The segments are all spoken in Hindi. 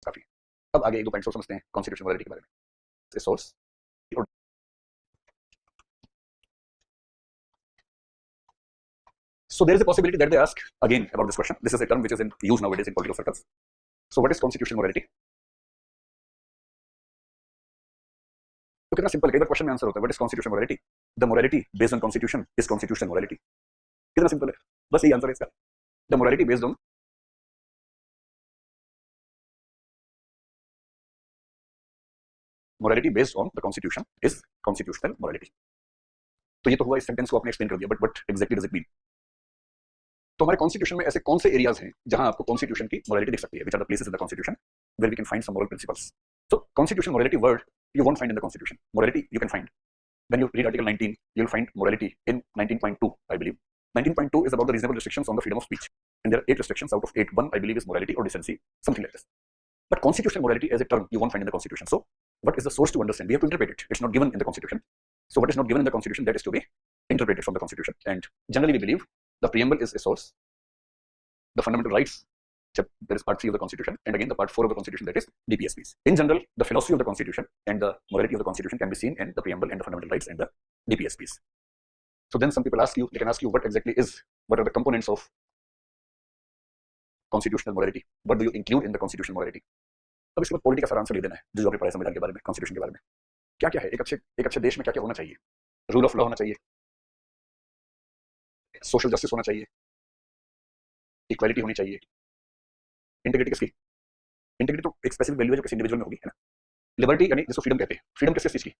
काफी। अब आगे एक दो पॉइंट्स और समझते हैं कॉन्स्टिट्यूशनल मॉरालिटी के बारे में। Source, so there is a possibility that they ask again about this question. This is a term which is in use nowadays in political circles. So what is constitutional morality? तो कितना सिंपल है, कई बार क्वेश्चन में आंसर होता है what is constitutional morality, the morality based on constitution is constitutional morality. कितना सिंपल है, बस यही आंसर है इसका। The morality based on morality based on the constitution is constitutional morality. तो ये तो हुआ, इस सेंटेंस को आपने एक्सप्लेन कर दिया, but what exactly does it mean? तो हमारे कॉन्स्टिट्यूशन में ऐसे कौन से एरियाज हैं जहां आपको कॉन्स्टिट्यूशन की मोरालिटी दिख सकती है, which are the places in the constitution where we can find some moral principles. So constitution morality word you won't find in the constitution. Morality you can find when you read article 19, you'll find morality in 19.2, I believe. 19.2 is about the reasonable restrictions on the freedom of speech, and there are 8 restrictions out of 8. One I believe is morality or decency, something like this. But constitutional morality as a term you won't find in the constitution. So what is the source to understand? We have to interpret it. It's not given in the constitution. So what is not given in the constitution, that is to be interpreted from the constitution. And generally we believe the preamble is a source, the fundamental rights, there is part 3 of the constitution, and again the part 4 of the constitution, that is DPSPs. In general, the philosophy of the constitution and the morality of the constitution can be seen in the preamble and the fundamental rights and the DPSPs. So then some people ask you, they can ask you what exactly is, what are the components of constitutional morality, what do you include in the constitutional morality? अब इसके बाद पॉलिटी का सारा आंसर दे देना है जो आपने पढ़ा है संविधान के बारे में, कॉन्स्टिट्यूशन के बारे में। क्या क्या है एक अच्छे देश में, क्या क्या होना चाहिए? रूल ऑफ लॉ होना चाहिए, सोशल जस्टिस होना चाहिए, इक्वालिटी होनी चाहिए, इंटीग्रिटी किसकी? इंटीग्रिटी तो एक स्पेसिफिक वैल्यू है जो किसी इंडिविजुअल में होगी, है ना। लिबर्टी यानी जिसको फ्रीडम कहते हैं, फ्रीडम किस चीज की?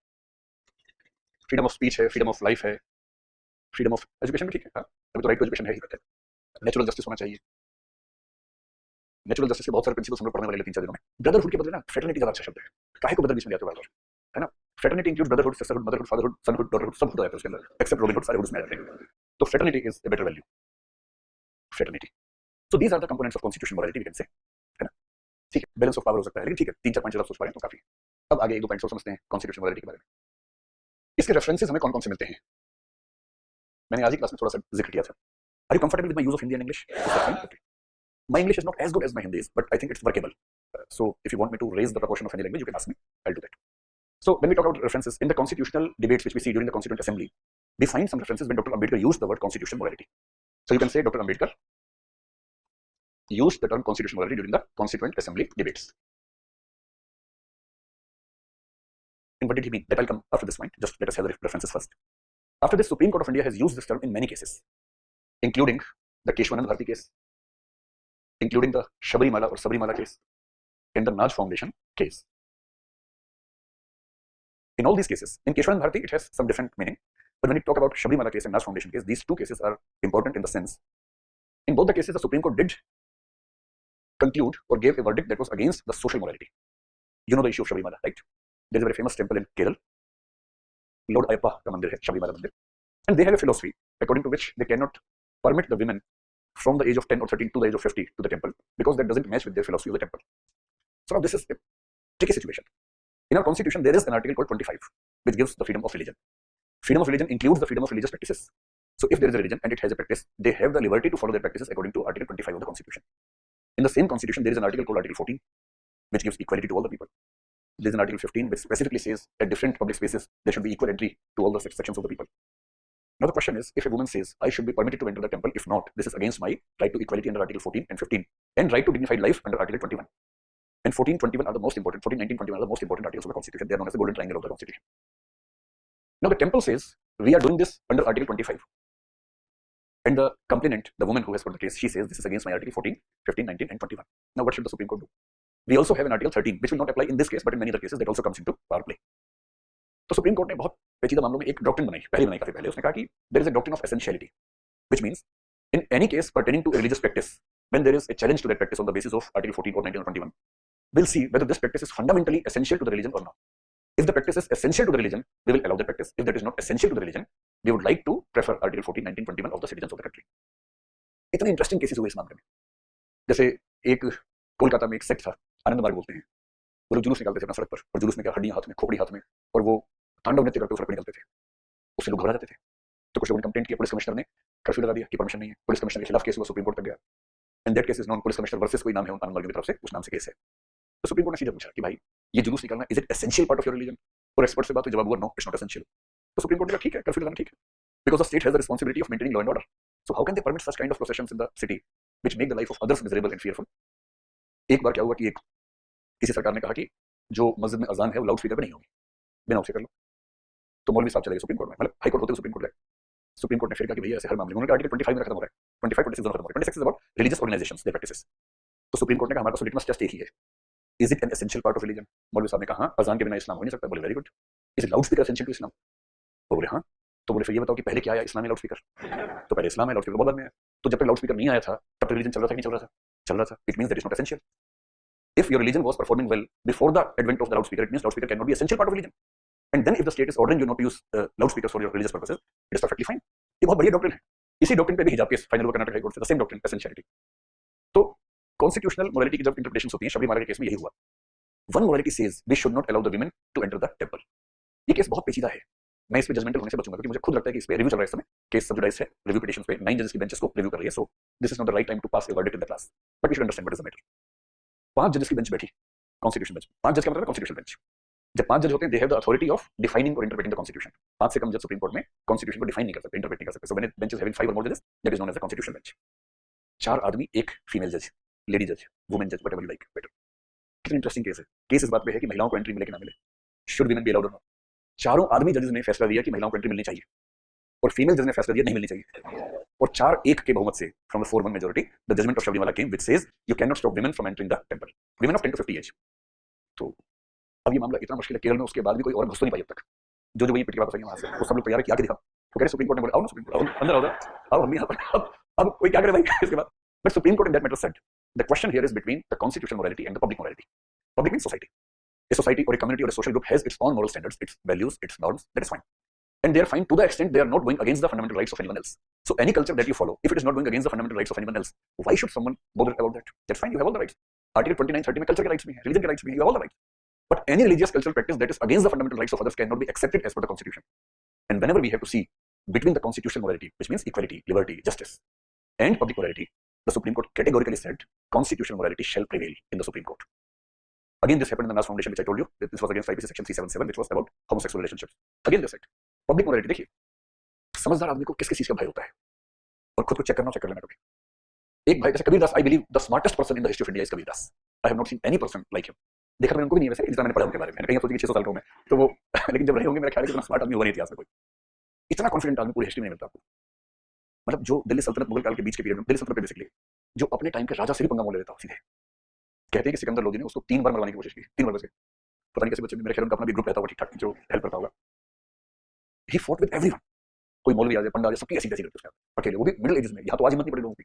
फ्रीडम ऑफ स्पीच है, फ्रीडम ऑफ लाइफ है, फ्रीडम ऑफ एजुकेशन में, ठीक है, हाँ अभी तो राइट टू एजुकेशन है ही। नेचुरल जस्टिस होना चाहिए, नेचुरल जस्टिस के बहुत सारे प्रिंसिपल्स हम लोग पढ़ने वाले 3-4 दिनों में। ब्रदरहुड के बदले ना फ्रेटर्निटी ज्यादा अच्छा शब्द है, काहे को ब्रदर बीच में लाते हो, है ना। Fraternity includes brotherhood, sisterhood, motherhood, fatherhood, sonhood, daughterhood, सब होता है उसके अंदर, एक्सेप्ट रॉबिनहुड, सारे हुड उसमें आ जाते हैं। तो fraternity is a better value, fraternity. So these are the components of constitutional morality we can say, है ना। ठीक है, बैलेंस ऑफ पावर हो सकता है, लेकिन ठीक है 3-4 आप सोच पा रहे हैं तो काफी। अब आगे एक दो पॉइंट्स और समझते हैं कॉन्स्टिट्यूशनल मोरालिटी के बारे में। इसके रेफरेंसेस हमें कौन कौन से मिलते हैं, मैंने आज ही क्लास में थोड़ा सा जिक्र किया था। Are you comfortable with my use of Hindi and English? My English is not as good as my Hindi is, but I think it's workable. So if you want me to raise the proportion of any language, you can ask me. I'll do that. So when we talk about references in the constitutional debates which we see during the Constituent Assembly, we find some references when Dr. Ambedkar used the word constitutional morality. So you can say Dr. Ambedkar used the term constitutional morality during the Constituent Assembly debates. And what did he mean? That I'll come after this point. Just let us have the references first. After this, Supreme Court of India has used this term in many cases, including the Keshwanand Bharti case, including the Shabarimala or Sabarimala case, and the Naj Foundation case. In all these cases, in Keshwanand Bharti, it has some different meaning, but when we talk about Shabarimala case and Naj Foundation case, these two cases are important in the sense, in both the cases, the Supreme Court did conclude or gave a verdict that was against the social morality. You know the issue of Shabarimala, right? There is a very famous temple in Kerala, Lord Ayyappa ka mandir hai, Shabarimala mandir, and they have a philosophy according to which they cannot permit the women from the age of 10 or 13 to the age of 50 to the temple because that doesn't match with their philosophy of the temple. So now this is a tricky situation. In our constitution, there is an article called 25 which gives the freedom of religion. Freedom of religion includes the freedom of religious practices. So if there is a religion and it has a practice, they have the liberty to follow their practices according to article 25 of the constitution. In the same constitution, there is an article called article 14 which gives equality to all the people. There is an article 15 which specifically says at different public spaces there should be equal entry to all the sections of the people. Now the question is, if a woman says, I should be permitted to enter the temple, if not, this is against my right to equality under article 14 and 15, and right to dignified life under article 21. And 14, 21 are the most important, 14, 19, 21 are the most important articles of the constitution. They are known as the golden triangle of the constitution. Now the temple says, we are doing this under article 25. And the complainant, the woman who has put the case, she says, this is against my article 14, 15, 19, and 21. Now what should the Supreme Court do? We also have an article 13, which will not apply in this case, but in many other cases, that also comes into power play. तो सुप्रीम कोर्ट ने बहुत पेचीदा मामलों में एक डॉक्ट्रिन बनाई, पहले बनाई काफी पहले। उसने कहा कि there is a doctrine of essentiality, which means in any case pertaining to religious practice, when there is a challenge to that practice on the basis of article 14 or 19 or 21, we'll see whether this practice is fundamentally essential to the religion or not. If the practice is essential to the religion, we will allow the practice. If that is not essential to the religion, we would like to prefer article 14, 19, 21 of the citizens of the country. इतने इंटरेस्टिंग केसेस हुए इस मामले में। जैसे एक कोलकाता में एक सेक्ट था, आनंद मार्ग बोलते हैं, वो लोग जुलूस निकालते थे अपना सड़क पर, और जुलूस में क्या हड्डियां हाथ में, खोपड़ी हाथ में, और वो तांडव नृत्य करते सड़क पर निकलते थे। उससे लोग घबरा जाते थे। तो कुछ लोगों ने कंप्लेंट किया, पुलिस कमिश्नर ने कर्फ्यू लगा दिया कि परमिशन नहीं है। पुलिस कमिश्नर के खिलाफ केस हुआ, सुप्रीम कोर्ट तक गया, and that case is non, police commissioner versus कोई नाम है आनंद मार्ग की तरफ से, उस नाम से केस है। तो सुप्रीम कोर्ट ने सीधे पूछा कि भाई ये जुलूस निकालना is it essential part of your religion, और एक्सपर्ट से बात हुई, जवाब हुआ नो इट्स नॉट एसेंशियल। तो सुप्रीम कोर्ट ने कहा ठीक है, कर्फ्यू लगाना ठीक है, because the state has the responsibility of maintaining law and order, so how can they permit such kind of processions in the city which make the life of others miserable and fearful. एक बार क्या हुआ कि एक किसी सरकार ने कहा कि जो मस्जिद में अजान है वो लाउड स्पीकर पे नहीं होगी, बिना उसके कर लो। तो मौलवी साहब चले गए सुप्रीम कोर्ट में, मतलब हाई कोर्ट होते हुए सुप्रीम कोर्ट गए। सुप्रीम कोर्ट ने फिर कहा कि भैया ऐसे हर मामले में, उन्होंने आर्टिकल 25 में खत्म हो रहा है, 25 26 दोनों खत्म हो रहा है, 26 is about religious organisations their practices. तो सुप्रीम कोर्ट ने कहा हमारे पास लिटमस टेस्ट एक ही है, is it an essential part of religion. मौलवी साहब ने कहा हाँ, अजान के बिना इस्लाम हो नहीं सकता। बोले very good, is loudspeaker essential to Islam. तो बोले हाँ। तो बोले फिर ये बताओ कि पहले क्या आया, इस्लामी लाउड स्पीकर? तो पहले इस्लाम है, लाउड स्पीकर बहुत बाद में आया। तो जब तक लाउड स्पीकर नहीं आया था तब तक रिलीजन चल रहा था कि नहीं चल रहा था? चल रहा था। It means that is not essential. If your religion was performing well before the advent of the loudspeaker, it means loudspeaker cannot be essential part of religion. And then if the state is ordering you not to use loudspeakers for your religious purposes, it is perfectly fine. ये बहुत बढ़िया डॉक्ट्रिन है। इसी डॉक्ट्रिन पे भी हिजाब केस फाइनल हुआ कर्नाटक हाई कोर्ट से, द सेम डॉक्ट्रिन एसेंशियलिटी। तो कॉन्स्टिट्यूशनल मोरालिटी की जब इंटरप्रिटेशंस होती हैं, शबरीमाला के केस में यही हुआ। One morality says we should not allow the women to enter the temple. ये केस बहुत पेचीदा है, मैं इस पे जजमेंटल होने से बचूंगा क्योंकि मुझे खुद लगता है कि इस पे रिव्यू चल रहा है इस समय, केस सब्जुडाइज्ड है, रिव्यू पिटीशंस पे 9 जजेस की बेंचेस को रिव्यू कर रही है, so this is not the right time to pass a verdict in the class, but we should understand what is the matter. 5 जजेस की बेंच बैठी, कॉन्स्टिट्यूशन बेंच। 5 जज का मतलब कॉन्स्टिट्यूशन बेंच। जब 5 जज होते हैं, they have the authority of defining और इंटरप्रेटिंग द कॉन्स्टिट्यूशन। 5 से कम जज सुप्रीम कोर्ट में कॉन्स्टिट्यूशन को डिफाइन नहीं कर सकते, इंटरप्रेट नहीं कर सकते। So when bench is having 5 और मोर जजेस, that is known as the constitution bench. 4 आदमी, एक फीमेल जज, लेडी जज, वुमेन जज, व्हाटएवर यू लाइक बेटर। कितना इंटरेस्टिंग केस है। केस इस बात पे है कि महिलाओं को एंट्री मिले कि ना मिले, शुड वीमेन बी अलाउड और नॉट। चारों आदमी जजेस ने फैसला दिया कि महिलाओं को एंट्री मिलनी चाहिए, और फीमेल जज ने फैसला दिया नहीं मिलनी चाहिए। और 4-1 के बहुमत से, from the 4-1 majority, the judgment of Sabarimala came which says you can not stop women from entering the temple, women of 10 to 50 age. तो अब ये मामला इतना मुश्किल है केरल में, उसके बाद भी कोई और घुस तो नहीं पाई अब तक। जो जो वही पिट के वापस आई वहां से, वो सब लोग तैयार है कि आके दिखाओ। तो कह रहे सुप्रीम कोर्ट ने बोला आओ ना, सुप्रीम कोर्ट अंदर आओ, आओ हम यहाँ पर। अब कोई क्या करे भाई इसके बाद? But supreme court in that matter said the question here is between the constitutional morality and the public morality. Public means society. A society or a community or a social group has its own moral standards, its values, its norms, that is fine. And they are fine to the extent they are not going against the fundamental rights of anyone else. So any culture that you follow, if it is not going against the fundamental rights of anyone else, why should someone bother about that? That's fine, you have all the rights. Article 29-30 में culture के rights भी हैं, religion के rights भी हैं, you have all the rights. But any religious cultural practice that is against the fundamental rights of others cannot be accepted as per the constitution. And whenever we have to see between the constitutional morality, which means equality, liberty, justice, and public morality, the Supreme Court categorically said constitutional morality shall prevail in the Supreme Court. Again, this happened in the NAS Foundation, which I told you. This was against IPC section 377, which was about homosexual relationships. Again, they said public morality. देखिए, समझदार आदमी को किस किस चीज का भय होता है, और खुद को चेक करना, चेक कर लेना कभी। एक भाई जैसे Kabirdas, I believe the smartest person in the history of India is Kabirdas. I have not seen any person like him. देखा मैंने उनको भी नहीं, वैसे जितना मैंने पढ़ा उनके बारे में, मैंने कहीं सोचा कि 600 साल का हूं मैं तो वो लेकिन जब रहे होंगे, मेरा ख्याल है कि इतना स्मार्ट आदमी होगा नहीं इतिहास में कोई। इतना कॉन्फिडेंट आदमी पूरी हिस्ट्री में नहीं मिलता आपको। मतलब जो दिल्ली सल्तनत मुगल काल के बीच के पीरियड में, दिल्ली सल्तनत बेसिकली जो अपने टाइम के राजा से भी पंगा मोल ले लेता सीधे। कहते हैं कि सिकंदर लोधी ने उसको 3 बार मरवाने की कोशिश की, 3 बार बच गए। पता नहीं कैसे बच्चे, मेरे ख्याल उनका अपना भी ग्रुप रहता होगा ठीक ठाक जो हेल्प करता होगा। ही फॉट विद एवरीवन, कोई मौलवी आ जाए, पंडा आ जाए, सबकी ऐसी तैसी रहती है उसके अकेले, वो भी मिडिल एजेस में। यहाँ तो आज हिम्मत नहीं पड़ी लोगों की।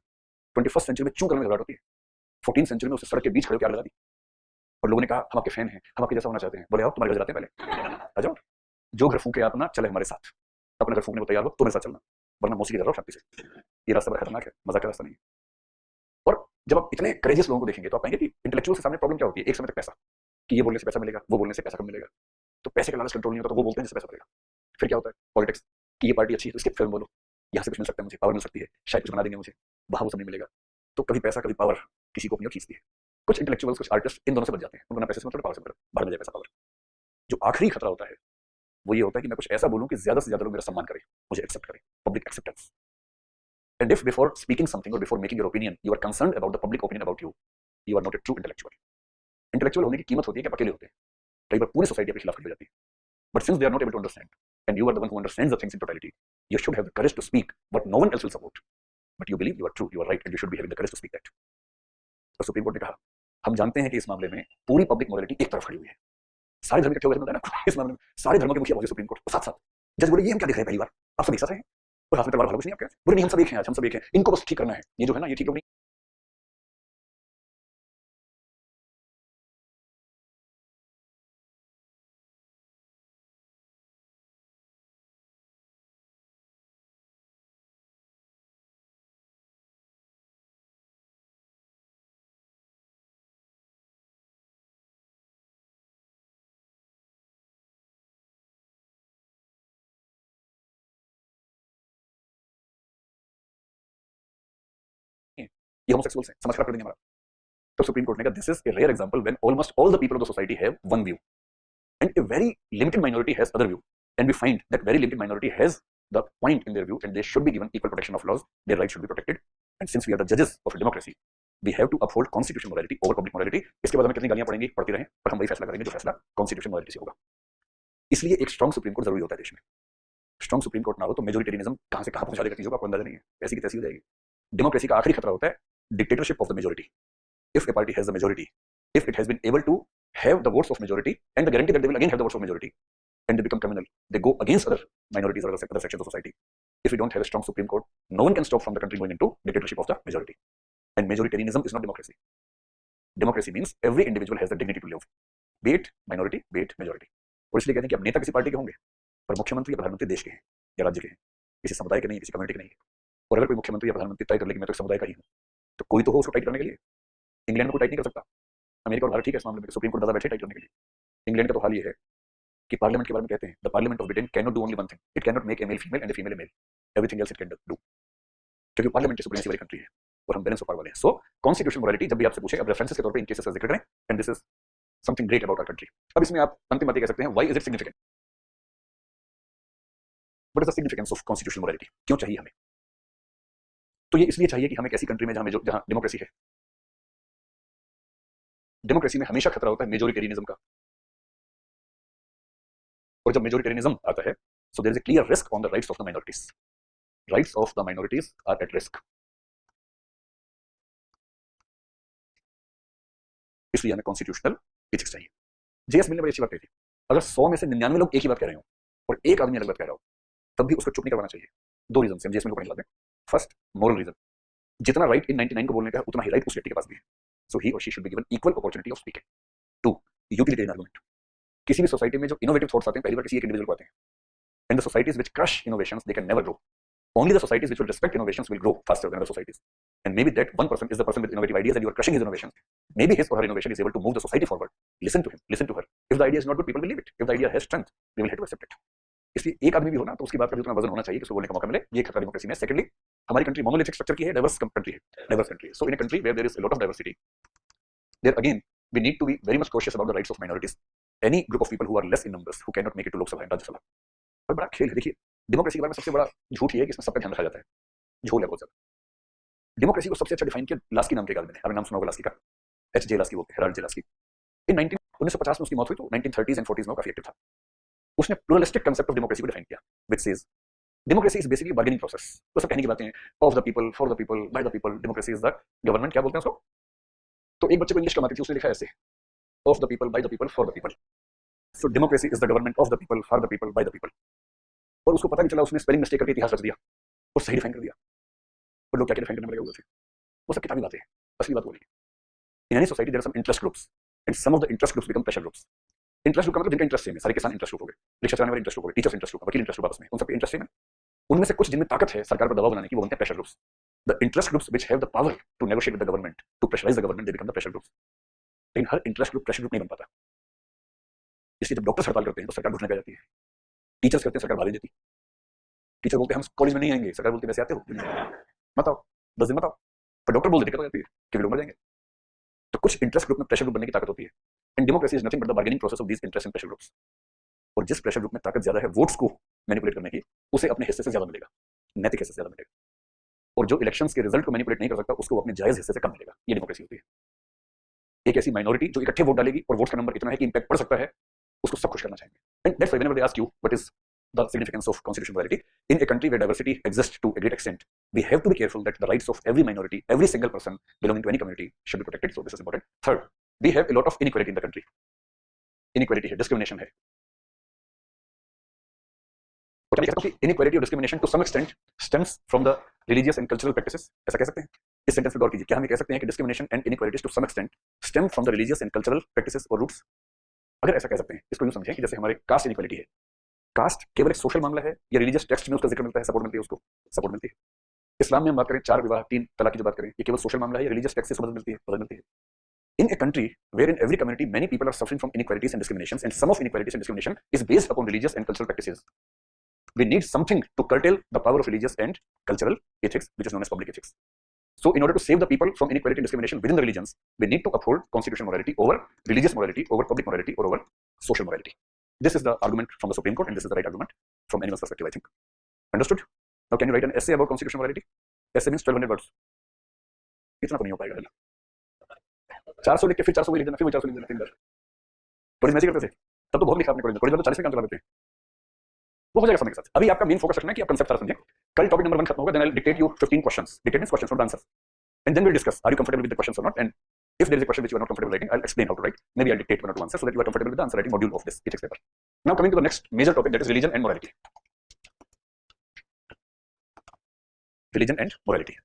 21st सेंचुरी में चूं करने में घबराहट होती है। 14th सेंचुरी में उसे सड़क के बीच खड़े होकर आग लगा दी, और लोगों ने कहा हम आपके फैन हैं, हम आपके जैसा होना चाहते हैं। बोले आओ तुम्हारे घर जाते हैं, पहले आ जाओ, जो घर फूके आप ना चले हमारे साथ, अपने घर फूकने को तैयार हो तो मेरे साथ चलना, वरना मौसी के घर शांति से। ये रास्ता बड़ा खतरनाक है, मजाक का रास्ता नहीं है। और जब आप इतने करेजियस लोगों को देखेंगे तो आप कहेंगे कि इंटेलेक्चुअल के सामने प्रॉब्लम क्या होती है? एक समय तक पैसा, कि ये बोलने से पैसा मिलेगा, वो बोलने से पैसा कम मिलेगा, तो पैसे का लालच कंट्रोल नहीं होता, तो वो बोलते हैं जिससे पैसा मिलेगा। फिर क्या होता है? पॉलिटिक्स, कि ये पार्टी अच्छी है तो इसके फिल्म बोलो, यहाँ से कुछ मिल सकता है मुझे, पावर मिल सकती है, शायद कुछ बना देंगे मुझे, वहां वो सब नहीं मिलेगा। तो कभी पैसा कभी पावर किसी को अपनी ओर खींचती है। कुछ इंटेलेक्चुअल्स, कुछ आर्टिस्ट इन दोनों से बच जाते हैं, उनको ना पैसे से मतलब पावर से मतलब, बाहर में जाए पैसा पावर। जो आखिरी खतरा होता है वो ये होता है कि मैं कुछ ऐसा बोलूं कि ज्यादा से ज्यादा लोग मेरा सम्मान करें, मुझे एक्सेप्ट करें, public acceptance. And if before speaking something or before making your opinion, you are concerned about the public opinion about you, you are not a true intellectual. Intellectual होने की कीमत होती है कि आप अकेले होते हैं, कई बार पूरी सोसाइटी आपके खिलाफ खड़ी हो जाती है। But since they are not able to understand, and you are the one who understands the things in totality, you should have the courage to speak what no one else will support. But you believe you are true, you are right, and you should be having the courage to speak that. तो सुप्रीम कोर्ट ने कहा हम जानते हैं कि इस मामले में पूरी पब्लिक मोरालिटी एक तरफ खड़ी हुई है, सारे धर्म इकट्ठे हो गए ना इस मामले में, सारे धर्मों के मुखिया पहुंचे सुप्रीम कोर्ट, साथ साथ जज बोले ये हम क्या दिख रहे हैं पहली बार, आप सब एक साथ हैं, और हाथ में तलवार, कुछ नहीं आपके, बोले नहीं हम सब एक हैं, आज हम सब एक हैं, इनको बस ठीक करना है, ये जो है ना ये ठीक लोग नहीं। ये होमोसेक्सुअल्स हैं, समाज खराब कर देंगे हमारा। तो सुप्रीम कोर्ट ने कहा this is a rare example when almost all the people of the society have one view and a very limited minority has other view and we find that very limited minority has the point in their view and they should be given equal protection of laws, their rights should be protected and since we are the जजेस of democracy we have to uphold constitutional morality over public morality. इसके बाद हमें कितनी गालियां पड़ेंगी, पड़ती रहें, पर हम वही फैसला करेंगे जो फैसला कॉन्स्टिट्यूशनल मोरालिटी से होगा। इसलिए एक स्ट्रॉन्ग सुप्रीम कोर्ट जरूरी होता है देश में। स्ट्रॉन्ग सुप्रीम कोर्ट ना हो तो मेजोरिटेरियनिज्म कहां से कहां पहुंचा देगा चीजों का आपको अंदाजा नहीं है, ऐसी की तैसी हो जाएगी। डेमोक्रेसी का आखिरी खतरा होता है dictatorship of the majority. If A party has the majority, if it has been able to have the votes of majority and the guarantee that they will again have the votes of majority and they become criminal, they go against other minorities or other sections of society. If we don't have a strong supreme court, no one can stop from the country going into dictatorship of the majority, and majoritarianism is not democracy. Democracy means every individual has the dignity to live, be it minority, be it majority. और इसलिए कहते हैं कि अब नेता किसी पार्टी के होंगे पर मुख्यमंत्री या प्रधानमंत्री देश के हैं या राज्य के हैं, किसी समुदाय के नहीं, किसी कम्युनिटी के नहीं। और अगर कोई मुख्यमंत्री या प्रधानमंत्री तय कर ले कि मैं तो समुदाय का ही हूं, तो कोई तो हो उसको टाइट करने के लिए। इंग्लैंड में कोई टाइट नहीं कर सकता, अमेरिका और भारत ठीक है इस मामले में, सुप्रीम कोर्ट दादा बैठे टाइट करने के लिए। इंग्लैंड का तो हाल ये है कि पार्लियामेंट के बारे में कहते हैं the parliament of Britain can not do only one thing, it can not make a male female and a female a male, everything else it can do, क्योंकि पार्लियामेंट सुप्रीमेसी वाली कंट्री है और हम बैलेंस ऑफ पावर वाले हैं। सो कॉन्स्टिट्यूशनल मोरालिटी जब भी आपसे पूछे, अब रेफरेंसेस के तौर पे इन केसेस का जिक्र करें, and this is something great about our country. अब इसमें आप अंतिम बात कह सकते हैं why is it significant, what is the significance of constitutional morality, क्यों चाहिए हमें? तो ये इसलिए चाहिए कि हम एक ऐसी कंट्री में जहां डेमोक्रेसी है, डेमोक्रेसी में हमेशा खतरा होता है मेजोरिटेरियनिज्म का, और जब मेजोरिटेरियनिज्म आता है so there is a clear risk on the rights of the minorities, rights of the minorities are at risk. इसलिए हमें कॉन्स्टिट्यूशनल एथिक्स चाहिए। जेएस मिल ने बड़ी अच्छी बात कही थी, अगर 100 में से 99 लोग एक ही बात कह रहे हो और एक आदमी अलग बात कह रहा हो तब भी उसको चुप नहीं करवाना चाहिए। दो रीजन से हम जेएस मिल को पढ़ने लगते हैं। फर्स्ट, मोरल रीजन, जितना राइट इन 99 को बोलने का उतना ही राइट उस व्यक्ति के पास भी है, सो ही और she should be given equal opportunity of speaking. Two, utilitarian argument, किसी भी सोसाइटी में जो इनोवेटिव थॉट्स आते हैं पहली बार किसी एक इंडिविजुअल को आते हैं, and the societies which crush innovations they can never grow, only the societies which will respect innovations will grow faster than other societies, and maybe that one person is the person with innovative ideas and you are crushing his innovations. Maybe his or her innovation is able to move the society forward. Listen to him, listen to her. If the idea is not good, people will leave it. If the idea has strength, they will have to accept it. इसलिए एक आदमी भी हो ना तो उसकी बात का भी उतना वजन होना चाहिए कि उसको बोलने का मौका मिले। ये खतरा डेमोक्रेसी में। सेकंडली, हमारी कंट्री मोनोलिथिक स्ट्रक्चर की है, डाइवर्स कंट्री है, diverse country. So in a country where there is a lot of diversity, there again we need to be very much cautious about the rights of minorities. Any group of people who are less in numbers, who cannot make it to Lok Sabha and Rajya Sabha, और बड़ा खेल है। देखिए डेमोक्रेसी के बारे में सबसे बड़ा झूठ ये है कि इसमें सबका ध्यान रखा जाता है, झोल है बहुत ज्यादा। डेमोक्रेसी को सबसे अच्छा डिफाइन किया लास्की नाम के एक आदमी ने, आपने नाम सुना होगा लास्की का, एच.जे. लास्की बोलते हैं, हेराल्ड जे लास्की। इन 1950 में उसकी मौत हुई, तो 1930s एंड 40s में काफी एक्टिव था। उसने प्लुरलिस्टिक कांसेप्ट ऑफ डेमोक्रेसी को डिफाइन किया, which says democracy is basically bargaining process. वो सब कहने की बातें हैं, of the people, for the people, by the people, democracy is the government, क्या बोलते हैं उसको। तो एक बच्चे को इंग्लिश कम आती थी, उसने लिखा ऐसे, of the people, by the people, for the people. So democracy is the government of the people, for the people, by the people. और उसको पता नहीं चला, उसने स्पेलिंग मिस्टेक करके इतिहास रच दिया और सही डिफाइन कर दिया। और लोग क्या डिफाइन करने लगे हुए थे, वो सब किताबी बातें हैं, असली बात बोली। In any society there are some interest groups and some of the interest groups become pressure groups. Interest group का मतलब जिनका इंटरेस्ट सेम है, सारे किसान इंटरेस्ट ग्रुप हो गए, रिक्शा चलाने वाले इंटरेस्ट ग्रुप हो गए, टीचर्स इंटरेस्ट ग्रुप, वकील इंटरेस्ट ग्रुप, आपस में उन सबके इंटरेस्ट सेम है। उनमें से कुछ जिनमें ताकत है सरकार पर दबाव बनाने की, वो बनते हैं pressure groups. The interest groups which have the power to negotiate with the government, to pressurize the government, they become the pressure groups. लेकिन हर इंटरेस्ट ग्रुप प्रेशर ग्रुप नहीं बन पाता, इसलिए जब डॉक्टर हड़ताल करते हैं तो सरकार घुसने लग जाती है, टीचर्स करते हैं सरकार भाग देती है। टीचर बोलते हैं हम कॉलेज में नहीं आएंगे, सरकार बोलती है वैसे आते हो, मत आओ, 10 दिन मत आओ, पर डॉक्टर बोल देते हो जाती है कि लोग मर जाएंगे। तो कुछ इंटरेस्ट ग्रुप में प्रेशर ग्रुप बनने की ताकत होती है, and democracy is nothing but the bargaining process of these interest and pressure groups. और जिस प्रेशर ग्रुप में ताकत ज्यादा है वोट्स को मैनिपुलेट करने की, उसे अपने हिस्से से ज्यादा मिलेगा, नैतिक हिस्से से ज्यादा मिलेगा। और जो इलेक्शंस के रिजल्ट को मैनिपुलेट नहीं कर सकता, उसको अपने जायज हिस्से से कम मिलेगा। ये डेमोक्रेसी होती है। एक ऐसी माइनॉरिटी जो इकट्ठे वोट डालेगी और वोट का नंबर इतना है कि इंपैक्ट पड़ सकता है, उसको सब खुश करना चाहेंगे। And that's why whenever they ask you what is the significance of constitutional morality in a country where diversity exists to a great extent, we have to be careful that the rights of every minority, every single person belonging to any community should be protected. So this is important. Third, we have a lot of inequality in the country. Inequality है, discrimination है। और क्या कहता हूँ कि inequality और discrimination to some extent stems from the religious and cultural practices, ऐसा कह सकते हैं। इस सेंटेंस में गौर कीजिए, क्या हम ये कह सकते हैं कि discrimination and inequalities to some extent stem from the religious and cultural practices or roots? अगर ऐसा कह सकते हैं, इसको यूं समझें कि जैसे हमारे कास्ट इनइक्वालिटी है, कास्ट केवल एक सोशल मामला है या रिलीजियस टेक्स्ट में उसका जिक्र मिलता है, सपोर्ट मिलती है, उसको सपोर्ट मिलती है। इस्लाम में हम बात करें 4 विवाह 3 तलाक की जो बात करें, ये केवल सोशल मामला है या रिलीजियस टेक्स्ट से मदद मिलती है, मदद मिलती है। In a country where in every community many people are suffering from inequalities and discriminations, and some of inequalities and discrimination is based upon religious and cultural practices, we need something to curtail the power of religious and cultural ethics, which is known as public ethics. So in order to save the people from inequality and discrimination within the religions, we need to uphold constitutional morality over religious morality, over public morality, or over social morality. This is the argument from the Supreme Court, and this is the right argument from anyone's perspective, I think. Understood? Now can you write an essay about constitutional morality? Essay means 1200 words. इतना तो नहीं हो पाएगा ना, 400 लिख के फिर 400 लिख देना, फिर 400 लिख देना 3 बार। थोड़ी मैजिक करते थे तब तो बहुत लिखा आपने कॉलेज में, कॉलेज में तो 40 में काम चला देते हैं, वो हो जाएगा समय के साथ। अभी आपका मेन फोकस रखना है कि आप कंसेप्ट सारा समझें। कल टॉपिक नंबर 1 खत्म होगा, then I will dictate you 15 questions, dictate means questions, not answers, and then we'll discuss are you comfortable with the questions or not, and if there is a question which you are not comfortable writing, I'll explain how to write. Maybe I'll dictate 1 or 2 answers so that you are comfortable with the answer writing module of this ethics paper. Now coming to the next major topic, that is religion and morality. Religion and morality.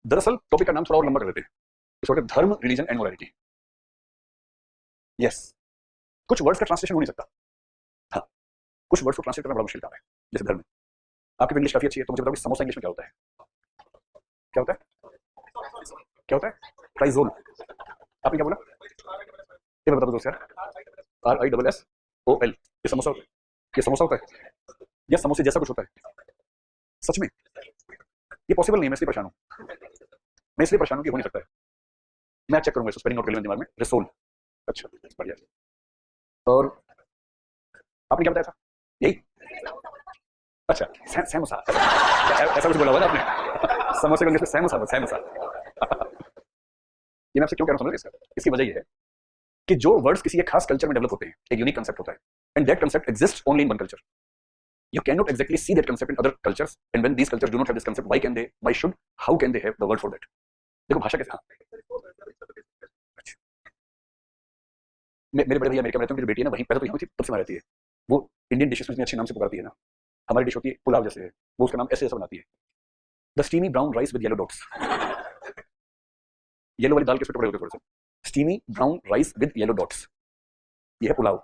दरअसल टॉपिक का नाम थोड़ा और लंबा कर देते हैं, इसको कहते हैं धर्म, रिलीजन एंड मोरालिटी। यस, कुछ वर्ड्स का ट्रांसलेशन हो नहीं सकता। हाँ, कुछ वर्ड्स को ट्रांसलेट करना बड़ा मुश्किल काम है। जैसे धर्म, आपकी इंग्लिश काफी अच्छी है, तो मुझे बताओ कि समोसा इंग्लिश में क्या होता है? क्या होता है? क्या होता है? ट्राइजोल। आपने क्या बोला? ये बता दो दोस्त यार। RISSOL, ये समोसा होता है? ये समोसा होता है? या समोसे जैसा कुछ होता है? सच में ये पॉसिबल नहीं है, मैं इसलिए परेशान हूँ। मैं इसलिए परेशान हूँ कि हो नहीं सकता है। मैं चेक करूंगा, स्पेलिंग नोट कर लिया दिमाग में, रिसोल। अच्छा, बढ़िया। और आपने क्या बताया था? यही? अच्छा, सैमोसा। ऐसा कुछ बोला हुआ ना आपने? समोसे को इंग्लिश में सैमोसा, सैमोसा। ये मैं आपसे क्यों कह रहा हूँ समझ? इसकी वजह ये है कि जो वर्ड्स किसी एक खास कल्चर में डेवलप होते हैं, एक यूनिक कंसेप्ट होता है, and that concept exist only in one culture. You cannot exactly see that concept in other cultures, and when these cultures do not have this concept, why can they, why should, how can they have the word for that? देखो भाषा कैसे, मेरे बड़े भैया अमेरिका में रहते हैं, मेरी बेटी है ना वहीं पैदा तो यहाँ थी, तब से वहाँ रहती है। वो इंडियन डिशेस में इतने अच्छे नाम से पुकारती है ना, हमारी डिश होती है पुलाव जैसे है, वो उसका नाम ऐसे ऐसा बनाती है, the steamy brown rice with yellow dots. Yellow वाली दाल के टुकड़े होते हैं थोड़े से, steamy brown rice with yellow dots, ये है पुलाव।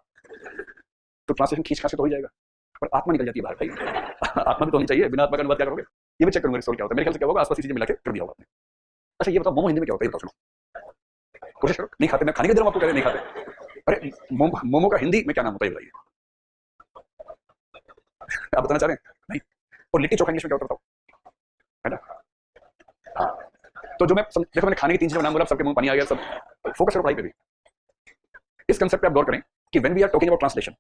तो ट्रांसलेशन खींच खांच तो हो ही जाएगा, पर आत्मा निकल जाती है बाहर भाई। आत्मा भी तो होनी चाहिए, बिना आत्मा का अनुवाद क्या करोगे? ये भी चेक करूंगा रिसोल क्या होता है, मेरे ख्याल से क्या होगा, आसपास चीजें मिला के कर दिया होगा आपने। अच्छा ये बताओ मोमो हिंदी में क्या होता है, ये बताओ सुनो, कोशिश करो। नहीं खाते, मैं खाने के दे रहा हूं आपको, कह रहे नहीं खाते। अरे मोमो का हिंदी में क्या नाम होता है बताइए, आप बताना चाह रहे हैं? नहीं। और लिट्टी चोखा इंग्लिश में क्या होता है बताओ, है ना? हाँ, तो जो मैं देखो मैंने खाने की 3 चीजों का नाम बोला, सबके मुंह पानी आ गया, सब फोकस करो पढ़ाई पे भी। इस कंसेप्ट पे आप गौर करें कि when we are talking about translation,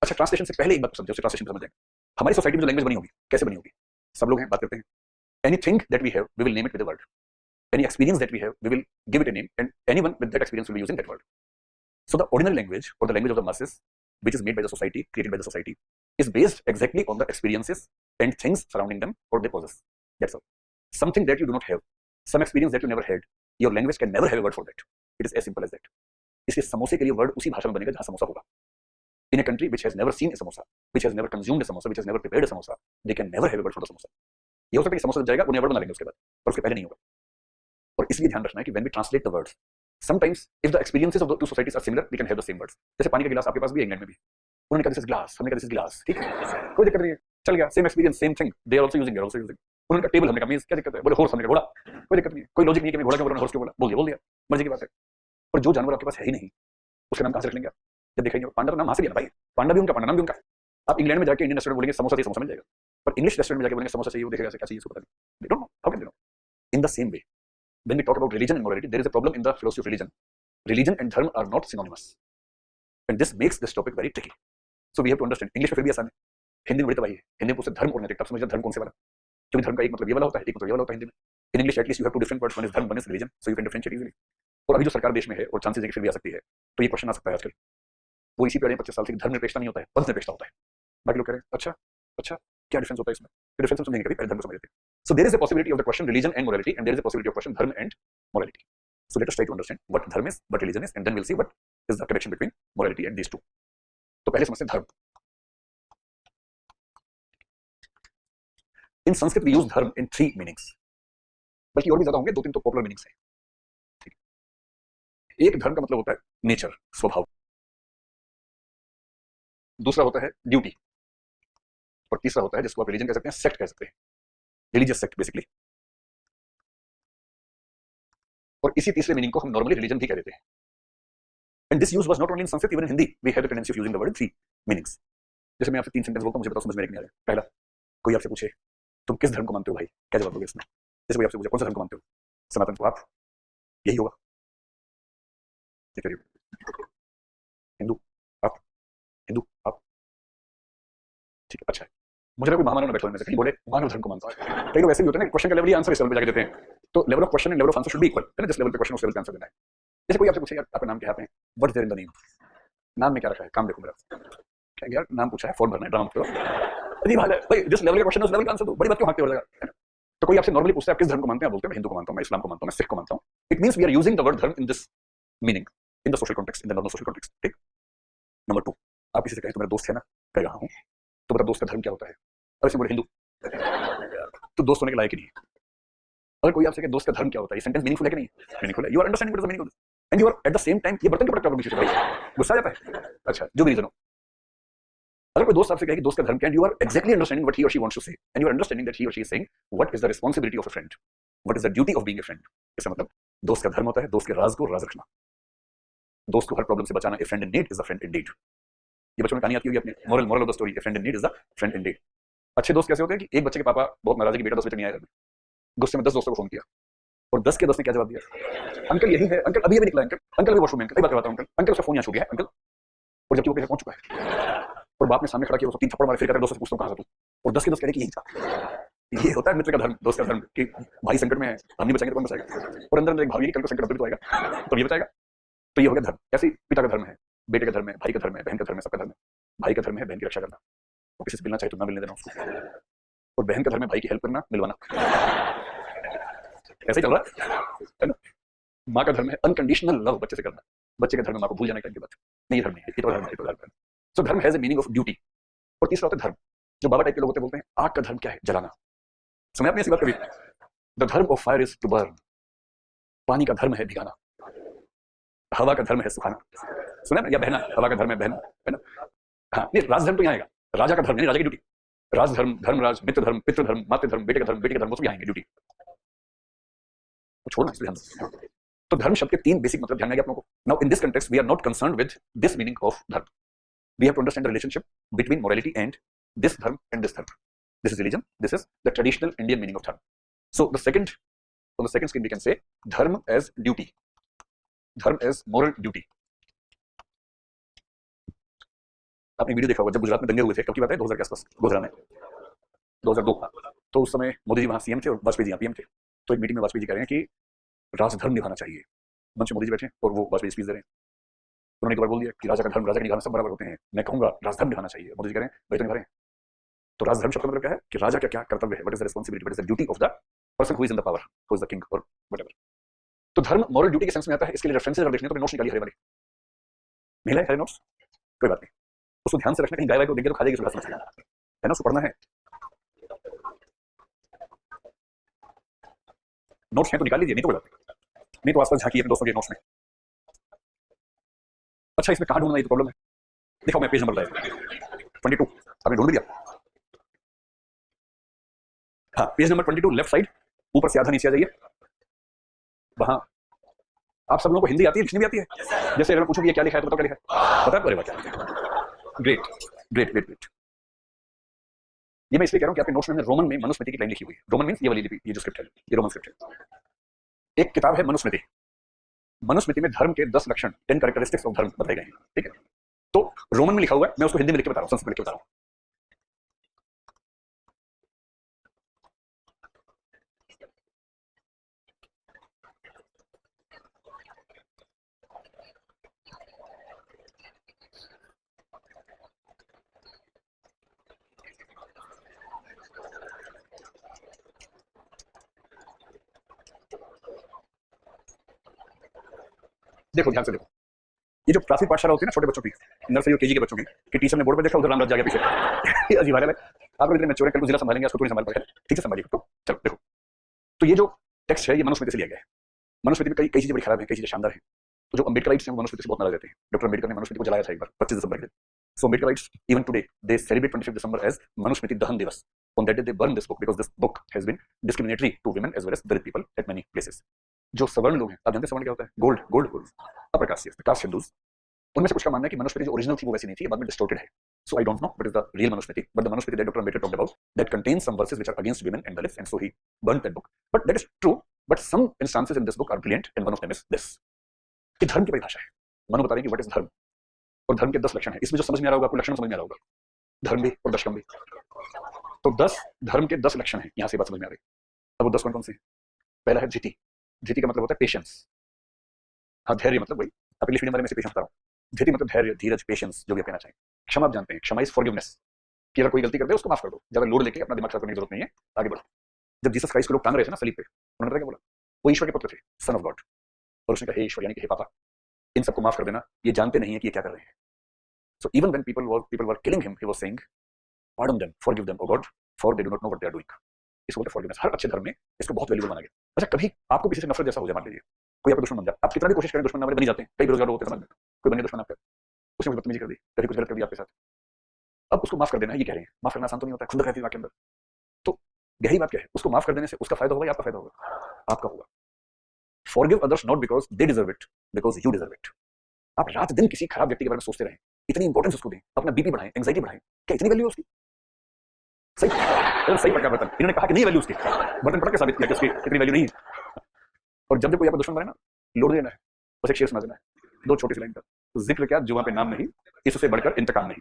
अच्छा ट्रांसलेशन से पहले एक बात समझो, ट्रांसलेशन समझ जाएंगे। हमारी सोसाइटी में जो लैंग्वेज बनी होगी, कैसे बनी होगी? सब लोग हैं, बात करते हैं, anything that we have we will name it with a word, any experience that we have we will give it a name, and anyone with that experience will be using that word. So the ordinary language, or the language of the masses, which is made by the society, created by the society, is based exactly on the experiences and things surrounding them or they possess. That's all. Something that you do not have, some experience that you never had, your language can never have a word for that. It is as simple as that. इसलिए समोसे के लिए वर्ड उसी भाषा में बनेगा जहां समोसा होगा। In a country which has never seen a samosa, which has never consumed a samosa, which has never prepared a samosa, they can never have a word for the samosa. ये हो सकता है कि समोसा जाएगा, उन्हें वर्ड बना लेंगे उसके बाद, पर उसके पहले नहीं होगा। और इसलिए ध्यान रखना है कि when we translate the words, sometimes if the experiences of the two societies are similar, we can have the same words. जैसे पानी का गिलास आपके पास भी है इंग्लैंड में भी, उन्होंने कहा दिस इज ग्लास, हमने कहा दिस इज ग्लास, ठीक है, कोई दिक्कत नहीं है, चल गया, same experience same thing, they are also using, उन्होंने कहा टेबल, हमने कहा मींस, क्या दिक्कत है? बोले हॉर्स, हमने कहा घोड़ा, कोई दिक्कत नहीं है, कोई लॉजिक नहीं है कि मैं घोड़ा क्यों बोल रहा हूं, हॉर्स क्यों बोल दिया, मर्जी की बात है। और जो जानवर आपके पास है ही नहीं, उसका नाम कहां से रख लेंगे आप? जब देखेंगे पांडा, तो नाम वहां से लिया भाई, पांडा भी उनका, पांडा नाम भी उनका। आप इंग्लैंड में जाके इंडियन रेस्टोरेंट बोलेंगे समोसा चाहिए, समोसा मिल जाएगा, पर इंग्लिश रेस्टोरेंट में जाके बोलेंगे समोसा चाहिए, वो देखेगा क्या चाहिए उसको पता नहीं, they don't know, how can they know? In the same way, when we talk about religion and morality, there is a problem in the philosophy of religion. Religion and dharma are not synonymous, and this makes this topic very tricky. So we have to understand. English में फिर भी आसान है, हिंदी में बड़ी तबाही है। हिंदी में पूछे धर्म और नैतिकता, समझिए धर्म कौन से वाला, क्योंकि धर्म का एक मतलब ये वाला होता है, एक मतलब ये वाला होता है हिंदी में। In English at least you have two different words, one is dharma, one is religion, so you can differentiate easily. और अभी जो सरकार देश में है और चांसेस है कि फिर भी आ सकती है, तो ये क्वेश्चन आ सकता है आजकल, वो इसी पे अड़े 25 साल से धर्म निरपेक्षता नहीं होता है, पंथ निरपेक्षता होता है। बाकी लोग कह रहे हैं अच्छा अच्छा क्या डिफरेंस होता है इसमें, फिर डिफरेंस समझेंगे कभी, पहले धर्म को समझ लेते हैं। So there is a possibility of the question religion and morality, and there is a possibility of question dharma and morality. So let us try to understand what dharma is, what religion is, and then we'll see what is the connection between morality and these two. तो पहले समझते हैं धर्म। In Sanskrit we use dharma in 3 meanings, बल्कि और भी ज्यादा होंगे, 2-3 तो पॉपुलर मीनिंग्स हैं। ठीक है, एक धर्म का मतलब होता है नेचर, स्वभाव, दूसरा होता है ड्यूटी, और तीसरा होता है जिसको आप रिलीजन कह सकते हैं, सेक्ट कह सकते हैं, रिलीजियस सेक्ट बेसिकली। और इसी तीसरे मीनिंग को हम नॉर्मली रिलीजन भी कह देते हैं। And this use was not only in Sanskrit, even in Hindi we have the tendency of using the word 3 meanings. जैसे मैं आपसे 3 सेंटेंस बोलता हूं, मुझे बताओ समझ में नहीं आ रहा है। पहला, कोई आपसे पूछे तुम किस धर्म को मानते हो भाई, क्या जवाब दोगे इसमें? जैसे कोई आपसे पूछे कौन सा धर्म को मानते हो, सनातन, तो आप यही होगा, ये करिए, हिंदू, आप हिंदू, आप ठीक है, अच्छा है। मुझे कोई महामानव ना बैठो इनमें से, कहीं बोले मानव धर्म को मानता है, कई लोग ऐसे भी होते हैं ना, क्वेश्चन का लेवल ही आंसर इस लेवल पे जाके देते हैं, तो level of question and level of answer should be equal है ना, जिस लेवल पे क्वेश्चन उस लेवल पे आंसर देना है। जैसे कोई आपसे पूछे यार आपका नाम क्या है, आपने what is there in the name, नाम में क्या रखा है, काम देखो मेरा, क्या यार नाम पूछा है, फॉर्म भरना है, ड्रामा करो, अजीब हाल है भाई, जिस लेवल का क्वेश्चन है उस लेवल का आंसर दो, बड़ी बात क्यों भागते हो जाएगा। तो कोई आपसे नॉर्मली पूछता है आप किस धर्म को मानते हैं, आप बोलते हैं मैं हिंदू को मानता हूं, मैं इस्लाम को मानता हूं, मैं सिख को मानता हूं, it means we are using the word dharma in this meaning in the social context, in the normal social context, ठीक। नंबर 2, आप किसी से कहें तो मेरा दोस्त है ना, कह रहा हूं, तो बता दोस्त का धर्म क्या होता है, और इसमें बोले हिंदू, तो दोस्त होने के लायक ही नहीं है। अगर कोई आपसे कहे दोस्त का धर्म क्या होता है, ये सेंटेंस मीनिंगफुल है कि नहीं, मीनिंगफुल है, you are understanding what is the meaning of this and you are at the same time, ये बर्तन के ऊपर प्रॉब्लम इश्यू है, गुस्सा आ जाता है, अच्छा जो भी रीजन हो। अगर कोई दोस्त आपसे कहे कि दोस्त का धर्म क्या है, you are exactly understanding what he और she wants to say, and you are understanding that he और she is saying what is the responsibility of a friend, what is the duty of being a friend. इसका मतलब दोस्त का धर्म होता है दोस्त के राज को राज रखना, दोस्त को हर प्रॉब्लम से बचाना, ए friend in need is a friend Indeed. ये बच्चों में कहानी आती होगी अपनी, moral of the story, A friend in need is a friend Indeed. अच्छे दोस्त कैसे होते हैं कि एक बच्चे के पापा बहुत नाराज है कि बेटा 10 बजे तक नहीं आया घर में, गुस्से में 10 दोस्तों को फोन किया और 10 के 10 ने क्या जवाब दिया, अंकल यही है, अंकल अभी निकला, अंकल अंकल भी वॉशरूम में, अंकल बात करवाता हूं, अंकल अंकल उसका फोन यहाँ छूट गया है अंकल, और जबकि वो कहीं पहुंच चुका है और बाप ने सामने खड़ा किया, उसको 3 थप्पड़ मारे, फिर कहता है दोस्त से पूछता हूं कहां था तू, और 10 के 10 कह रहे कि यही था। ये होता है मित्र का धर्म, दोस्त का धर्म, कि भाई संकट में है, हम नहीं बचाएंगे तो कौन बचाएगा, और अंदर अंदर एक भावी कि कल को संकट अब भी तो आएगा तो ये बचाएगा। तो ये हो गया धर्म। ऐसे ही पिता का धर्म है, बेटे का धर्म है, भाई का धर्म है, बहन का धर्म है, सबका धर्म है। भाई का धर्म है बहन की रक्षा करना, वो किसी से मिलना चाहे तो ना मिलने देना उसको, और बहन का धर्म है भाई की हेल्प करना, मिलवाना, ऐसे ही चल रहा है ना। माँ का धर्म है अनकंडीशनल लव बच्चे से करना, बच्चे के धर्म में माँ को भूल जाने की बात नहीं, धर्म नहीं है, ये तो धर्म है, ये तो धर्म है। सो धर्म has a meaning of duty. और तीसरा होता है धर्म, जो बाबा टाइप के लोग होते हैं, बोलते हैं आग का धर्म क्या है, जलाना। सुना आपने ऐसी बात कभी, the dharma of fire is to burn, पानी का धर्म है भिगाना, हवा का धर्म है सुखाना, सुना या बहना, हवा का धर्म है बहना, है ना। हाँ नहीं, राजधर्म तो यहाँ आएगा, राजा का धर्म नहीं, राजा की ड्यूटी, राजधर्म, धर्मराज, मित्र धर्म, पितृ धर्म, मातृ धर्म, बेटे का धर्म, बेटी का धर्म, वो सब आएंगे ड्यूटी, वो छोड़ना इसलिए हम। तो धर्म शब्द के 3 बेसिक मतलब ध्यान में आप लोगों को। Now in this context we are not concerned with this meaning of dharma, we have to understand the relationship between morality and this dharma and this dharma. This is religion, this is the traditional Indian meaning of dharma. So the second, on the second screen we can say dharma as duty, dharma as moral duty. आपने वीडियो देखा होगा जब गुजरात में दंगे हुए थे, कब की बात है, 2000 के आसपास, गोधरा में, 2002। तो उस समय मोदी जी वहां सीएम थे और वाजपेयी जी पीएम थे। तो एक मीटिंग में वाजपेयी जी कह रहे हैं कि राजधर्म निभाना चाहिए, मंच में मोदी जी बैठे और वो वाजपेयी स्पीच दे रहे हैं। उन्होंने एक बार बोल दिया कि राजा का धर्म, राजा का निभाना सब बराबर होते हैं, मैं कहूंगा राजधर्म निभाना चाहिए। मोदी जी कह रहे हैं भाई तो निभा रहे हैं। तो राजधर्म शब्द का मतलब क्या है कि राजा का क्या कर्तव्य है, what is the responsibility, what is the duty of the person who is in the power, who is the king और व्हाटएवर। तो धर्म मॉरल ड्यूटी के सेंस में आता है। इसके लिए रेफरेंसेस अगर देखने तो नोट्स निकालिए, हरे वाले मिला है, हरे नोट्स, कोई बात नहीं, उसको ध्यान से रखना, कहीं गाय वाय को देख गया तो खा जाएगी, उसको समझ है ना, उसको पढ़ना है। नोट्स हैं तो निकाल लीजिए, नहीं तो कोई बात नहीं तो आसपास झांकिए अपने दोस्तों के नोट्स में। अच्छा इसमें कहाँ ढूंढना, ये तो प्रॉब्लम है। दिखाओ मैं पेज नंबर बताया 22, आपने ढूंढ लिया। हाँ पेज नंबर 22 लेफ्ट साइड, ऊपर से आधा नीचे आ जाइए। वहां आप सब लोगों को हिंदी आती है, लिखनी भी आती है। जैसे अगर पूछूं ये क्या लिखा है तो बताओ क्या लिखा है, पता है, अरे वाह क्या लिखा है, ग्रेट ग्रेट ग्रेट ग्रेट। ये मैं इसलिए कह रहा हूं कि आपके नोट्स में रोमन में मनुस्मृति की लाइन लिखी हुई है। रोमन मींस ये वाली लिपि, ये जो स्क्रिप्ट है ये रोमन स्क्रिप्ट है। एक किताब है मनुस्मृति, मनुस्मृति में धर्म के 10 लक्षण, 10 कैरेक्टरिस्टिक्स ऑफ धर्म बताए गए हैं, ठीक है। तो रोमन में लिखा हुआ है, मैं उसको हिंदी में लिख के बता रहा हूँ, संस्कृत में लिख के बता रहा हूँ। देखो ध्यान से देखो, ये जो प्राथमिक पाठशाला होती है ना छोटे बच्चों की, नर्सरी और केजी के बच्चों की, कि टीचर ने बोर्ड पर देखा उधर रामराज जाके पीछे अजीब है। आप लोग इतने मैच्योर है, कल को जिला संभालेंगे, उसको नहीं संभाल पाए, ठीक से संभालिए। तो चलो देखो, तो ये जो टेक्स्ट है ये मनुस्मृति से लिया गया है। मनुस्मृति में कई कई चीजें बड़ी खराब है, कई चीजें शानदार है। तो जो अम्बेडकराइट्स हैं वो मनुस्मृति से बहुत नाराज रहते हैं। डॉक्टर अम्बेडकर ने मनुस्मृति को जलाया था एक बार 25 दिसंबर के दिन। So Ambedkarites even today they celebrate 25 December as Manusmriti Dahan Diwas. On that day they burn this book because this book has been discriminatory to women as well as Dalit people at many places. जो सवर्ण लोग हैं, आप जानते हैं सवर्ण क्या होता है, gold gold upper caste, caste Hindus, उनमें से कुछ का मानना है कि मनुस्मृति जो ओरिजिनल थी वो वैसी नहीं थी, बाद में डिस्टोर्टेड है। So I don't know what is the real Manusmriti, but the Manusmriti that Dr. Ambedkar talked about that contains some verses which are against women and Dalits, and so he burnt that book. But that is true. But some instances in this book are brilliant, and one of them is this. कि धर्म की परिभाषा है. मनु बता रहे कि what is धर्म, और धर्म के 10 लक्षण हैं. इसमें जो समझ में आ रहा होगा आपको लक्षण समझ में आ रहा होगा, धर्म भी और दशकम भी. तो 10 धर्म के 10 लक्षण हैं. यहां से बात समझ में आ रही. अब वो 10 कौन कौन से हैं? पहला है धीति. धीति का मतलब होता है पेशेंस. हाँ, धैर्य मतलब वही आप इंग्लिश मीडियम वाले में से पेशेंस बता रहा हूँ. धीति मतलब धैर्य, धीरज, पेशेंस, जो भी आप कहना चाहें. क्षमा आप जानते हैं, क्षमा इज फॉरगिवनेस, कि अगर कोई गलती कर दे उसको माफ कर दो. ज्यादा लोड लेके अपना दिमाग खराब करने की जरूरत नहीं है, आगे बढ़ो. जब जीसस क्राइस्ट को लोग टांग रहे थे ना सलीब पे, उन्होंने क्या बोला? वो ईश्वर के पुत्र थे, सन ऑफ गॉड, और उसने कहा हे ईश्वर, यानी कि हे पापा, इन सबको माफ कर देना, ये जानते नहीं है कि ये क्या कर रहे हैं. So even when people were killing him, he was saying pardon them, forgive them, oh God, for they do not know what they are doing. इसको बोलते फॉरगिवनेस. हर अच्छे धर्म में इसको बहुत वैल्यूबल माना गया. अच्छा, कभी आपको किसी से नफरत जैसा हो जाए, मान लीजिए कोई आपका दुश्मन बन जाए, आप कितना भी कोशिश करें दुश्मन ना बने, बन ही जाते हैं. कई बेरोजगार होते हैं समाज में, कोई बने दुश्मन आपका, उसने बदतमीजी कर दी, कभी कुछ गलत कर दिया आपके साथ, अब उसको माफ कर देना, ये कह रहे हैं. माफ करना आसान तो नहीं होता, खुंदक रहती है आपके अंदर. तो गहरी बात क्या है? उसको माफ कर देने से उसका फायदा होगा या आपका फायदा होगा? आपका होगा. Forgive others not because they deserve it, because you deserve it. आप रात दिन किसी खराब व्यक्ति के बारे में सोचते रहें, इतनी इंपॉर्टेंस उसको दें, अपना बीपी बढ़ाएं, एंजाइटी बढ़ाएं, क्या इतनी वैल्यू है उसकी? सही पटका बर्तन. इन्होंने कहा कि नहीं वैल्यू उसकी, बर्तन पटक के साबित किया कि उसकी इतनी वैल्यू नहीं है. और जब कोई आपका दुश्मन बने ना, लोड देना है, बस एक शेर सुना देना है, 2 छोटी सी लाइन का. जिक्र क्या जुबान पे नाम नहीं, इससे बढ़कर इंतकाम नहीं,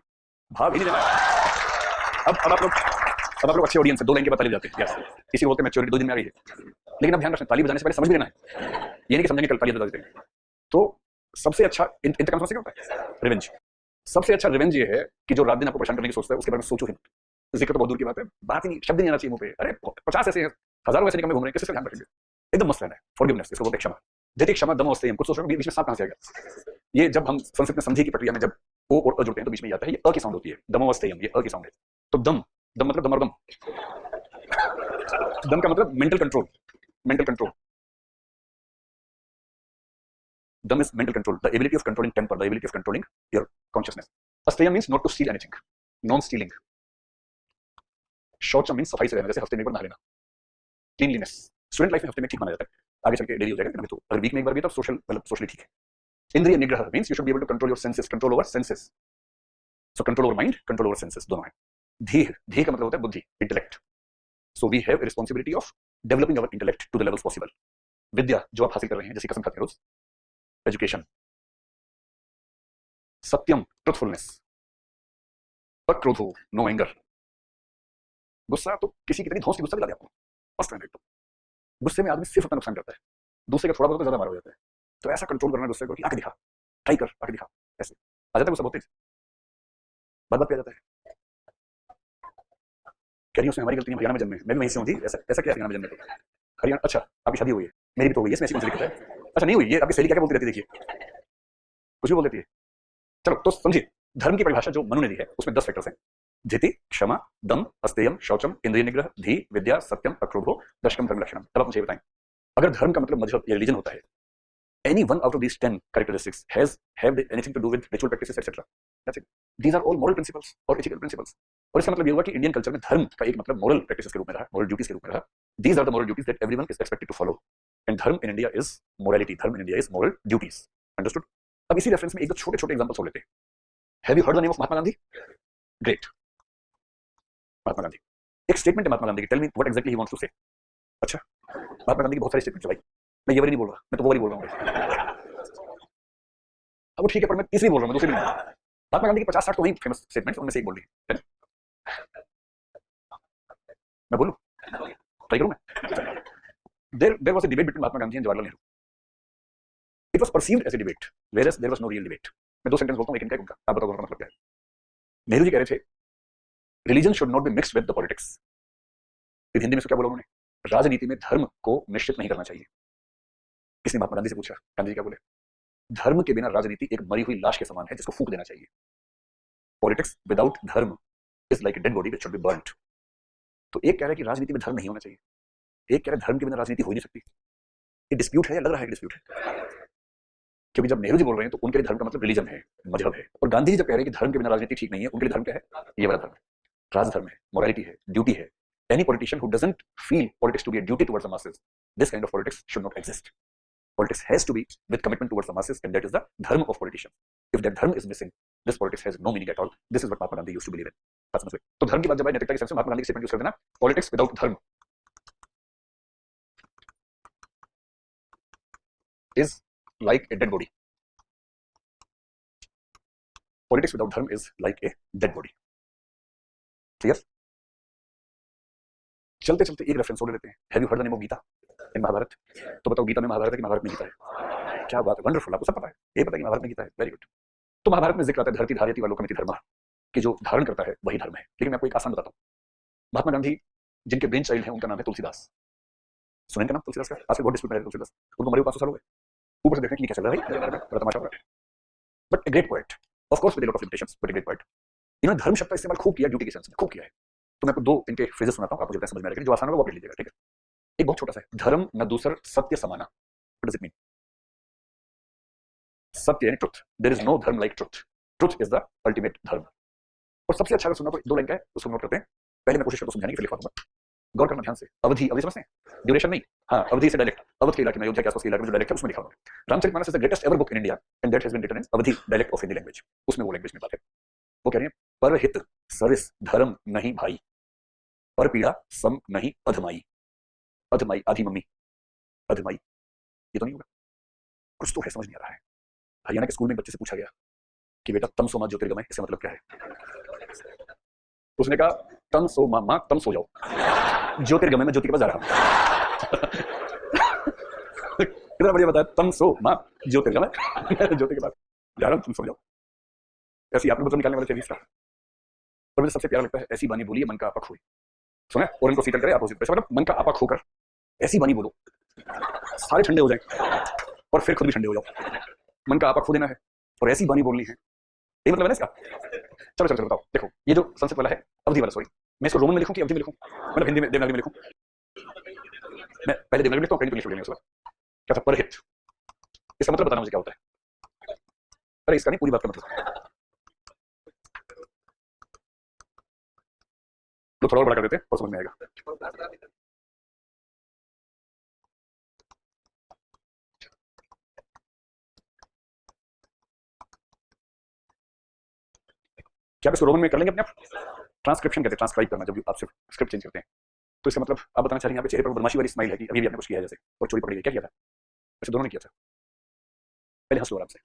भाव ही नहीं देना है. अब आप लोग अच्छे ऑडियंस है, 2 लाइन के बाद ताली बजाते हैं. यस, इसी बोलते हैं मैच्योरिटी 2 दिन में आ गई है. लेकिन अब ध्यान रखना, ताली बजाने से पहले समझ भी लेना है, ये नहीं कि समझने कल ताली बजा देते हैं. तो सबसे अच्छा इंतकाम समझ क्या होता है? रिवेंज. सबसे अच्छा रिवेंज ये है कि जो रात दिन आपको परेशान करने की सोचता है, उसके बारे में सोचो ही मत. जिक्र तो बहुत दूर की बात है, बात ही नहीं, शब्द नहीं आना चाहिए मुंह पे. अरे 50 ऐसे हैं, हजारों ऐसे निकल घूम रहे हैं, किसी से ध्यान रखेंगे? एकदम मस्त रहना है. फॉरगिवनेस, इसको बोलते हैं क्षमा. जैसे क्षमा दम अवस्था, हम कुछ सोच रहे हैं बीच में सांप कहां से आ गया. ये जब हम संस्कृत में संधि की प्रक्रिया में जब ओ और अ जुड़ते हैं तो बीच में आता है, ये अ की साउंड होती है. दम अवस्था, ये अ की साउंड है. तो दम मतलब दम. दम का मतलब mental control. Dam is mental control, the ability of controlling temper, the ability of controlling your consciousness. Asteyam means not to steal anything, non-stealing. Shaucham means सफाई से रहना, जैसे हफ्ते में एक बार नहा लेना. Cleanliness. स्टूडेंट लाइफ में हफ्ते में ठीक माना जाता है, आगे चल के डेली हो जाएगा. तो अगर वीक में एक बार भी तब सोशली ठीक है. इंद्रिय निग्रह means you should be able to control your senses, control over senses. So control over mind, control over senses, दोनों है. धीर का मतलब होता है बुद्धि, intellect. So we have a responsibility of developing our intellect to the levels possible. विद्या जो आप हासिल कर रहे हैं, जैसे कसम खाते हैं रोज, एजुकेशन. सत्यम, ट्रुथफुलनेस. अक्रोधो, नो एंगर. गुस्सा तो किसी की इतनी धौंस की गुस्सा दिला दे आपको, मस्त रहना एकदम. गुस्से में आदमी सिर्फ अपना नुकसान करता है, दूसरे का थोड़ा बहुत ज्यादा मारा हो जाता है. तो ऐसा कंट्रोल करना गुस्से को कि आके दिखा, ट्राई कर, आके दिखा. ऐसे आ जाता है गुस्सा बहुत तेज, बात पे आ जाता है. कह रही है उसमें हमारी गलती है, हरियाणा में जन्मे, मैं भी वहीं से हूँ जी. ऐसा क्या हरियाणा में जन्मे? हरियाणा. अच्छा, आपकी शादी हुई है, मेरी भी तो हुई है, इसमें ऐसी कौन सी दिक्कत है? अच्छा, नहीं हुई. ये आपकी सहेली क्या बोलती रहती है, देखिए कुछ भी बोल देती है. चलो तो समझिए, धर्म की परिभाषा जो मनु ने दी है उसमें 10 फैक्टर्स हैं. धीति, क्षमा, दम, अस्थेयम, शौचम, इंद्रिय निग्रह, धी, विद्या, सत्यम, अक्रोधो, दशकम धर्म लक्षणम. अब आप मुझे बताएं, अगर धर्म का मतलब मजहब या रिलीजन होता है, any one out of these 10 characteristics have anything to do with ritual practices, etc. That's it. These are all moral principles or ethical principles. और इसका मतलब ये हुआ कि इंडियन कल्चर में धर्म का एक मतलब moral practices के रूप में रहा, moral duties के रूप में रहा. These are the moral duties that everyone is expected to follow. And dharma in India is morality. Dharma in India is moral duties. Understood? अब इसी रेफरेंस में एक दो छोटे एग्जांपल्स हो लेते हैं. Have you heard the name of Mahatma Gandhi? Great. Mahatma Gandhi. एक स्टेटमेंट है महात्मा गांधी की. Tell me what exactly he wants to say. अच्छा, महात्मा गांधी की बहुत सारी स्टेटमेंट्स है भाई. मैं ये वाली नहीं बोल रहा, मैं तो वो वाली बोल रहा हूँ. अब ठीक है, पर मैं तीसरी बोल रहा हूँ, मैं दूसरी नहीं. महात्मा गांधी की 50-60 तो वही फेमस स्टेटमेंट्स, उनमें से एक बोल रही है. मैं बोलूं? ट्राई करूं मैं? There was a debate between Mahatma Gandhi and Jawaharlal Nehru. It was perceived as a debate, whereas there was no real debate. मैं 2 सेंटेंस बोलता हूँ, एक इनका एक उनका. आप बताओ दोनों का मतलब क्या है. नेहरू जी कह रहे थे, religion should not be mixed with the politics. फिर हिंदी में क्या बोला उन्होंने? राजनीति में धर्म को मिश्रित नहीं करना चाहिए. किसने महात्मा गांधी से पूछा? गांधी जी क्या बोले? धर्म के बिना राजनीति एक मरी हुई लाश के समान है जिसको फूंक देना चाहिए. पॉलिटिक्स विदाउट धर्म is like a dead body which should be burned. तो एक कह रहा है कि राजनीति में धर्म नहीं होना चाहिए, एक कह रहा है धर्म के बिना राजनीति हो नहीं सकती. ये डिस्प्यूट है या लग रहा है कि डिस्प्यूट है? क्योंकि जब नेहरू जी बोल रहे हैं तो उनके लिए धर्म का मतलब रिलीजन है, मजहब है. और गांधी जी जब कह रहे हैं कि धर्म के बिना राजनीति ठीक नहीं है, उनके लिए धर्म क्या है? ये वाला धर्म है, राजधर्म है, मोरालिटी है, ड्यूटी है. Any politician who doesn't feel politics to be a duty towards the masses, this kind of politics should not exist. Politics has to be with commitment towards the masses, and that is the dharma of politicians. If that dharma is missing, this politics has no meaning at all, this is what Mahatma Gandhi used to believe in. बात समझ में? तो धर्म की बात जब आए नैतिकता के सेंस में, महात्मा गांधी की स्टेटमेंट यूज कर देना, पॉलिटिक्स विदाउट धर्म is like a dead body. Politics without dharma is like a dead body. Clear? चलते चलते एक रेफरेंस और लेते हैं। Have you heard the name of Gita in Mahabharata? तो बताओ गीता में महाभारत है कि महाभारत में गीता है? क्या बात है, वंडरफुल, आपको सब पता है, ये पता है कि महाभारत में गीता है, वेरी गुड। तो महाभारत में जिक्र आता है धरती धार्यति वालों कमिति धर्म, कि जो धारण करता है वही धर्म है। लेकिन मैं आपको एक आसान बताता हूँ, महात्मा गांधी जिनके ब्रेन चाइल्ड है उनका नाम है तुलसीदास। सुने का नाम तुलसीदास का? आज के बहुत डिस्प्यूट में तुलसीदास, उनको मरे 500 साल हो गए। ऊपर से देखने के लिए क्या चल रहा है भाई, बड़ा तमाशा हो रहा है। But a great poet, of course with lot of limitations, but a great poet. इन्होंने धर्म शब्द का इस्तेमाल खूब किया, ड्यूटी के सेंस में खूब किया है। तो मैं आपको दो इनके फ्रेजेस सुनाता हूँ, आपको जो समझ में आएगा, जो आसान होगा वो पढ़ लीजिएगा, ठीक है? एक बहुत छोटा सा है, धर्म न दूसर सत्य समाना। What does it mean? सत्य यानी truth, there is no dharma like truth, truth is the ultimate धर्म। और सबसे अच्छा अगर सुनना तो दो लाइन का है, उसको नोट करते हैं। पहले मैं कोशिश करता हूँ समझाने की, फिर लिखवा दूंगा, गौर करना ध्यान से। अवधि, अवधि समझते हैं? ड्यूरेशन नहीं, हाँ, अवधि से डायलेक्ट, अवध के इलाके में, अयोध्या के आसपास के इलाके में जो डायलेक्ट है उसमें लिखा हुआ है। Ramcharitmanas is the greatest ever book in India and that has been written in Awadhi dialect of Hindi language. उसमें वो लैंग्वेज में बात है, वो कह रहे हैं, परहित सरिस धर्म नहीं भाई, पर पीड़ा सम नहीं अधमाई। अधमाई आधी मम्मी, अधमाई ये तो नहीं होगा, कुछ तो है, समझ नहीं आ रहा है। हरियाणा के स्कूल में बच्चे से पूछा गया कि बेटा तम सो मां ज्योतिर्गमय, इसका मतलब क्या है? उसने कहा तम सो मां, तम सो जाओ, ज्योतिर्गमय में ज्योति के पास जा रहा हूं। कितना बढ़िया बताया, तम सो मां ज्योतिर्गमय, ज्योति के पास जा रहा हूं, तुम सो जाओ। ऐसी आपने मतलब निकालने वाले थे इसका। और मुझे सबसे प्यारा लगता है, ऐसी बानी बोलिए मन का आपा खोए। सुना है? और इनको सीतल करे अपोजिट, मतलब मन का आपा खोकर ऐसी बानी बोलो सारे ठंडे हो जाए और फिर खुद भी ठंडे हो जाओ। मन का आपा खो देना है और ऐसी बानी बोलनी है, ये मतलब है ना इसका। चलो चलो चलो बताओ, देखो ये जो संस्कृत वाला है, अवधि वाला, सॉरी, मैं इसको रोमन में लिखूं कि अवधि में लिखूं? मतलब हिंदी में देवनागरी में लिखूं? मैं पहले देवनागरी लिखता हूं, कहीं तो लिख लेंगे उसके बाद। क्या था परहित, इसका मतलब बताना मुझे क्या होता है? अरे इसका नहीं, पूरी बात का मतलब तो थोड़ा और बड़ा कर देते हैं और समझ में आएगा। क्या आप इसको रोमन में कर लेंगे अपने आप? ट्रांसक्रिप्शन कहते हैं, ट्रांसक्राइब करना, जब आप सिर्फ स्क्रिप्ट चेंज करते हैं। तो इसका मतलब आप बताना चाह रहे हैं यहाँ पे चेहरे पर बदमाशी वाली स्माइल है कि अभी भी आपने कुछ किया है जैसे, और चोरी पकड़ी गई, क्या किया था? वैसे दोनों ने किया था। पहले हंस लो आराम से,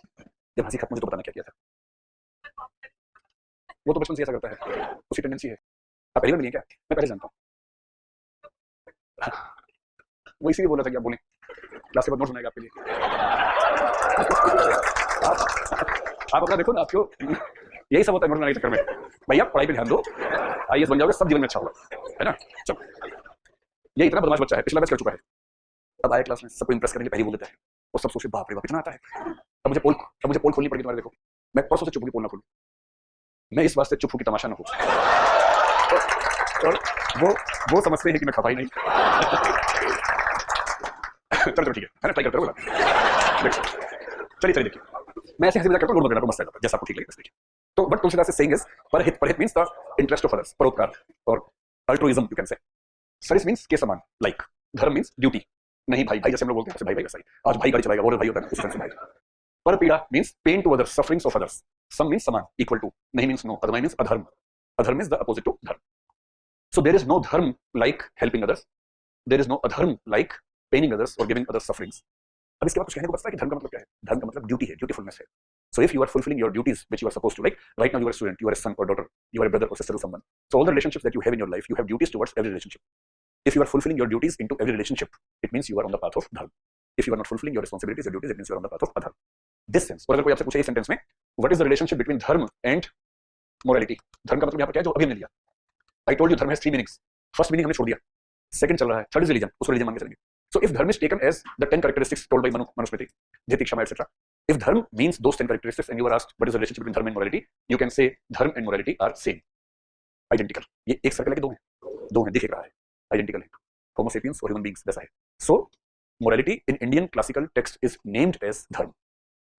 जब हंसी खत्म हो तो बताना क्या किया था। वो तो बचपन से ऐसा करता है, उसकी टेंडेंसी है। आप पहले मिली क्या? मैं पहले जानता हूँ। वो इसीलिए बोला था कि आप बोलें, क्लास के बाद नोट सुनाएगा आपके लिए। आप अपना देखो ना, आपको यही सब होता है नोट बनाने के चक्कर में। भैया पढ़ाई पे ध्यान दो, आईएएस बन जाओगे, सब जीवन में अच्छा होगा, है ना? चलो, ये इतना बदमाश बच्चा है, पिछला बैच कर चुका है, अब आए क्लास में सबको इंप्रेस करने के पहले बोल देता है, और सब सोचे बाप रे बाप इतना आता है। अब मुझे पोल खोलनी पड़ेगी तुम्हारे, देखो मैं परसों से चुप हूँ, पोल ना खोलूं। मैं इस वास्ते चुप हूँ कि तमाशा ना हो। और वो समझते हैं कि मैं खाता ही नहीं। चलो ठीक है ना, ट्राई करते रहो। चलिए देखिए, मैं ऐसे हंसी मजाक करता हूँ, नोट करना तो मस्त है, जैसा आपको ठीक लगे। तो but Tulsidas is saying is परहित, परहित means the interest of others, परोपकार और altruism you can say. Service means के समान, लाइक धर्म मींस ड्यूटी, नहीं भाई, भाई जैसे हम लोग बोलते हैं भाई भाई वैसा ही, आज भाई गाड़ी चलाएगा, वो भाई होता है, उस सेंस में भाई। पर पीड़ा means pain to others, sufferings of others. सम मींस समान, इक्वल टू, नहीं means no, adharma means adharma, adharma is the opposite to dharma. So there is no dharma like helping others, there is no adharma like paining others और गिविंग अदर्स सफरिंग्स। अब इसके बाद कुछ कहने को बचता है कि धर्म का मतलब क्या है? धर्म का मतलब ड्यूटी है, ड्यूटीफुलनेस है। So if you are fulfilling your duties which you are supposed to, like right now you are a student, you are a son or daughter, you are a brother or sister to someone. So all the relationships that you have in your life, you have duties towards every relationship. If you are fulfilling your duties into every relationship, it means you are on the path of dharma. If you are not fulfilling your responsibilities, your duties, it means you are on the path of adharma. This sense. और अगर कोई आपसे पूछे इस सेंटेंस में, what is the relationship between dharma and morality? धर्म का मतलब यहाँ पर क्या है जो अभी हमने लिया? I told you dharma has three meanings. First meaning हमने छोड़ दिया, second चल रहा है, third is religion, उसको religion मान के चलेंगे। So if dharma is taken as the 10 characteristics told by Manusmriti, Dhiti, Kshama, etc. If dharma means those 10 characteristics and you are asked what is the relationship between dharma and morality, you can say dharma and morality are same, identical. ये एक सर्कल है कि दो हैं, दिख रहा है, identical है, homo sapiens और human beings वैसा है। So morality in Indian classical text is named as dharma,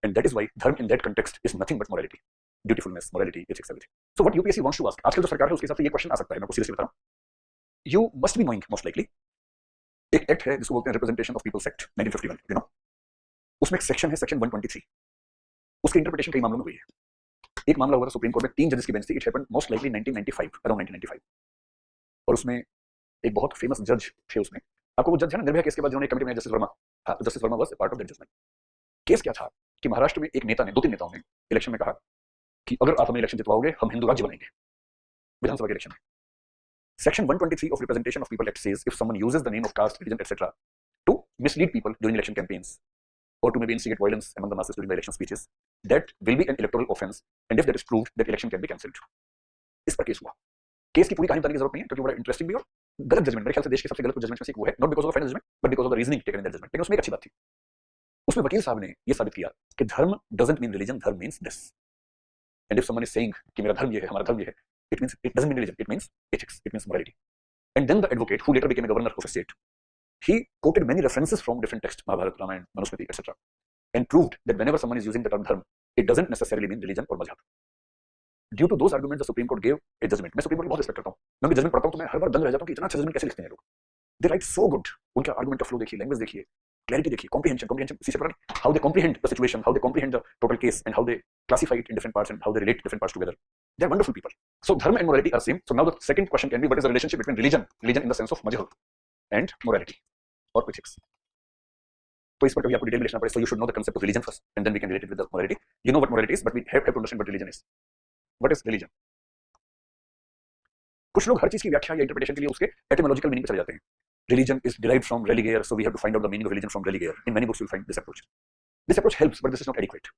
and that is why dharma in that context is nothing but morality, dutifulness, morality, ethics, everything. So what UPSC wants to ask, आजकल जो सरकार है उसके हिसाब से ये क्वेश्चन आ सकता है, मैं आपको सीरियसली बता रहा हूँ। You must be knowing most likely एक एक्ट है जिसको बोलते हैं representation of peoples act 1951, you know, उसमें एक सेक्शन है, सेक्शन 123, उसकी इंटरप्रिटेशन कई मामलों में हुई है। एक मामला हुआ था सुप्रीम कोर्ट में, 3 जजेस की बेंच थी, it happened most likely 1995, around 1995, और उसमें एक बहुत फेमस जज थे उसमें। आपको वो जज है ना निर्भया केस के बाद जिन्होंने कमिटी में जस्टिस वर्मा, हाँ justice Verma was part of that judgment. Case क्या था कि महाराष्ट्र में एक नेता ने, 2-3 नेताओं ने इलेक्शन में कहा कि अगर आप हमें इलेक्शन जितवाओगे हम हिंदू राज्य बनेंगे, विधानसभा के इलेक्शन में। Section 123 of Representation of People Act says if someone uses the name of caste, religion, etc. to mislead people during election campaigns or to maybe instigate violence among the masses during the election speeches, that will be an electoral offense, and if that is proved, that election can be cancelled. इस पर केस हुआ। केस की पूरी कहानी बताने की जरूरत नहीं है क्योंकि बड़ा इंटरेस्टिंग भी और गलत जजमेंट, मेरे ख्याल से देश के सबसे गलत जजमेंट में से एक वो है, not because of final judgment but because of the reasoning taken in that judgment. लेकिन उसमें एक अच्छी बात थी, उसमें वकील साहब ने ये साबित किया कि धर्म डजंट मीन रिलीजन, धर्म means this. And if someone is saying कि मेरा धर्म ये है, हमारा धर्म ये है, it means it doesn't mean religion, it means ethics, it means morality. And then the advocate, who later became a governor of a state, he quoted many references from different texts, Mahabharata, Ramayana, Manusmriti, etc., and proved that whenever someone is using the term dharma, it doesn't necessarily mean religion or madhab. Due to those arguments, the Supreme Court gave a judgment. मैं सुप्रीम कोर्ट बहुत रिस्पेक्ट करता हूँ, मैं उनकी जजमेंट पढ़ता हूँ तो मैं हर बार दंग रह जाता हूँ कि इतना अच्छा जजमेंट कैसे लिखते हैं लोग। They write so good. उनका आर्गुमेंट का फ्लो देखिए, लैंग्वेज देखिए, क्लैरिटी देखिए, कॉम्प्रिहेंशन इसी से पता नहीं how they comprehend the situation, how they comprehend the total case, and how they classify it in different parts and how they relate different parts together. They are wonderful people. So dharma and morality are same. So now the second question can be, what is the relationship between religion in the sense of madhab, and morality or ethics? तो इस पर कभी आपको डिटेल में लिखना पड़े, so you should know the concept of religion first and then we can relate it with the morality. You know what morality is, but we have to understand what religion is. What is religion? कुछ लोग हर चीज की व्याख्या या इंटरप्रिटेशन के लिए उसके एटिमोलॉजिकल मीनिंग पे चले जाते हैं। Religion is derived from religare, so we have to find out the meaning of religion from religare. In many books you'll find this approach. This approach helps, but this is not adequate.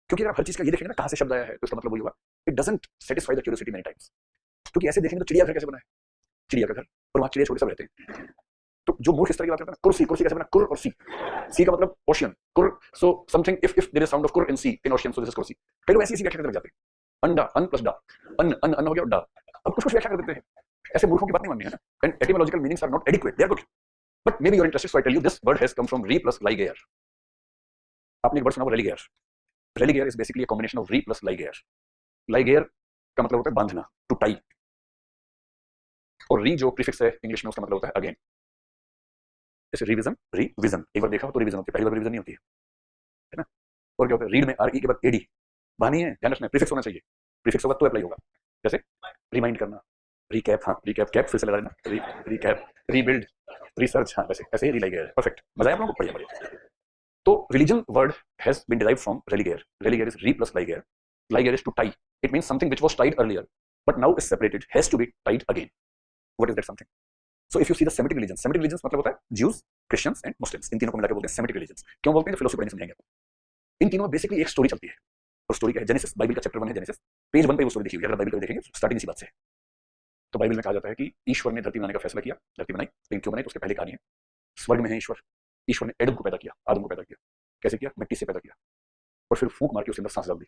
क्योंकि अगर आप हर चीज का ये देखेंगे ना कहां से शब्द आया है, तो इसका मतलब वही होगा, it doesn't satisfy the curiosity many times. क्योंकि ऐसे देखेंगे तो चिड़िया घर कैसे बना है, चिड़िया का घर, और वहां चिड़िया छोटे सब रहते हैं। तो जो मूर्ख इस तरह की बात करता है ना, कुर्सी कैसे बना, कुर और सी, सी का मतलब ओशियन, कुर, so something if there is sound of कुर in sea in ocean, so this is कुर्सी। कई लोग ऐसी व्याख्या करते जाते हैं, अंडा, अन प्लस डा, अन हो गया डा, अब कुछ व्याख्या कर देते हैं। ऐसे मूर्खों की बात नहीं माननी है ना, and etymological meanings are not adequate, they are good, but may be you are interested, so I tell you this word has come from re plus ligare. आपने एक वर्ड सुना होगा religare. Religare is basically a combination of re plus ligare. Ligare का मतलब होता है बांधना, टू टाई, और री जो प्रीफिक्स है इंग्लिश में उसका मतलब होता है अगेन। जैसे रिविजन, रिविजन एक बार देखा हो तो रिविजन होती है, पहली बार रिविजन नहीं होती है ना। और क्या होता है, रीड में आर ई के बाद एडी बानी है, ध्यान रखना प्रीफिक्स होना चाहिए, प्रीफिक्स होगा तो अप्लाई होगा। जैसे रिमाइंड करना, रिकैप, हाँ रिकैप, कैप फिर से लगा देना, रिकैप, रीबिल्ड, रिसर्च, हाँ वैसे ऐसे ही रिलाइगेयर। परफेक्ट, मजा आया आप लोगों को, बढ़िया। तो religion word has been derived from religare. Religare is re plus ligare. Ligare is to tie. It means something which was tied earlier, but now is separated, has to be tied again. What is that something? So if you see the Semitic religions मतलब होता है Jews, Christians and Muslims, इन तीनों को मिलाकर बोलते हैं Semitic religions। क्यों बोलते हैं, फिलोसफी पढ़ने समझाएंगे आपको। इन तीनों में बेसिकली एक स्टोरी चलती है, और स्टोरी क्या है, जेनेसिस, बाइबल का चैप्टर 1 है जेनेसिस, पेज 1 पे वो स्टोरी लिखी हुई है। अगर बाइबल को देखेंगे स्टार्टिंग इसी बात से। तो बाइबल में कहा जाता है कि ईश्वर ने धरती बनाने का फैसला किया, धरती बनाई, लेकिन क्यों बनाई तो उसके पहले कहानी है, स्वर्ग में है ईश्वर, ईश्वर ने एडम को पैदा किया, आदम को पैदा किया। कैसे किया, मिट्टी से पैदा किया, और फिर फूंक मार के उसके अंदर सांस डाल दी।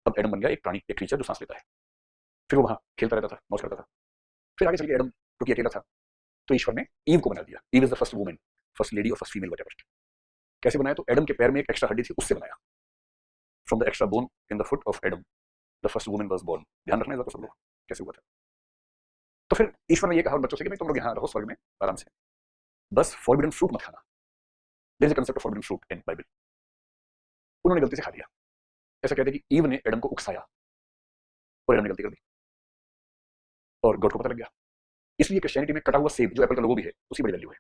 अब एडम बन गया एक प्राणी, एक क्रीचर जो सांस लेता है। फिर वो वहां खेलता रहता था, मौज करता था। फिर आगे चल के एडम क्योंकि अकेला था तो ईश्वर ने ईव को बना दिया। Eve is the first woman, first lady और फर्स्ट फीमेल व्हाटएवर। कैसे बनाया, तो एडम के पैर में एक एक्स्ट्रा हड्डी थी, उससे बनाया। From the extra bone in the foot of Adam the first woman was born. ध्यान रखना सब लोग कैसे हुआ था। तो फिर ईश्वर ने ये कहा बच्चों से कि भाई तुम लोग यहाँ रहो स्वर्ग में आराम से, बस फॉरबिडन फ्रूट मत खाना। There is a concept of forbidden fruit in Bible. उन्होंने गलती से खा लिया। ऐसा कहते हैं कि ईव ने एडम को उकसाया और एडम ने गलती कर दी, और गॉड को पता लग गया। इसलिए क्रिश्चियनिटी में कटा हुआ सेब जो एप्पल का लोगो भी है, उसकी बड़ी वैल्यू है।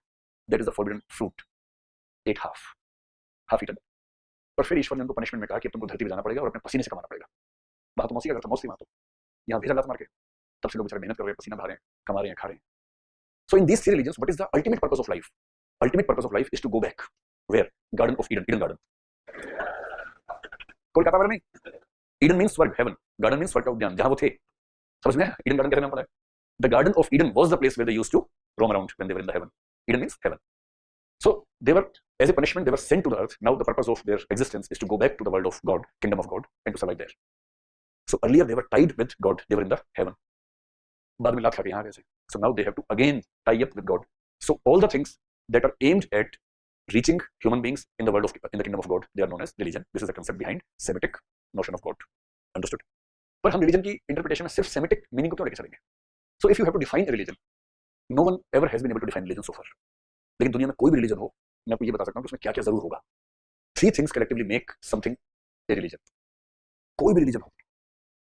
That is the forbidden fruit, ate half eaten. और फिर ईश्वर ने उनको पनिशमेंट में कहा कि तुमको धरती पे जाना पड़ेगा और अपने पसीने से कमाना पड़ेगा। वहां तो मौसी का घर था, मौसी वहां तो यहाँ भेजा लात मार के, तब से लोग बेचारे मेहनत कर रहे हैं, पसीना बहा रहे हैं, कमा रहे हैं, खा रहे हैं। So in these three religions what is the ultimate purpose of life? Ultimate purpose of life is to go back where, garden of Eden, Eden garden. Kolkata वाला नहीं, ईडन मींस स्वर्ग, हेवन, गार्डन मींस स्वर्ग का उद्यान, जहां वो थे। समझ में? ईडन गार्डन कैसे नाम पड़ा है? The Garden of Eden was the place where they used to roam around when they were in the heaven. Eden means heaven. So they were, as a punishment, they were sent to the earth. Now the purpose of their existence is to go back to the world of God, kingdom of God, and to survive there. So earlier they were tied with God. They were in the heaven. बाद में लात खा के यहाँ आ गए थे. So now they have to again tie up with God. So all the things that are aimed at reaching human beings in the world of, in the kingdom of God, they are known as religion. This is the concept behind Semitic notion of God. Understood? पर हम religion की interpretation में सिर्फ Semitic meaning को क्यों लेके चलेंगे? So if you have to define a religion, no one ever has been able to define religion so far. लेकिन दुनिया में कोई भी religion हो, मैं आपको ये बता सकता हूँ कि उसमें क्या-क्या जरूर होगा। Three things collectively make something a religion. कोई भी religion हो,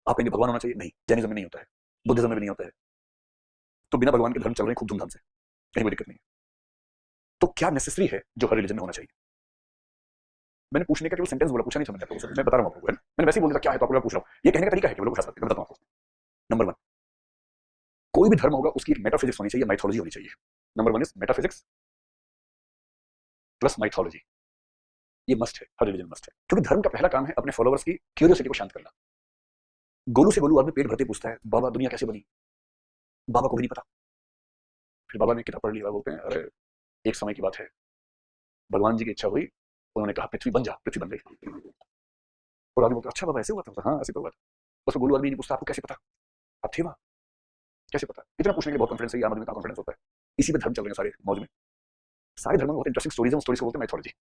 आप कहेंगे भगवान होना चाहिए, नहीं, जैनिज्म में नहीं होता है, बुद्धिज्म में भी नहीं होता है, तो बिना भगवान के धर्म चल रहे हैं खूब धूमधाम से, कहीं कोई दिक्कत नहीं है। तो क्या नेसेसरी है जो हर रिलीजन में होना चाहिए? मैंने पूछने का केवल सेंटेंस बोला, पूछा नहीं समझ आता, मैं बता रहा हूँ आपको, मैंने वैसे ही बोल दिया क्या है तो आपको मैं पूछ रहा हूँ, ये कहने का तरीका है केवल, वो मैं बताता हूँ आपको। नंबर वन, कोई भी धर्म होगा उसकी एक मेटाफिजिक्स होनी चाहिए, माइथोलॉजी होनी चाहिए। Number one is metaphysics plus mythology, ये मस्ट है, हर रिलीजन मस्ट है, क्योंकि धर्म का पहला काम है अपने फॉलोअर्स की क्यूरियोसिटी को शांत करना। गोलू से गोलू आदमी पेट भरते पूछता है बाबा दुनिया कैसे बनी, बाबा को भी नहीं पता। फिर बाबा ने किताब पढ़ ली, बोलते हैं अरे एक समय की बात है, भगवान जी की इच्छा हुई, उन्होंने कहा पृथ्वी बन जा, पृथ्वी बन गई। और आदमी बोलता अच्छा बाबा ऐसे हुआ था, हाँ ऐसे तो हुआ था। बस गोलू आदमी नहीं पूछता आपको कैसे पता, आप थे वहां, कैसे पता? इतना पूछने के लिए बहुत कॉन्फिडेंस है, आम आदमी में कॉन्फिडेंस होता है। इसी पे धर्म चल रहे हैं सारे मौज में, सारे धर्म में बहुत इंटरेस्टिंग स्टोरीज हैं, स्टोरीज को बोलते हैं माइथोलॉजी।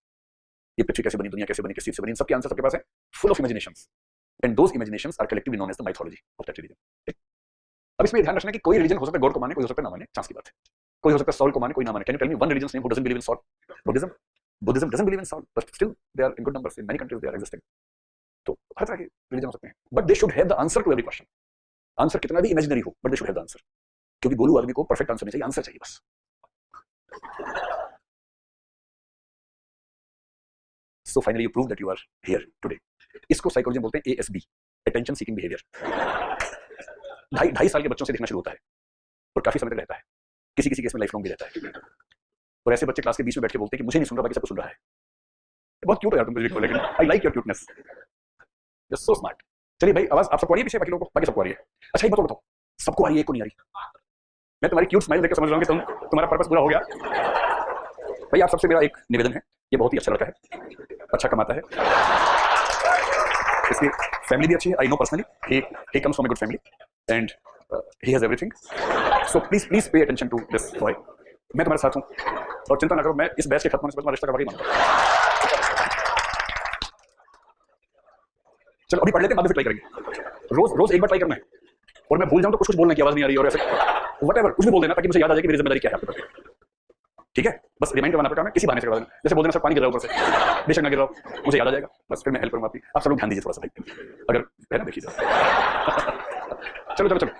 ये पृथ्वी कैसे बनी, दुनिया कैसे बनी, किस चीज से बनी, सबके आंसर सबके पास है, full of imaginations, and those imaginations are collectively known as the mythology of that religion. अब इसमें ध्यान रखना कि कोई रिलीजन हो सकता है गॉड को माने, कोई हो सकता है ना माने, चांस की बात है। कोई हो सकता है सॉल को माने, कोई ना माने। Can you tell me one religion name who doesn't believe in soul? Buddhism. Buddhism doesn't believe in soul, but still they are in good numbers, in many countries they are existing. तो हर तरह के रिलीजन हो सकते हैं, but they should have the answer to every question. Answer कितना भी इमेजिनरी हो, but they should have the answer, क्योंकि गोलू आदमी को परफेक्ट आंसर नहीं चाहिए, आंसर चाहिए बस। So finally you prove that you are here today. इसको साइकोलॉजी में बोलते हैं एएसबी, अटेंशन सीकिंग बिहेवियर। ढाई ढाई साल के बच्चों से दिखना शुरू होता है और काफी समय तक रहता है, किसी किसी केस में लाइफ लॉन्ग भी रहता है। और ऐसे बच्चे क्लास के बीच में बैठ के बोलते हैं कि मुझे नहीं सुन रहा, बाकी सबको सुन रहा है। बहुत क्यूट है यार तुम मुझे, लेकिन I like your cuteness, you so smart. चलिए भाई, आवाज आप सबको आ रही है पीछे, बाकी लोगों को, बाकी सबको आ रही है? अच्छा एक बात बताओ, सबको आ रही है, एक को नहीं आ रही? मैं तुम्हारी क्यूट स्माइल देखकर समझ रहा हूँ कि तुम्हारा पर्पस पूरा हो गया। भाई आप सबसे मेरा एक निवेदन है, ये बहुत ही अच्छा लड़का है, अच्छा कमाता है, इसकी फैमिली भी अच्छी है, I know personally, he comes from a good family and he has everything, so please pay attention to this boy। मैं तुम्हारे साथ हूँ और चिंता ना करो, मैं इस बैच के खत्म होने से तुम्हारा रिश्ता करवा के मानूंगा। चलो अभी पढ़ लेते हैं, बाद में फिर ट्राई करेंगे। रोज रोज एक बार ट्राई करना है, और मैं भूल जाऊं तो कुछ कुछ बोलने की आवाज नहीं आ रही और ऐसे व्हाटएवर कुछ भी बोल देना, ताकि मुझे याद आ जाए कि मेरी जिम्मेदारी क्या है आपके प्रति। ठीक है, बस रिमाइंड करवाना पड़ता है, किसी बहाने से करवा देना, जैसे बोल देना सर पानी गिर रहा है ऊपर से, बेशक ना गिर रहा हो, मुझे याद आ जाएगा, बस फिर मैं हेल्प करूंगा आपकी। आप सब लोग ध्यान दीजिए थोड़ा सा भाई, अगर है ना, देखिए चलो चलो चलो।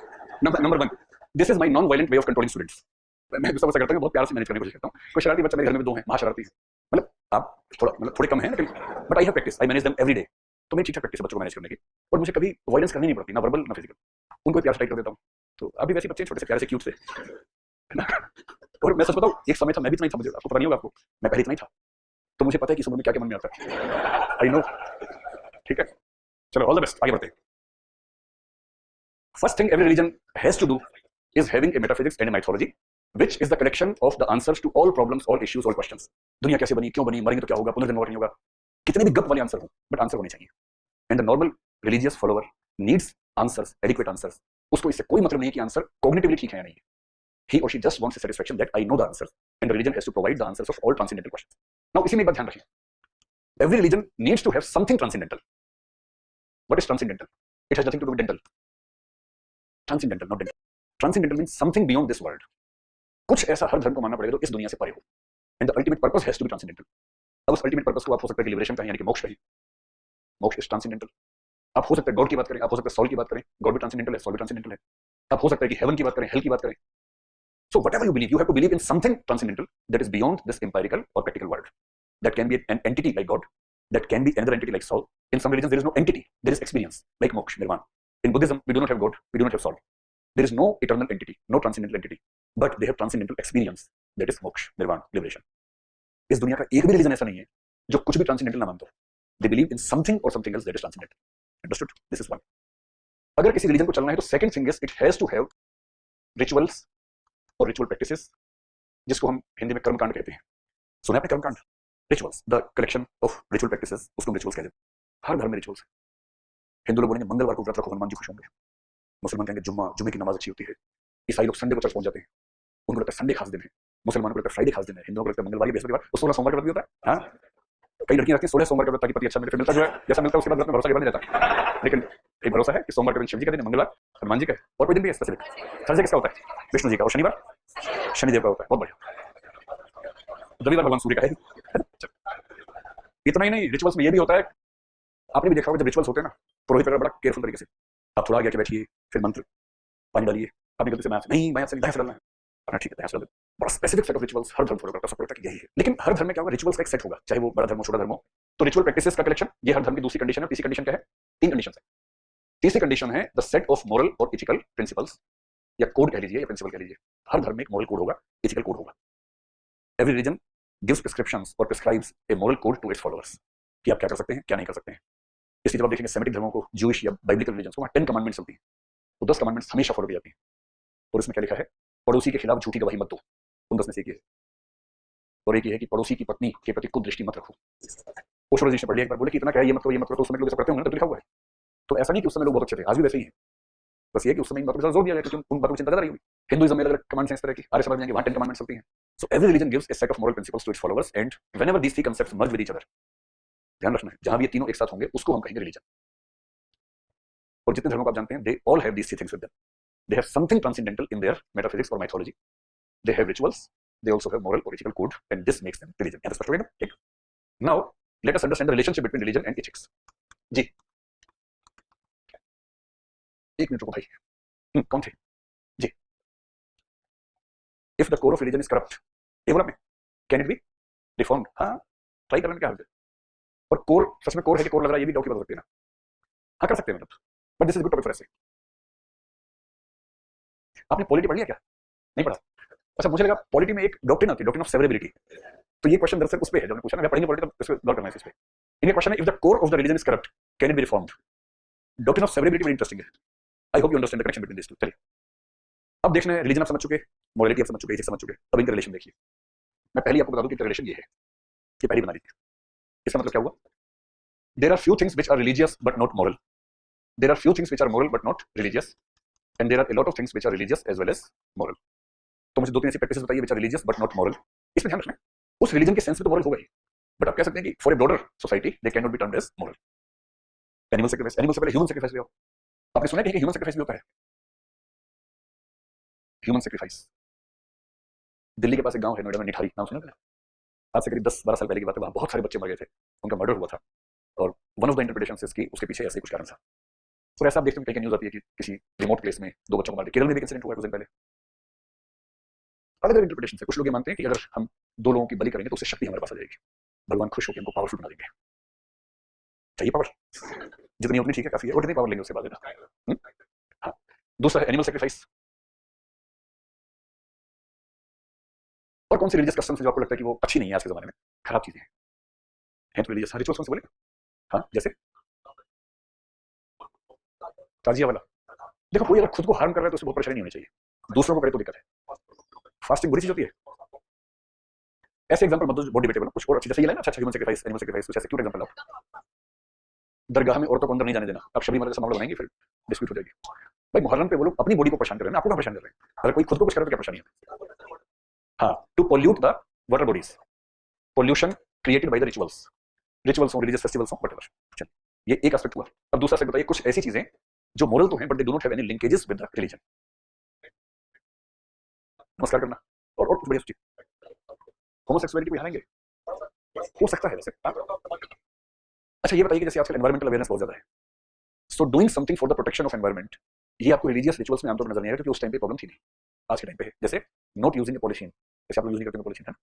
Number one, this is my non violent way of controlling students. मैं गुस्सा वैसा करता हूँ, बहुत प्यार से मैनेज करने की कोशिश करता हूँ। कोई शरारती बच्चा मेरे घर में भी दो हैं, महाशरारती है, मतलब आप थोड़े कम हैं, लेकिन but I have practice, I manage them every day. तो मेरी ठीक ठाक प्रैक्टिस है बच्चों को मैनेज करने की, और मुझे कभी वायलेंस करनी नहीं पड़ती, ना वर्बल ना फिजिकल, उनको प्यार से टाइट कर देता हूँ। तो अभी वैसे बच्चे छोटे से प्यारे से क्यूट से, है ना? और मैं सच बताऊं, एक समय था मैं भी इतना ही था, मुझे आपको पता नहीं होगा, आपको मैं पहले इतना ही था, तो मुझे पता है कि समझ में क्या क्या मन में आता है, आई नो। ठीक है, चलो ऑल द बेस्ट, आगे बढ़ते हैं। First thing every religion has to do is having a metaphysics and a mythology which is the collection of the answers to all problems, all issues, all questions. दुनिया कैसे बनी, क्यों बनी, मरेंगे तो क्या होगा, पुनर्जन्म और नहीं होगा, कितने भी गप वाले आंसर हो, बट आंसर होने चाहिए। And the normal religious follower needs answers, adequate answers. उसको इससे कोई मतलब नहीं है कि आंसर कॉग्निटिवली ठीक है या नहीं है। He or she just wants the satisfaction that I know the answers, and the religion has to provide the answers of all transcendental questions. Now, इसी में एक बात ध्यान रखें, every religion needs to have something transcendental. What is transcendental? It has nothing to do with dental. Transcendental, not dental. Transcendental means something beyond this world. कुछ ऐसा हर धर्म को मानना पड़ेगा जो इस दुनिया से परे हो, and the ultimate purpose has to be transcendental. अब उस ultimate purpose को आप हो सकता है कि liberation कहें, यानी कि मोक्ष कहें, मोक्ष is transcendental. आप हो सकता है गॉड की बात करें, आप हो सकता है सोल की बात करें, गॉड भी ट्रांसेंडेंटल है, सोल भी ट्रांसेंडेंटल है। आप हो सकता है कि हेवन की बात करें, हेल की बात करें। So whatever you believe, you have to believe in something transcendental that is beyond this empirical or practical world. That can be an entity like God. That can be another entity like soul. In some religions, there is no entity. There is experience, like moksha, nirvana. In Buddhism, we do not have God. We do not have soul. There is no eternal entity, no transcendental entity. But they have transcendental experience. That is moksha, nirvana, liberation. इस दुनिया का एक भी रिलीजन ऐसा नहीं है जो कुछ भी ट्रांसेंडेंटल ना मानता हो। They believe in something or something else that is transcendental. Understood? This is one. अगर किसी रिलीजन को चलना है तो second thing is it has to have rituals और रिचुअल प्रैक्टिसेस, जिसको हम हिंदी में कर्मकांड कहते हैं। सुना आपने कर्मकांड? Rituals, the collection of ritual practices, उसको हम रिचुअल्स कहते हैं। हर धर्म में रिचुअल्स है। हिंदू लोग बोलेंगे मंगलवार को व्रत रखो, हनुमान जी खुश होंगे। मुसलमान कहेंगे जुम्मे की नमाज अच्छी होती है। ईसाई लोग संडे को चर्च पहुंच जाते हैं, उनको लगता है संडे खास दिन है। मुसलमानों को लगता है फ्राइडे खास दिन है, हिंदुओं को लगता है मंगलवार बृहस्पतिवार, और 16 सोमवार का व्रत भी होता है। हाँ, कई लड़कियां रखती हैं 16 सोमवार का व्रत ताकि पति अच्छा मिले, फिर मिलता जो है जैसा मिलता है उसके बाद व्रत में भरोसा नहीं रहता। लेकिन एक भरोसा है कि सोमवार का दिन शिव जी का दिन है, मंगलवार हनुमान जी का है, और कोई दिन भी है स्पेसिफिक। थर्सडे किसका होता है? विष्णु जी का, और शनिवार शनिदेव का होता है। बहुत बढ़िया। रविवार भगवान सूर्य का है। इतना ही नहीं, रिचुअल्स में ये भी होता है, आपने भी देखा होगा जब रिचुअल्स होते हैं ना, पुरोहित वगैरह बड़ा केयरफुल तरीके से आप थोड़ा आगे आके बैठिए, फिर मंत्र, पानी डालिए, आपने गलती से मैं नहीं, मैं आपसे दया से डालना है, हाँ ठीक है दया से डाल। बड़ा स्पेसिफिक सेट ऑफ रिचुअल्स हर धर्म फॉलो करता है, सबको लगता है कि यही है। लेकिन हर धर्म में क्या होगा, रिचुअल्स का एक सेट होगा, चाहे वो बड़ा धर्म हो छोटा धर्म हो। तो रिचुअल प्रैक्टिसेस का कलेक्शन, ये हर धर्म की दूसरी कंडीशन है। तीसरी कंडीशन क्या है, तीन कंडीशन है। तीसरी कंडीशन है द सेट ऑफ मोरल और इथिकल प्रिंसिपल्स, या कोड कह लीजिए या प्रिंसिपल कह लीजिए। हर धर्म में एक मोरल कोड होगा, इथिकल कोड होगा। एवरी रिलीजन गिव्स प्रिस्क्रिप्शंस और prescribes a moral code to its followers, कि आप क्या कर सकते हैं क्या नहीं कर सकते हैं। इसलिए जब आप देखेंगे सेमेटिक धर्मों को, जूइश या बाइबलिकल रिलीजन्स को, वहाँ 10 कमांडमेंट्स होती हैं। तो 10 कमांडमेंट्स हमेशा फॉलो की जाती हैं। और इसमें क्या लिखा है, पड़ोसी के खिलाफ झूठी गवाही मत दो, उन 10 में से एक है। और एक ये है कि पड़ोसी की पत्नी के प्रति कुदृष्टि मत रखो। ओशो ने पढ़ लिया एक बार, बोले कि इतना क्या है, ये मत करो ये मत करो, तो उस समय लोग ऐसा करते होंगे ना, तो लिखा हुआ है। तो ऐसा नहीं कि उस समय लोग बहुत अच्छे थे, आज भी वैसे ही है। बस ये कि उस समय इन बातों पर जोर दिया जाए, क्योंकि उन बातों की चिंता ज्यादा रही होगी। हिंदुइज्म में अलग अलग कमांड्स हैं इस तरह की, आर्य समाज में वहाँ 10 कमांडमेंट्स होती हैं। So every religion gives a set of moral principles to its followers, and whenever these three concepts merge with each other, ध्यान रखना है, जहां भी ये तीनों एक साथ होंगे उसको हम कहेंगे रिलीजन। और जितने धर्मों को आप जानते हैं, they all have these three things with them. They have something transcendental in their metaphysics और mythology. They have rituals, they also have moral और ethical code, and this makes them religion. यहाँ स्पष्ट हो गया ना? ठीक। Now let us understand the relationship between religion and ethics. जी एक मिनट रुको भाई। कौन थे जी? If the core of religion is corrupt, ये बोला मैं, कैन इट बी रिफॉर्म्ड? हाँ, ट्राई करने में क्या हर्ज है। और कोर सच में कोर है कि कोर लग रहा है, ये भी डाउट की बात हो सकती है ना। हाँ कर सकते हैं मतलब, but this is good topic for ऐसे। आपने पॉलिटी पढ़ लिया क्या? नहीं पढ़ा? अच्छा, मुझे लगा पॉलिटी में एक डॉक्ट्रिन आती है, डॉक्ट्रिन ऑफ सेवरेबिलिटी। तो ये क्वेश्चन दरअसल उस पे है जो मैंने पूछा ना, मैं पढ़ेंगे पॉलिटी तो इस पे गौर करना है इस पे। इनका क्वेश्चन है, if the core of the religion is corrupt, can it be reformed? Doctrine of severability बड़ी इंटरेस्टिंग है। I hope you understand the connection between this two. चलिए अब देखना है, रिलीजन आप समझ चुके, मोरालिटी आप समझ चुके, एथिक्स समझ चुके, अब इनका रिलेशन देखिए। मैं पहले आपको बता दूं कि इनका रिलेशन ये है, ये पहली बना लीजिए। इसका मतलब क्या हुआ, there are few things which are religious but not moral, there are few things which are moral but not religious, and there are a lot of things which are religious as well as moral. तो मुझे दो तीन ऐसी प्रैक्टिसेस बताइए which are religious but not moral. इसमें ध्यान रखना है, उस रिलीजन के सेंस में तो मोरल होगा ही, बट आप कह सकते हैं कि for a broader society they can not be termed as moral. Animal sacrifice, animal से पहले ह्यूमन सेक्रीफाइस भी हो, आपने सुना है कि ह्यूमन सेक्रीफाइस भी होता है? ह्यूमन सेक्रीफाइस, दिल्ली के पास एक गांव है नोएडा में, निठारी, नाम सुना है? आज से करीब 10-12 साल पहले की बात है, वहां बहुत सारे बच्चे मर गए थे, उनका मर्डर हुआ था। और वन ऑफ द इंटरप्रिटेशंस इसकी, उसके पीछे ऐसे कुछ कारण था। और ऐसा आप देखते हैं कहीं न्यूज आती है कि किसी रिमोट प्लेस में 2 बच्चों को मार दिया। केरल में भी इंसिडेंट हुआ कुछ दिन पहले। अलग अलग इंटरप्रिटेशन है। कुछ लोग ये मानते हैं कि अगर हम 2 लोगों की बलि करेंगे तो उससे शक्ति हमारे पास आ जाएगी, भगवान खुश होकर हमको पावरफुल बना देंगे। चाहिए पावर, जितनी उतनी ठीक है, काफी है, और जितनी पावर लेंगे उससे बाद में। हाँ, दूसरा है एनिमल सेक्रीफाइस। और कौन सी रिलीजियस कस्टम्स है जो आपको लगता है कि वो अच्छी नहीं है आज के जमाने में, खराब चीजें हैं तो रिलीजियस रिचुअल्स कौन से बोले? हाँ जैसे ताजिया वाला। देखो कोई अगर खुद को हार्म कर रहा है तो उससे बहुत परेशानी नहीं होनी चाहिए, दूसरों को करे तो दिक्कत है। फास्टिंग बुरी चीज होती है, ऐसे एग्जांपल मत दो बहुत डिबेटेबल, कुछ और अच्छी, जैसे ये लाइन अच्छा ह्यूमन सेक्रीफाइस, एनिमल सेक्रीफाइस, कुछ ऐसे क्यूट एग्जांपल लाओ। दरगाह में औरतों को अंदर नहीं जाने देना, अब शबरीमला जैसा मामला बनाएंगे फिर डिस्प्यूट हो जाएगी। भाई मुहर्रम पे वो लोग अपनी बॉडी को परेशान कर रहे हैं, आपको क्या परेशान कर रहे हैं? अगर कोई खुद को कुछ करे तो क्या परेशानी है? हाँ, to pollute the water bodies, pollution created by the rituals, rituals हो, रिलीजियस फेस्टिवल्स हो, व्हाटएवर। चलिए ये एक एस्पेक्ट हुआ। अब दूसरा एस्पेक्ट बताइए, कुछ ऐसी चीजें जो मोरल तो हैं but they do not have any linkages with the religion. नमस्कार करना, और कुछ बढ़िया चीज, होमोसेक्सुअलिटी को हारेंगे, हो सकता है वैसे। अच्छा ये बताइए कि जैसे आजकल एनवायरमेंटल अवेयरनेस बहुत ज्यादा है, so doing something for the protection of environment, ये आपको रिलीजियस रिचुअल्स में आमतौर पर नजर नहीं आएगा, क्योंकि उस टाइम पे प्रॉब्लम थी नहीं, आज के टाइम पे है। जैसे नॉट यूजिंग ए पॉलिथीन, जैसे आप लोग यूज नहीं करते हैं पॉलिथीन है,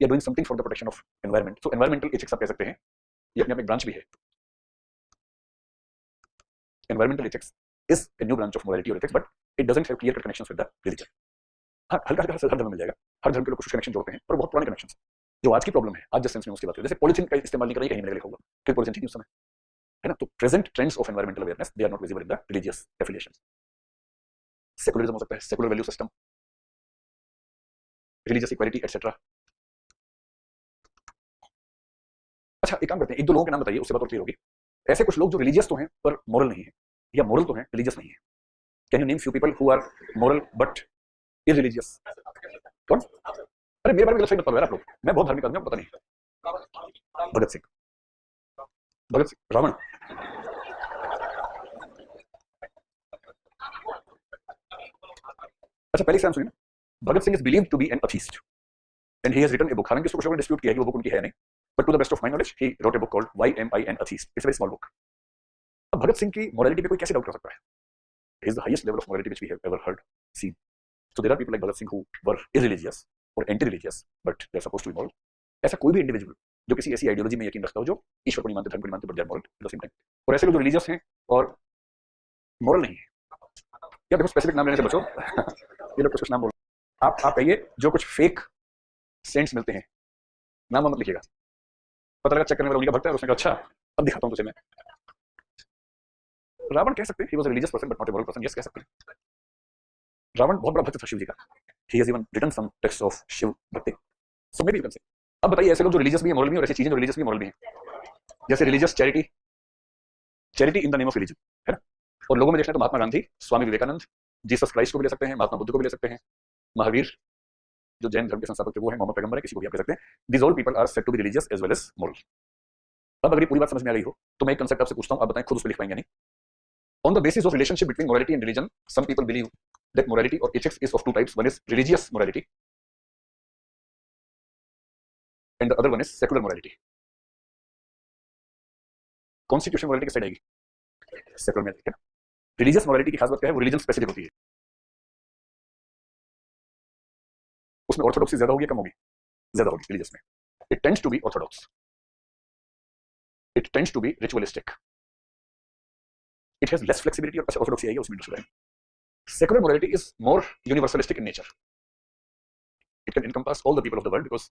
या doing something for the protection of environment. So environmental ethics आप कह सकते हैं, ये अपने आप एक ब्रांच भी है। Environmental ethics is a new branch of morality और ethics, but it doesn't have clear cut connections with the religion. हाँ हल्का हल्का हर धर्म में मिल जाएगा, हर धर्म के लोग कुछ कनेक्शन जोड़ते हैं, पर बहुत पुराने कनेक्शन जो आज की प्रॉब्लम है, आज जिस सेंस में उसकी बात करें, जैसे पॉलिथीन का इस्तेमाल नहीं करें कहीं मिलेगा लिखा होगा, क्योंकि पॉलिथीन थी नहीं उस समय, है ना। तो present trends of environmental awareness they are not visible in the religious affiliations. Secularism हो सकता है, secular value system, religious equality etcetera. अच्छा एक काम करते हैं, एक दो लोगों के नाम बताइए, उससे बात और क्लियर होगी। ऐसे कुछ लोग जो रिलीजियस तो हैं पर मोरल नहीं है, या मोरल तो हैं रिलीजियस नहीं है। Can you name few people who are moral but irreligious? कौन? अरे मेरे बारे में गलत फहमी मत करो यार आप लोग, मैं बहुत धार्मिक आदमी हूं, पता नहीं। भगत सिंह, भगत सिंह, रावण। अच्छा पहले से नाम सुनिए ना, Bhagat Singh is believed to be an atheist and he has written a book. हालांकि उसको कुछ डिस्प्यूट किया है कि वो बुक उनकी है नहीं, but to the best of my knowledge he wrote a book called why am I an atheist. It's a very small book. अब भगत सिंह की मोरालिटी पे कोई कैसे डाउट कर सकता है? Is the highest level of morality which we have ever heard seen. So there are people like Bhagat Singh who were irreligious और anti religious but they are supposed to be moral. ऐसा कोई भी इंडिविजुअल जो किसी ऐसी आइडियोलॉजी में यकीन रखता हो जो ईश्वर को नहीं मानते, धर्म को नहीं मानते, but they are moral at the same time. और ऐसे लोग जो रिलीजियस हैं और मॉरल नहीं है, या देखो स्पेसिफिक नाम लेने से बचो. ये लोग कुछ नाम बोल, आप कहिए जो कुछ फेक सेंट्स मिलते हैं, नाम मत लिखिएगा. पता लगा चेक करने वाला उन्हीं का भक्त है और उसने कहा अच्छा अब दिखाता हूं तुझे मैं. रावण कह सकते हैं he was a religious person but not a moral person. Yes, कह सकते हैं. रावण बहुत बड़ा भक्त था शिव जी का. He has even written some text of Shiva bhakti. So may be you can say. अब बताइए ऐसे लोग जो रिलीजियस भी है, मॉरल भी है, और ऐसी चीजें जो रिलीजियस भी मॉरल भी हैं, जैसे religious charity, charity in the name of religion, है ना. और लोगों में देखना तो महात्मा गांधी, स्वामी विवेकानंद, जीसस क्राइस्ट को भी ले सकते हैं, महात्मा बुद्ध को भी ले सकते हैं, महावीर जो जैन धर्म के संस्थापक थे वो है, मोहम्मद पैगंबर है, किसी को भी आप ले सकते हैं. These all people are said to be religious as well as moral. अब अगर ये पूरी बात समझ में आ गई हो तो मैं एक कंसेप्ट आपसे पूछता हूं, आप बताएं खुद उस पर लिख पाएंगे नहीं. On the basis of relationship between morality and religion, some people believe that morality or ethics is of two types. One is religious morality and the other one is secular morality. Constitutional morality किस साइड आएगी? सेकुलर में, ठीक है ना. रिलीजियस मोरालिटी की खास बात क्या है? वो रिलीजन स्पेसिफिक होती है. उसमें ऑर्थोडॉक्सी ज्यादा होगी, कम होगी? ज्यादा होगी रिलीजियस में. It tends to be orthodox, it tends to be ritualistic, it has less flexibility. और ऑर्थोडॉक्सी आएगी उसमें interest. Secular morality is more universalistic in nature. It can encompass all the people of the world because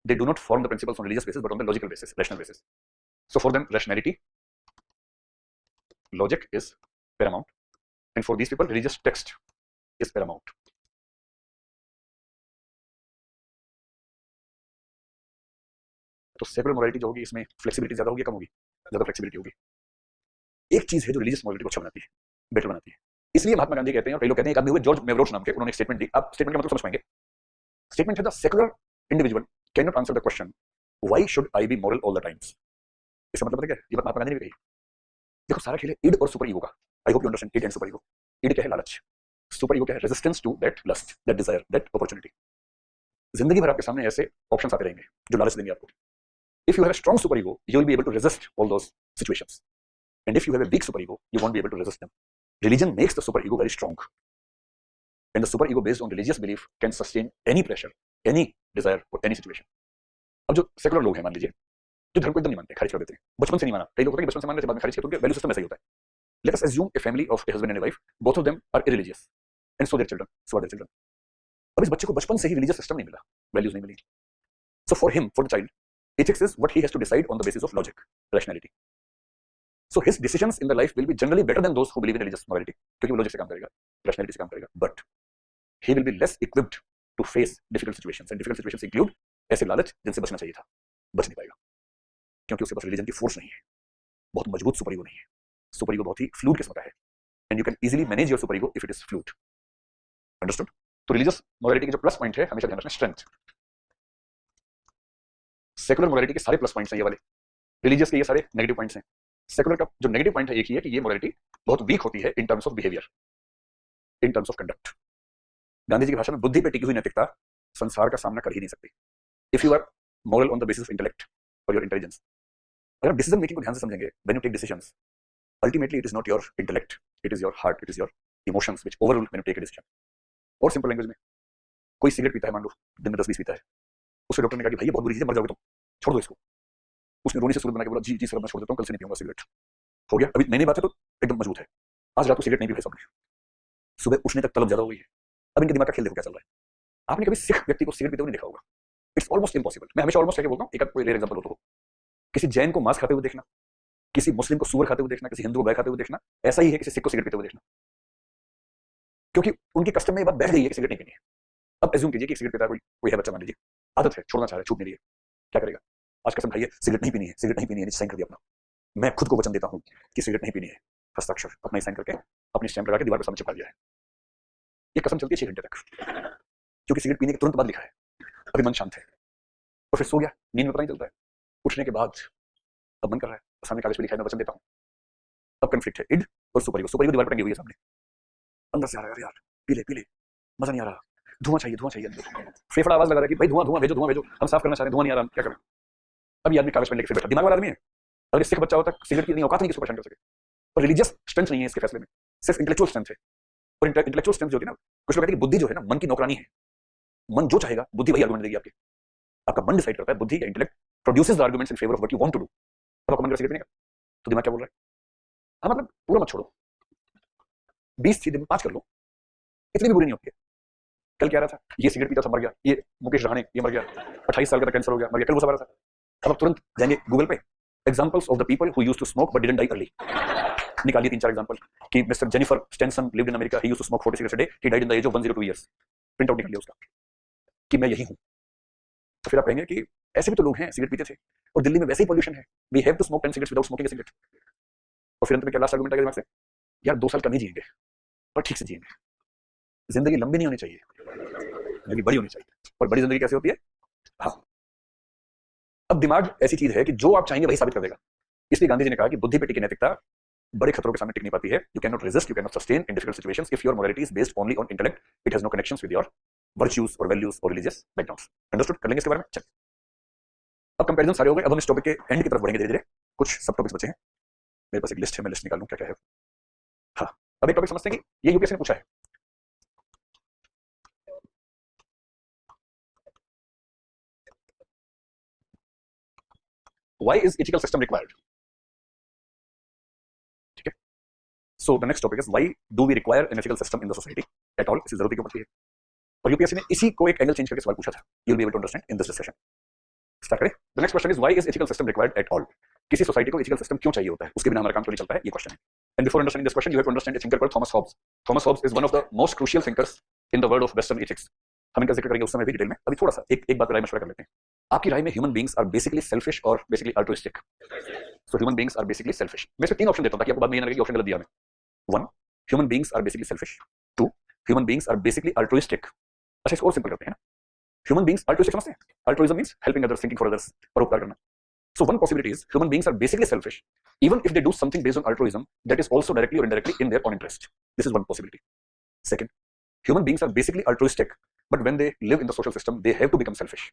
they do not form the principles on religious basis but on the logical basis, rational basis. So for them, rationality, logic is paramount, and for these people, religious text is paramount. तो सेकुलर मोरालिटी जो होगी इसमें फ्लेक्सिबिलिटी ज्यादा होगी, कम होगी? ज्यादा फ्लेक्सिबिलिटी होगी. एक चीज है जो रिलीजियस मोरालिटी को अच्छा बनाती है, बेटर बनाती है. इसलिए महात्मा गांधी कहते हैं और कई लोग कहते हैं, एक आदमी हुए जॉर्ज मेवरोच नाम के, उन्होंने एक स्टेटमेंट दी. आप स्टेटमेंट का मतलब समझ पाएंगे. स्टेटमेंट है the secular individual can not answer the question why should I B moral all the times. इसका मतलब क्या है? ये बात महात्मा गांधी ने भी कही. देखो सारा खेल है ईड और सुपर ईगो का. I hope you understand id and super ego. Id क्या है? लालच. सुपर ईगो क्या है? Resistance to that lust, that desire, that opportunity. जिंदगी भर आपके सामने ऐसे ऑप्शंस आते रहेंगे जो लालच देंगे आपको. If you have a strong super ego you will be able to resist all those situations, and if you have a weak super ego you won't be able to resist them. Religion makes the super ego very strong, and the super ego based on religious belief can sustain any pressure, any desire or any situation. अब जो सेकुलर लोग हैं, मान लीजिए, जो धर्म को एकदम नहीं मानते, खारिज कर देते हैं, बचपन से नहीं माना. कई लोग होते हैं कि बचपन से मानने से बाद में खारिज किया, तो उनके वैल्यू सिस्टम ऐसा ही होता है. Let us assume a family of a husband and a wife, both of them are irreligious, and so their children, so are their children. अब इस बच्चे को बचपन से ही रिलीजियस सिस्टम नहीं मिला, वैल्यूज नहीं मिली. So for him, for the child, ethics is what he has to decide on the basis of logic, rationality. So his decisions in the life will be generally better than those who believe in religious morality, क्योंकि वो लॉजिक से काम करेगा, रैशनैलिटी से काम करेगा. But he will be less equipped to face difficult situations, and difficult situations include ऐसे लालच जिनसे बचना चाहिए था, बच नहीं पाएगा, क्योंकि उसके पास रिलीजन की फोर्स नहीं है, बहुत मजबूत सुपर ईगो नहीं है. सुपर ईगो बहुत ही फ्लूइड किस्म का है, and you can easily manage your super ego if it is fluid. Understood? तो रिलीजियस मोरालिटी के जो प्लस पॉइंट है, हमेशा ध्यान रखना, स्ट्रेंथ. सेकुलर मोरालिटी के सारे प्लस पॉइंट्स हैं ये वाले, रिलीजियस के ये सारे नेगेटिव पॉइंट्स हैं. सेकुलर का जो नेगेटिव पॉइंट है एक ही है कि ये मोरालिटी बहुत वीक होती है in terms of behaviour, in terms of conduct. Gandhi ji की भाषा में बुद्धि पे टिकी हुई नैतिकता संसार का सामना कर ही नहीं सकती. If you are moral on the basis of intellect और योर इंटेलिजेंस, अगर आप डिसीजन मेकिंग को ध्यान से समझेंगे, when you take decisions, ultimately it is not your intellect, it is your heart, it is your emotions which overrule when you take a decision. और सिंपल लैंग्वेज में, कोई सिगरेट पीता है, मान लो दिन में 10-20 पीता है, उससे डॉक्टर ने कहा कि भाई ये बहुत बुरी चीज है, मर जाओगे तुम, छोड़ दो इसको. उसने रोनी से सूरत बना के बोला जी जी सर मैं छोड़ देता हूं, कल से नहीं पीऊंगा सिगरेट. हो गया. अभी नई नई बात है तो एकदम मजबूत है. आज रात को सिगरेट नहीं पी भाई साहब ने, सुबह उठने तक तलब ज्यादा हो गई है. अब इनके दिमाग का खेल देखो क्या चल रहा है. आपने कभी सिख व्यक्ति को सिगरेट पीते हुए नहीं देखा होगा. It's almost impossible. मैं हमेशा ऑलमोस्ट करके बोलता हूं, एक कोई रेयर एग्जांपल हो तो किसी जैन को मांस खाते हुए देखना, किसी मुस्लिम को सूअर खाते हुए देखना, किसी हिंदू को गाय खाते हुए देखना, ऐसा ही है किसी सिख को सिगरेट पीते हुए देखना, क्योंकि उनकी कस्टम में ये बात बैठ गई है कि सिगरेट नहीं पीनी है. अब एज्यूम कीजिए कि सिगरेट पीता कोई है बच्चा, मान लीजिए, आदत है, छोड़ना चाह रहा है, छूट नहीं रही है, क्या करेगा? आज कसम खाइए सिगरेट नहीं पीनी है, सिगरेट नहीं पीनी है, साइन कर दिया अपना, मैं खुद को वचन देता हूं कि सिगरेट नहीं पीनी है, हस्ताक्षर अपना साइन करके अपनी स्टैंप लगा के दीवार पर सामने चिपका दिया है. ये कसम चलती है 6 घंटे तक, क्योंकि सिगरेट पीने के तुरंत बाद लिखा है अभी मन शांत है, और फिर सो गया, नींद में पता नहीं चलता है, उठने के बाद अब मन कर रहा है, सामने कागज पे लिखा है मैं वचन देता हूं. अब कन्फ्लिक्ट है इड और सुपर ईगो. सुपर ईगो दीवार पर टंगी हुई है सामने, अंदर से आ रहा है यार पी ले मजा नहीं आ रहा, धुआं चाहिए अंदर, फेफड़ा आवाज लगा रहा है कि भाई धुआं भेजो, हम साफ करना चाह रहे हैं, धुआं नहीं आ रहा, क्या करें? अब ये आदमी कागज पे लेके बैठा, दिमाग वाला आदमी है. अगर सिख बच्चा होता सिगरेट की नहीं औकात नहीं किसी को परेशान कर सके, और रिलीजियस स्ट्रेंथ नहीं है इसके फैसले में, सिर्फ इंटेलेक्चुअल स्ट्रेंथ है। और इंटेलेक्चुअल स्ट्रेंथ जो होती है ना, कुछ लोग कहते हैं कि बुद्धि जो है ना मन की नौकरानी है, मन जो चाहेगा बुद्धि वही आर्गुमेंट देगी आपके, आपका मन डिसाइड करता है, बुद्धि या intellect produces the arguments in favour of what you want to do. अब आपका मन का सिगरेट पीने का, तो दिमाग क्या बोल रहा है, हाँ मतलब पूरा मत छोड़ो, 20 थी दिन में 5 कर लो, इतनी भी बुरी नहीं होती है। कल क्या रहा था, ये सिगरेट पीता था मर गया, ये मुकेश रहाणे ये मर गया, 28 साल का था कैंसर हो गया मर गया, कल वो सब आ रहा था। अब आप तुरंत जाएंगे गूगल पे, examples of the people who used to smoke but didn't die early, निकालिए 3-4 एग्जांपल कि mister Jennifer Stenson lived in America, he used to smoke 40 cigarettes a day, he died in the age of 102 years. Print out निकाल लिया उसका कि मैं यही हूं। तो फिर आप कहेंगे कि ऐसे भी तो लोग हैं सिगरेट पीते थे और दिल्ली में वैसे ही पॉल्यूशन है, we have to smoke 10 cigarettes without smoking a cigarette. और फिर अंत में क्या लास्ट आर्गुमेंट आएगा दिमाग से, यार 2 साल कम ही जिएंगे पर ठीक से जिएंगे, जिंदगी लंबी नहीं होनी चाहिए, जिंदगी बड़ी होनी चाहिए। और बड़ी जिंदगी कैसे होती है, हाँ अब दिमाग ऐसी चीज है कि जो आप चाहेंगे वही साबित कर देगा। इसलिए गांधी जी ने कहा कि बुद्धि पे टिकी नैतिकता बड़े खतरों के सामने टिक नहीं पाती है। You can not resist, you can not sustain in difficult situations if your morality is based only on intellect, it has no connections with your virtues और वैल्यूज और रिलीजियस बैकग्राउंड्स। अंडरस्टूड, कर लेंगे इसके बारे में। चल अब कंपैरिजन सारे हो गए, अब हम इस टॉपिक के एंड की तरफ बढ़ेंगे धीरे धीरे, कुछ सब टॉपिक्स बचे हैं, मेरे पास एक लिस्ट है, मैं लिस्ट निकाल लूं क्या क्या है। हाँ अब एक टॉपिक समझते हैं कि ये यूपीएससी ने पूछा है, why is ethical system required? ठीक है, so the next topic is why do we require an ethical system in the society at all, इसकी जरूरत क्यों पड़ती है। और यूपीएससी ने इसी को एक एंगल चेंज करके सवाल पूछा था, you'll be able to understand in this discussion। Start करें। the next question is why is ethical system required at all, किसी सोसाइटी को एथिकल सिस्टम क्यों चाहिए होता है, उसके बिना हमारा काम क्यों नहीं चलता है, ये क्वेश्चन है। And before understanding this question you have to understand a thinker called Thomas Hobbes. Thomas Hobbes is one of the most crucial thinkers in the world of western ethics. हम इनका जिक्र करेंगे उस समय भी डिटेल में, अभी थोड़ा सा एक बात पर राय मशवरा कर लेते हैं। आपकी राय में human beings are basically selfish और basically altruistic. So human beings are basically selfish. मैं इसमें 3 ऑप्शन देता हूं ताकि आपको बाद में ये ना लगे कि ऑप्शन गलत दिया मैंने। 1 human beings are basically selfish, 2 human beings are basically altruistic. अच्छा इसको और सिंपल करते हैं ना, ह्यूमन बींग्स अल्ट्रुइस्टिक समझते हैं, altruism means helping others, thinking for others, परोपकार करना। So one possibility is human beings are basically selfish, even if they do something based on altruism that is also directly or indirectly in their own interest. This is one possibility. Second, human beings are basically altruistic, but when they live in the social system, they have to become selfish.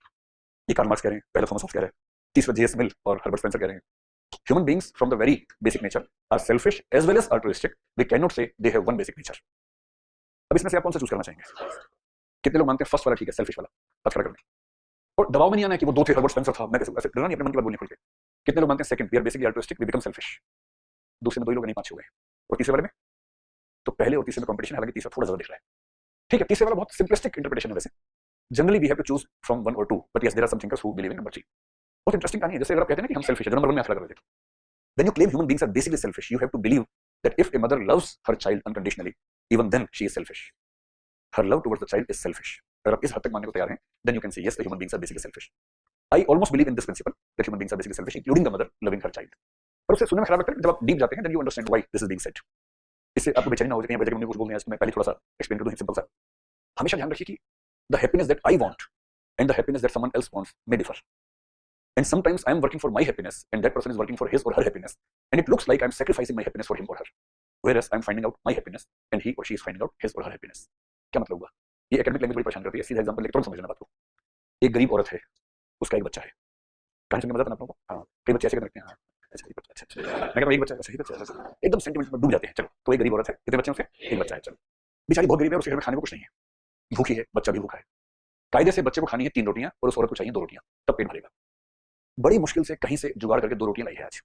ये कार्ल मार्क्स कह रहे हैं, पहले थॉमस हॉब्स कह रहे हैं, तीसरा J.S. मिल और हर्बर्ट स्पेंसर कह रहे हैं। Human beings from the very basic nature are selfish as well as altruistic. We cannot say they have one basic nature. अब इसमें से आप कौन सा चूज करना चाहेंगे? कितने लोग मानते हैं फर्स्ट वाला ठीक है, सेल्फिश वाला, बात खड़ा करने और दबाव में नहीं आना है कि वो 2 थे, हर्बर्ट स्पेंसर था, मैं कैसे डरना नहीं अपने मन की बात बोलने खुल के। कितने लोग मानते हैं second, we are basically altruistic, we become selfish. दूसरे में 2 लोग नहीं, 5 हो गए। और तीसरे वाले में तो पहले और तीसरे में कंपटीशन है, हालांकि तीसरा थोड़ा ज्यादा दिख रहा है। ठीक है, तीसरे वाला बहुत सिंपलिस्टिक इंटरप्रिटेशन है वैसे, generally we have to choose from 1 और 2, but yes there are some thinkers who believe in number 3। बहुत इंटरेस्टिंग कहानी है, जैसे अगर आप कहते हैं ना कि हम सेल्फिश है, नंबर 1 में आखिर कर रहे थे, when you claim human beings are basically selfish, you have to believe that if a mother loves her child unconditionally, even then she is selfish, her love towards the child is selfish. अगर आप इस हद तक मानने को तैयार हैं, then you can say yes the human beings are basically selfish. I almost believe in this principle that human beings are basically selfish, including the mother loving her child. पर उसे सुनने में खराब लगता है, जब आप डीप जाते हैं then you understand why this is being said. इससे आपको बेचैनी ना हो जाए, बजाय मम्मी कुछ बोल रहे हैं, इसको मैं पहले थोड़ा सा एक्सप्लेन कर दूं सिंपल सा। हमेशा ध्यान रखिए कि the happiness that I want and the happiness that someone else wants may differ. And sometimes I am working for my happiness and that person is working for his or her happiness, and it looks like I am sacrificing my happiness for him or her, whereas I am finding out my happiness and he or she is finding out his or her happiness. क्या मतलब हुआ? ये एकेडमिक लैंग्वेज बड़ी परेशान करती है। सीधा एग्जांपल लेकर तुरंत समझ लेना बात को। एक गरीब औरत है, उसका एक बच्चा है, कहानी सुनने में मजा आता है ना आपको? हाँ, कई बच्चे ऐसे कर रखते हैं, हाँ अच्छा एक बच्चा, अच्छा मैं कह रहा हूँ एक बच्चा, अच्छा एक बच्चा, एकदम सेंटिमेंट में डूब जाते हैं। चलो तो एक गरीब औरत है, कितने बच्चे हैं उसके? एक बच्चा है। चलो बेचारी बहुत गरीब है और उसके घर में खाने को कुछ नहीं है, भूखी है, बच्चा भी भूखा है। कायदे से बच्चे को खानी है 3 रोटियां और उस औरत को चाहिए 2 रोटियां, तब पेट भरेगा। बड़ी मुश्किल से कहीं से जुगाड़ करके 2 रोटियां लाई है आज,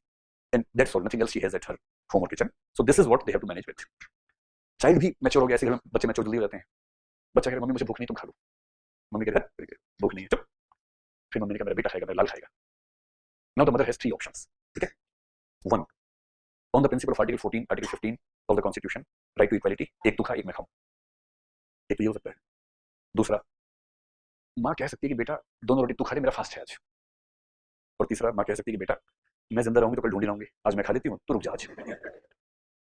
and that's all, nothing else she has ate her home और kitchen. So this is what they have to manage with. Child भी मैच्योर हो गया, ऐसे घर में बच्चे मैच्योर जल्दी हो जाते हैं। बच्चा कह रहा है मम्मी मुझे भूख नहीं, तुम खा लो। मम्मी कह रहा है भूख नहीं है, चुप। फिर मम्मी ने कहा मेरा बेटा खाएगा, मेरा लाल खाएगा। Now the mother has 3 options. ठीक है, 1 on the principle of Article 14, Article 15 of the Constitution, right to equality, एक तू खा एक मैं खाऊं, एक तो ये हो सकता है। दूसरा, माँ कह सकती है कि बेटा 2 रोटी तू खा ले, मेरा फास्ट है आज। और तीसरा, माँ कह सकती है कि बेटा मैं जिंदा रहूंगी तो कल ढूंढी लाऊंगी, आज मैं खा लेती हूँ, तू रुक जा आज।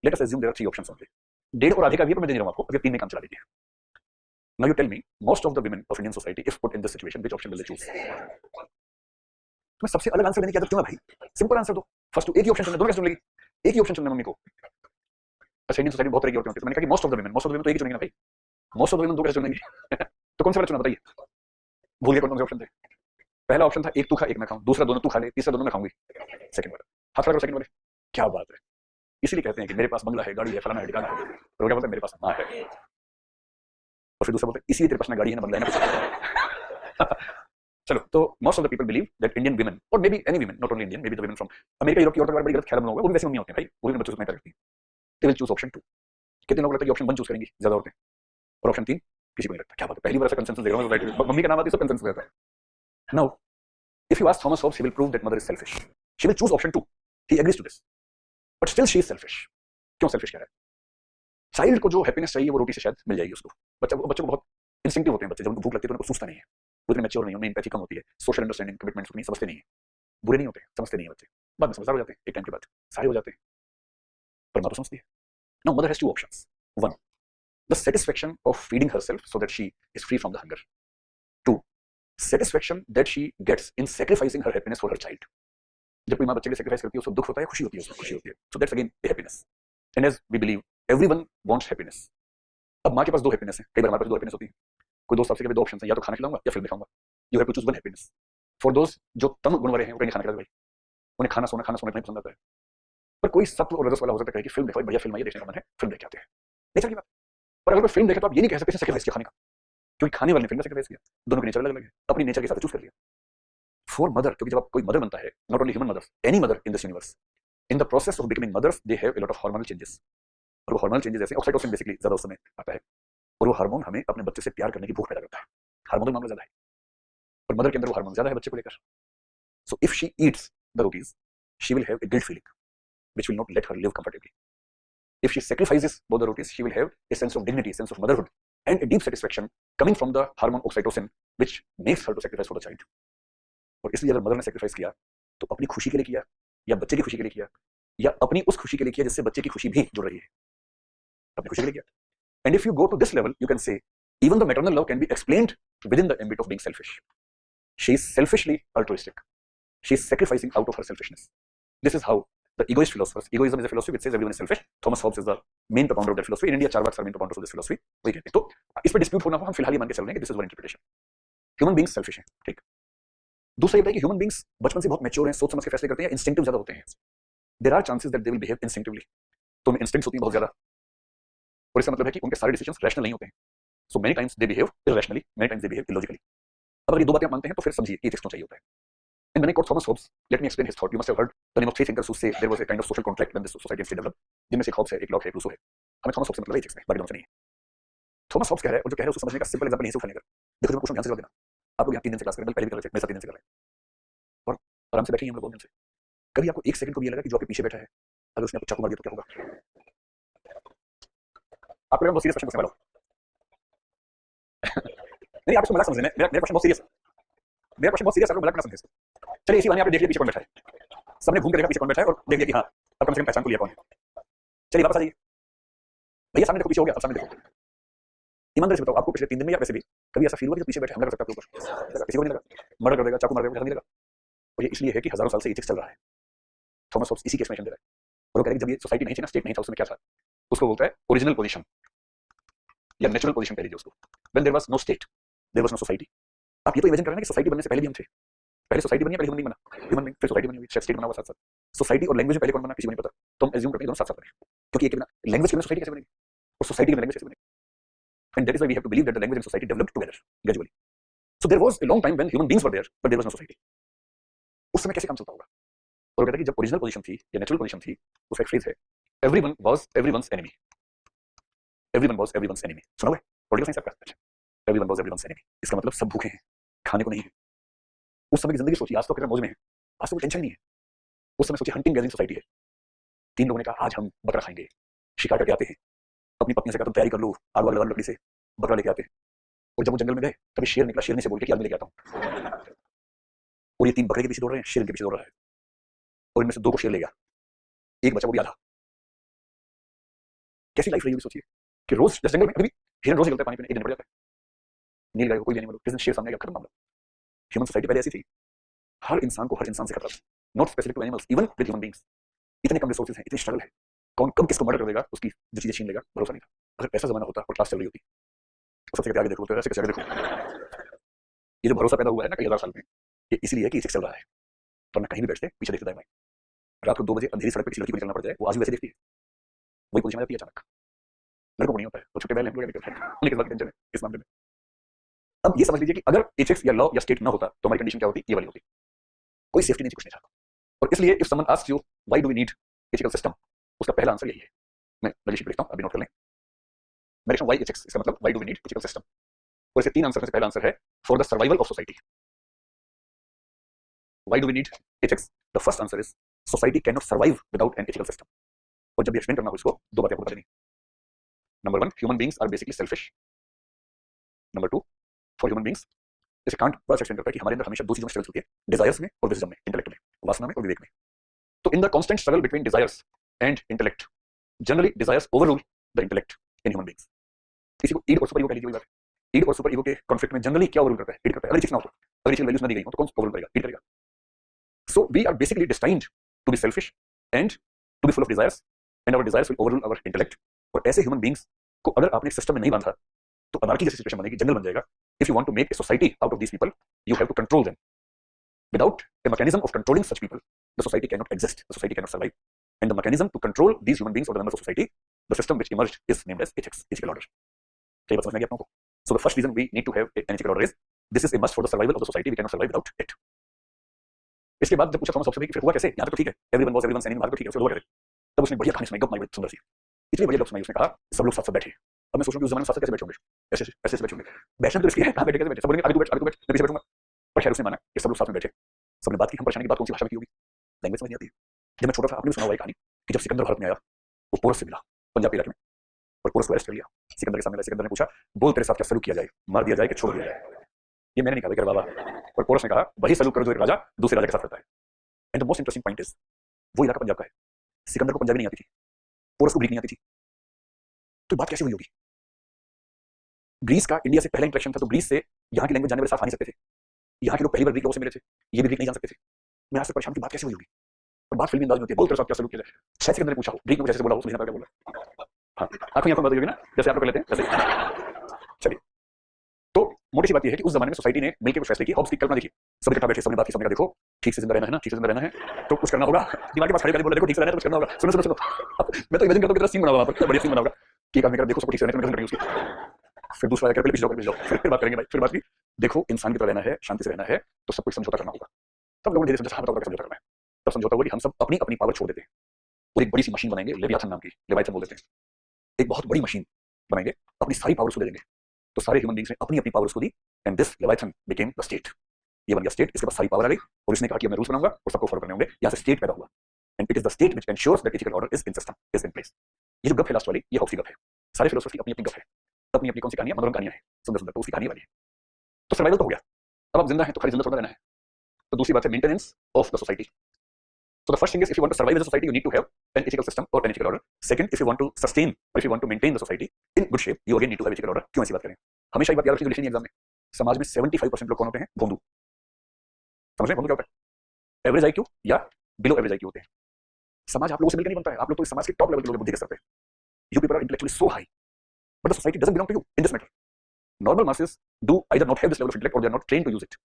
Let us assume there are 3 options only. 1.5 और आधे का भी है, पर मैं दे नहीं रहा हूं आपको, अगर 3 में काम चला लीजिए। Now you tell me, most of the women of Indian society, if put in this situation, which option will they choose? तुम्हें सबसे अलग आंसर देने की आदत क्यों है भाई? सिंपल आंसर दो। फर्स्ट एक ही ऑप्शन चुनना, दोनों कैसे चुन लेगी? एक ही ऑप्शन चुनना मम्मी को। अच्छा इंडियन सोसाइटी बहुत तरह की औरतें होती है, तो मैंने कहा कि मोस्ट ऑफ द वुमेन तो एक ही चुनेंगे ना भाई। मोस्ट ऑफ द वुमेन 2 कैसे चुनेंगे? तो कौन सा वाला चुना बताइए? भूल गए कौन से ऑप्शन थे? पहला ऑप्शन था एक तू खा एक मैं खाऊं, दूसरा दोनों तू खा ले, तीसरा दोनों मैं खाऊंगी। सेकंड वाला हाथ लगा, सेकंड वाले। क्या बात है, इसीलिए कहते हैं कि मेरे पास बंगला है, गाड़ी है, फलाना है, ठिकाना है। तो क्या बोलते हैं मेरे पास माँ है, और फिर दूसरा बोलते हैं इसलिए तेरे पास ना गाड़ी है ना बंगला है ना कुछ। चलो, तो most of the people believe that Indian women, और may be any women, not only Indian, may be the women from America, Europe की औरतों के बारे में बड़ी गलत ख्याल में होगा, वो भी वैसे नहीं होते हैं भाई, वो भी बच्चों से नहीं करती। They will choose option 2। कितने लोग लगता है कि ऑप्शन 1 चूज करेंगी ज्यादा औरतें, और ऑप्शन 3 किसी को नहीं लगता। क्या बात है, पहली बार ऐसा कंसेंसस देख रहा हूं सोसाइटी में, मम्मी का नाम आती है सब कंसेंसस रहता है। Now if you ask Thomas Hobbes, he will prove that mother is selfish. She will choose option 2. He agrees to this. But still she is selfish. क्यों selfish कह रहा है? चाइल्ड को जो हैप्पीनेस चाहिए वो रोटी से शायद मिल जाएगी उसको। बच्चों को बहुत इंस्टिंक्टिव होते हैं बच्चे, जब उनको भूख लगती है तो उनको सूझता नहीं है, वो इतने मैच्योर नहीं, उनमें एम्पैथी कम होती है, सोशल अंडरस्टैंडिंग, कमिटमेंट्स को नहीं समझते नहीं है, बुरे नहीं होते, समझते नहीं है बच्चे, बाद में समझदार हो जाते हैं, एक टाइम के बाद सारे हो जाते हैं, पर माँ तो समझती है। Now mother has two options. One, the satisfaction of feeding herself so that she is free from the hunger. Two, satisfaction that she gets in sacrificing her happiness for her child. जब कोई माँ बच्चे के सेक्रीफाइस करती है उसको दुख होता है, खुशी होती है, उसको खुशी होती है, so that's again a happiness. And as we believe everyone wants happiness. अब माँ के पास दो हैप्पीनेस है, कई बार हमारे पास दो हैप्पीनेस होती है। कोई दोस्त आपसे कहे दो ऑप्शन है, या तो खाना खिलाऊंगा या फिल्म दिखाऊंगा, you have to choose one happiness. For दोस्त जो तम गुण वाले हैं वो कहीं खाना खिला भाई, उन्हें खाना सोना नहीं पसंद आता है, पर कोई सत्व और रजस वाला हो सकता है कि फिल्म देखो, बढ़िया फिल्म आई है, देखने का मन है, फिल्म देख के आते हैं, नेचर की बात। पर अगर कोई फिल्म देखे तो आप ये नहीं कह सकते सेक्रीफाइस किया खाने का, क्योंकि खाने वाले ने फिल्म में सेक्रीफाइस किया, दोनों के नेचर अलग अलग है, अपनी नेचर के साथ चूज कर लिया। फॉर मदर, क्योंकि जब आप कोई मदर बनता है, not only human mothers, any mother in this universe, in the process of becoming mothers they have a lot of hormonal changes, और वो हार्मोनल चेंजेस जैसे ऑक्सीटोसिन बेसिकली ज्यादा उस समय आता है, और वो हार्मोन हमें अपने बच्चे से प्यार करने की भूख पैदा करता है, हार्मोनल मामला ज्यादा है, पर मदर के अंदर वो हार्मोन ज्यादा है बच्चे को लेकर। So if she eats the rotis she will have a guilt feeling which will not let her live comfortably. If she sacrifices both the roties, she will have a sense of dignity, a sense of motherhood, and a deep satisfaction coming from the hormone oxytocin, which makes her to sacrifice for the child. और इसलिए अगर मदर ने सेक्रीफाइस किया तो अपनी खुशी के लिए किया, या बच्चे की खुशी के लिए किया, या अपनी उस खुशी के लिए किया जिससे बच्चे की खुशी भी जुड़ रही है, अपनी खुशी के लिए किया। And if you go to this level you can say even the maternal love can be explained within the ambit of being selfish. She is selfishly altruistic. She is sacrificing out of her selfishness. This is how the egoist philosophers, egoism is a philosophy which says everyone is selfish. Thomas Hobbes is the main propounder of that philosophy. In India, Charvaks are main propounders of this philosophy. वही कहते हैं। तो इस पर डिस्प्यूट होना हो, हम फिलहाल ये मान के चल रहे हैं कि this is one interpretation, human beings selfish हैं, ठीक। दूसरा ये है कि ह्यूमन बीइंग्स बचपन से बहुत मैच्योर हैं, सोच समझ के फैसले करते हैं, इंस्टिंक्टिव ज्यादा होते हैं। There are chances that they will behave instinctively, तो उनमें इंस्टिंक्ट्स होती हैं बहुत ज्यादा, और इसका मतलब है कि उनके सारे डिसीजंस रैशनल नहीं होते हैं। So many times they behave irrationally, many times they behave illogically. अब अगर ये दो बातें आप मानते हैं तो फिर समझिए कि एथिक्स क्यों चाहिए होता है। And when I quote Thomas Hobbes, let me explain his thought. You must have heard the name of three thinkers who say there was a kind of social contract when this society was developed. जिनमें से एक Hobbes है, एक Locke है, एक रूसो है। हमें थॉमस हॉब्स से मतलब है एथिक्स में, बाकी दोनों से नहीं है। थॉमस हॉब्स कह रहा है, और जो कह रहा है उसको समझने का सिंपल एग्जांपल यहीं से उठाने का। देखो मैं क्वेश्चन ध्यान से जवाब देना। आप लोग यहाँ 3 दिन से क्लास कर रहे हैं, पहले भी कर रहे थे, मेरे साथ 3 दिन से कर रहे हैं, और आराम से बैठे हैं हम लोग 2 दिन से। कभी आपको 1 सेकंड को भी ये लगा कि जो आपके पीछे बैठा है अगर उसने आपको चाकू मार दिया तो क्या होगा? आपको बहुत सीरियस क्वेश्चन पूछने वाला हूँ। नहीं, आप इसको मजाक समझ रहे हैं, मेरा क्वेश्चन बहुत सीरियस है, मेरा क्वेश्चन बहुत सीरियस है, आप लोग मजाक ना समझें इसको। चलिए इसी बहाने आपने देख लिया पीछे कौन बैठा है, सबने घूम के देखा पीछे कौन बैठा है और देख लिया कि हाँ अब कम से कम पहचान को लिया कौन है। चलिए वापस आ जाइए भैया, सामने देखो, पीछे हो गया, अब सामने देखो। ईमानदारी से बताओ, आपको पिछले 3 दिन में या वैसे भी कभी ऐसा फील हुआ कि पीछे बैठे हमला कर सकता है आपके ऊपर? किसी को नहीं लगा, मर्डर कर देगा, चाकू मार देगा, नहीं लगा। और ये इसलिए है कि हजारों साल से एथिक्स चल रहा है। थॉमस हॉब्स इसी केस में दे रहा है, और वो कह रहा है कि जब ये सोसाइटी नहीं थी ना, स्टेट नहीं था, उसमें क्या था, उसको बोलता है ओरिजिनल पोजीशन या नेचुरल पोजीशन कह लीजिए उसको। When there was no state there was no society. आप ये तो इमेजिन कर रहे हैं कि सोसाइटी बनने से पहले भी हम थे, पहले सोसाइटी बनी है, पहले ह्यूमन बीइंग बना, ह्यूमन बीइंग फिर सोसाइटी बनी हुई, स्टेट बना हुआ साथ साथ। सोसाइटी और लैंग्वेज में पहले कौन बना किसी को नहीं पता, तो हम एज्यूम करते हैं दोनों साथ साथ बने, क्योंकि एक के बिना लैंग्वेज के बिना सोसाइटी कैसे बनेगी, और सोसाइटी के बिना लैंग्वेज कैसे बनेगी? And that is why we have to believe that the language and society developed together gradually. So there was a long time when human beings were there but there was no society. उस समय कैसे काम चलता होगा? और कहता है कि जब ओरिजिनल पोजीशन थी या नेचुरल पोजीशन थी, उसका एक फ्रेज है, everyone was everyone's enemy. Everyone was everyone's enemy, सुना हुआ है पॉलिटिकल साइंस आपका? अच्छा, एवरीवन वाज एवरीवन्स एनिमी, इसका मतलब सब भूखे हैं, खाने को नहीं है। उस समय की जिंदगी सोचिए, आज तो कितना मौज में है, आज तो कोई टेंशन नहीं है। उस समय सोचिए हंटिंग गैदरिंग सोसाइटी है, 3 लोगों ने कहा आज हम बकरा खाएंगे, शिकार करके आते हैं, अपनी पत्नी से कहा तुम तैयारी कर लो, आग वाग लगा लो लकड़ी से, बकरा लेके आते हैं। और जब वो जंगल में गए तभी शेर निकला, शेरनी से बोल के कि आदमी लेके आता हूँ, और ये 3 बकरे के पीछे दौड़ रहे हैं, शेर के पीछे दौड़ रहा है, और इनमें से 2 को शेर ले गया, एक बचा वो भी आधा। कैसी लाइफ रही होगी सोचिए कि रोज जंगल में अभी हिरन रोज निकलता है पानी पीने, एक दिन पड़ जाता है, नील गाय को कोई भी नहीं, मतलब किस दिन शेर सामने आ गया, खत्म मामला। ह्यूमन सोसाइटी पहले ऐसी थी, हर इंसान को हर इंसान से खतरा था, not specific to animals, even with human beings. इतने कम रिसोर्सेज हैं, इतनी स्ट्रगल है, कौन कब किसको मर्डर कर देगा, उसकी जो चीजें छीन लेगा, भरोसा नहीं था। अगर ऐसा जमाना होता और क्लास चल रही होती तो सबसे आगे देखो, तो ऐसे कैसे आगे देखो। ये जो भरोसा पैदा हुआ है ना कई हजार साल में, ये इसलिए है कि इसे चल रहा है, तो ना कहीं भी बैठते पीछे देखते दाएं बाएं। रात को 2 बजे अंधेरी सड़क पे किसी लड़की को निकलना पड़ जाए, वो आज भी वैसे देखती है, वही पोजीशन आ जाती है अचानक। लड़कों को नहीं होता है, वो छुट्टे बैल हैं, लोग निकलते हैं, उन्हें किस बात की टेंशन है इस मामले में। अब ये समझ लीजिए कि अगर एथिक्स या लॉ या स्टेट ना होता तो हमारी कंडीशन क्या होती, ये वाली होती। कोई सेफ्टी नहीं थी, कुछ नहीं चाहता। और इसलिए if someone asks you why do we need ethical system, उसका पहला आंसर यही है। मैं रजिस्टर लिखता हूं, अभी नोट कर लें। मैं लिखता हूं व्हाई एथिक्स, इसका मतलब why do we need ethical system. और इसके तीन आंसर में से पहला आंसर है for the survival of society. Why do we need ethics? The first answer is society can not survive without an ethical system. और जब भी एक्सप्लेन करना हो इसको, दो बातें आपको बता देनी। Number one, human beings are basically selfish. Number two, for human beings, इसे कांट बड़ा एक्सप्लेन करता है कि हमारे अंदर हमेशा दो चीजों में स्ट्रगल होती है, डिजायर्स में और विजडम में, इंटेलेक्ट में, वासना में और विवेक में। तो in the constant struggle between desires and intellect, generally desires overrule the intellect in human beings. इसी को ईड और सुपर ईगो कह लीजिए, वही बात है। ईड और सुपर ईगो के कॉन्फ्लिक्ट में जनरली क्या ओवररूल करता है? ईड करता है। अगर ये चीज ना हो तो, अगर ये चीज वैल्यूज ना दी गई हो तो कौन ओवररूल करेगा? ईड करेगा। So we are basically destined to be selfish and to be full of desires, and our desires will overrule our intellect. और ऐसे ह्यूमन बीइंग्स को अगर आपने सिस्टम में नहीं बांधा तो अनार्की जैसी सिचुएशन बनेगी, जंगल बन जाएगा। If you want to make a society out of these people, you have to control them. Without a mechanism of controlling such people, the society cannot exist, the society cannot survive. And the mechanism to control these human beings or the members of society, the system which emerged is named as ethics, ethical order. क्या बात समझ में आ गई आप लोगों को? So the first reason we need to have an ethical order is this is a must for the survival of the society. We cannot survive without it. इसके बाद जब पूछा थॉमस हॉब्स ने कि फिर हुआ कैसे? यहाँ तक तो ठीक है, everyone was everyone's enemy, बात तो ठीक है, फिर हुआ कैसे? तब उसने बढ़िया कहानी सुनाई, गप मारी बड़ी सुंदर सी, इतनी बढ़िया गप सुनाई। उसने कहा सब लोग साथ साथ बैठे। अब मैं सोच रहा हूँ कि उस जमाने में साथ साथ कैसे बैठे होंगे? ऐसे ऐसे बैठे होंगे। बैठने तो इसलिए है, कहाँ बैठे कैसे बैठे? सब बोलेंगे आगे तू बैठ, आगे तू बैठ, मैं पीछे बैठूंगा। पर खैर उसने माना कि सब लोग साथ में बैठे, सबने बात की। हम परेशानी की बात कौन सी भाषा में की होगी? लैंग्वेज समझ नहीं आती है। जब मैं छोटा था, आपने भी सुना होगा कहानी कि जब सिकंदर भारत में आया, वो पोरस से मिला पंजाब के इलाके में, और पोरस को अरेस्ट कर लिया। सिकंदर के सामने सिकंदर ने पूछा, बोल तेरे साथ क्या सलूक किया जाए, मार दिया जाए कि छोड़ दिया जाए? ये मैंने नहीं कहा, कर बाबा। और पोरस ने कहा, वही सलूक करो जो एक राजा दूसरे राजा के साथ करता है। And the most interesting point is, वो इलाका पंजाब का है। सिकंदर को पंजाबी नहीं आती थी, पोरस को ग्रीक नहीं आती थी। तो बात कैसे हुई होगी? ग्रीस का इंडिया से पहला इंटरेक्शन था, तो ग्रीस से यहाँ की लैंग्वेज जानने वाले साथ आ नहीं सकते थे। यहाँ के लोग पहली बार ग्रीक लोगों से मिले थे, ये भी ग्रीक नहीं जान सकते थे। मैं आज तक परेशान की बात कैसे हुई होगी? और बात फिल्मी अंदाज में होती है, बोल तेरे साथ क्या सलूक किया जाए। शायद सिकंदर ने पूछा हो, ग्रीक में जैसे बोला हो, समझ ना क्या बोला। हाँ, आंखों आंखों बात होगी ना, जैसे आप लोग कर लेते हैं वैसे। चलिए, तो मोटी सी बात यह है कि उस जमाने में सोसाइटी ने मिलकर कुछ फैसले किए। हॉब्स की कल्पना देखिए, सब इकट्ठा बैठे, सबने बात की, सबने कहा देखो ठीक से जिंदा रहना है ना, ठीक से जिंदा रहना है तो कुछ करना होगा। दिमाग के पास खड़े करके बोला देखो ठीक से रहना है तो कुछ करना होगा। सुनो सुनो सुनो, मैं तो इमेजिन करता हूँ कितना सीन बना हुआ वहां पर, बढ़िया सीन बना होगा कि एक आदमी कह देखो सबको ठीक से रहना है, मैं उसकी। फिर दूसरा पहले पीछे जाओ, फिर बात करेंगे भाई, फिर बात की देखो इंसान की तरह रहना है, शांति से रहना है तो सब कुछ समझौता करना होगा। तब लोगों ने धीरे समझा, हाँ बताओ समझौता करना है। तब समझौता हुआ कि हम सब अपनी अपनी पावर छोड़ देते हैं और एक बड़ी सी मशीन बनाएंगे, लेवियाथन नाम की, लेवाइथन बोल देते हैं। एक बहुत बड़ी मशीन बनाएंगे, अपनी सारी पावर उसको दे देंगे। तो सारे ह्यूमन बीइंग्स ने अपनी अपनी पावर उसको दी, and this leviathan became the state. ये बन गया स्टेट, इसके पास सारी पावर आ गई और इसने कहा कि मैं रूल्स बनाऊंगा और सबको फॉलो करने होंगे। यहाँ से स्टेट पैदा हुआ, and it is the state which ensures that ethical order is in system, is in place. ये जो गप है लास्ट वाली, ये हॉब्स की गप है। सारे फिलोसफी अपनी अपनी गप है, अपनी अपनी कौन सी कहानियां, मनोरम कहानियां हैं, सुंदर सुंदर, तो उसकी कहानी वाली है। तो सर्वाइवल तो हो गया, अब आप जिंदा हैं तो खाली जिंदा थोड़ा रहना है। तो दूसरी बात है maintenance of the society. So the first thing is, if you want to survive as a society, you need to have an ethical system or an ethical order. Second, if you want to sustain or if you want to maintain the society in good shape, you again need to have ethical order. क्यों ऐसी बात करें? हमेशा एक बात याद रखिए, लिखनी एग्जाम में, समाज में 75% लोग कौन होते हैं? भोंदू। समझ रहे हैं भोंदू क्या होता है? एवरेज आईक्यू या बिलो एवरेज आईक्यू होते हैं। समाज आप लोगों से मिलकर नहीं बनता है, आप लोग तो इस समाज के टॉप लेवल के लोग बुद्धि के स्तर पे। You people are intellectually so high, but the society doesn't belong to you in this matter. Normal masses do either not have this level of intellect or they are not trained to use it.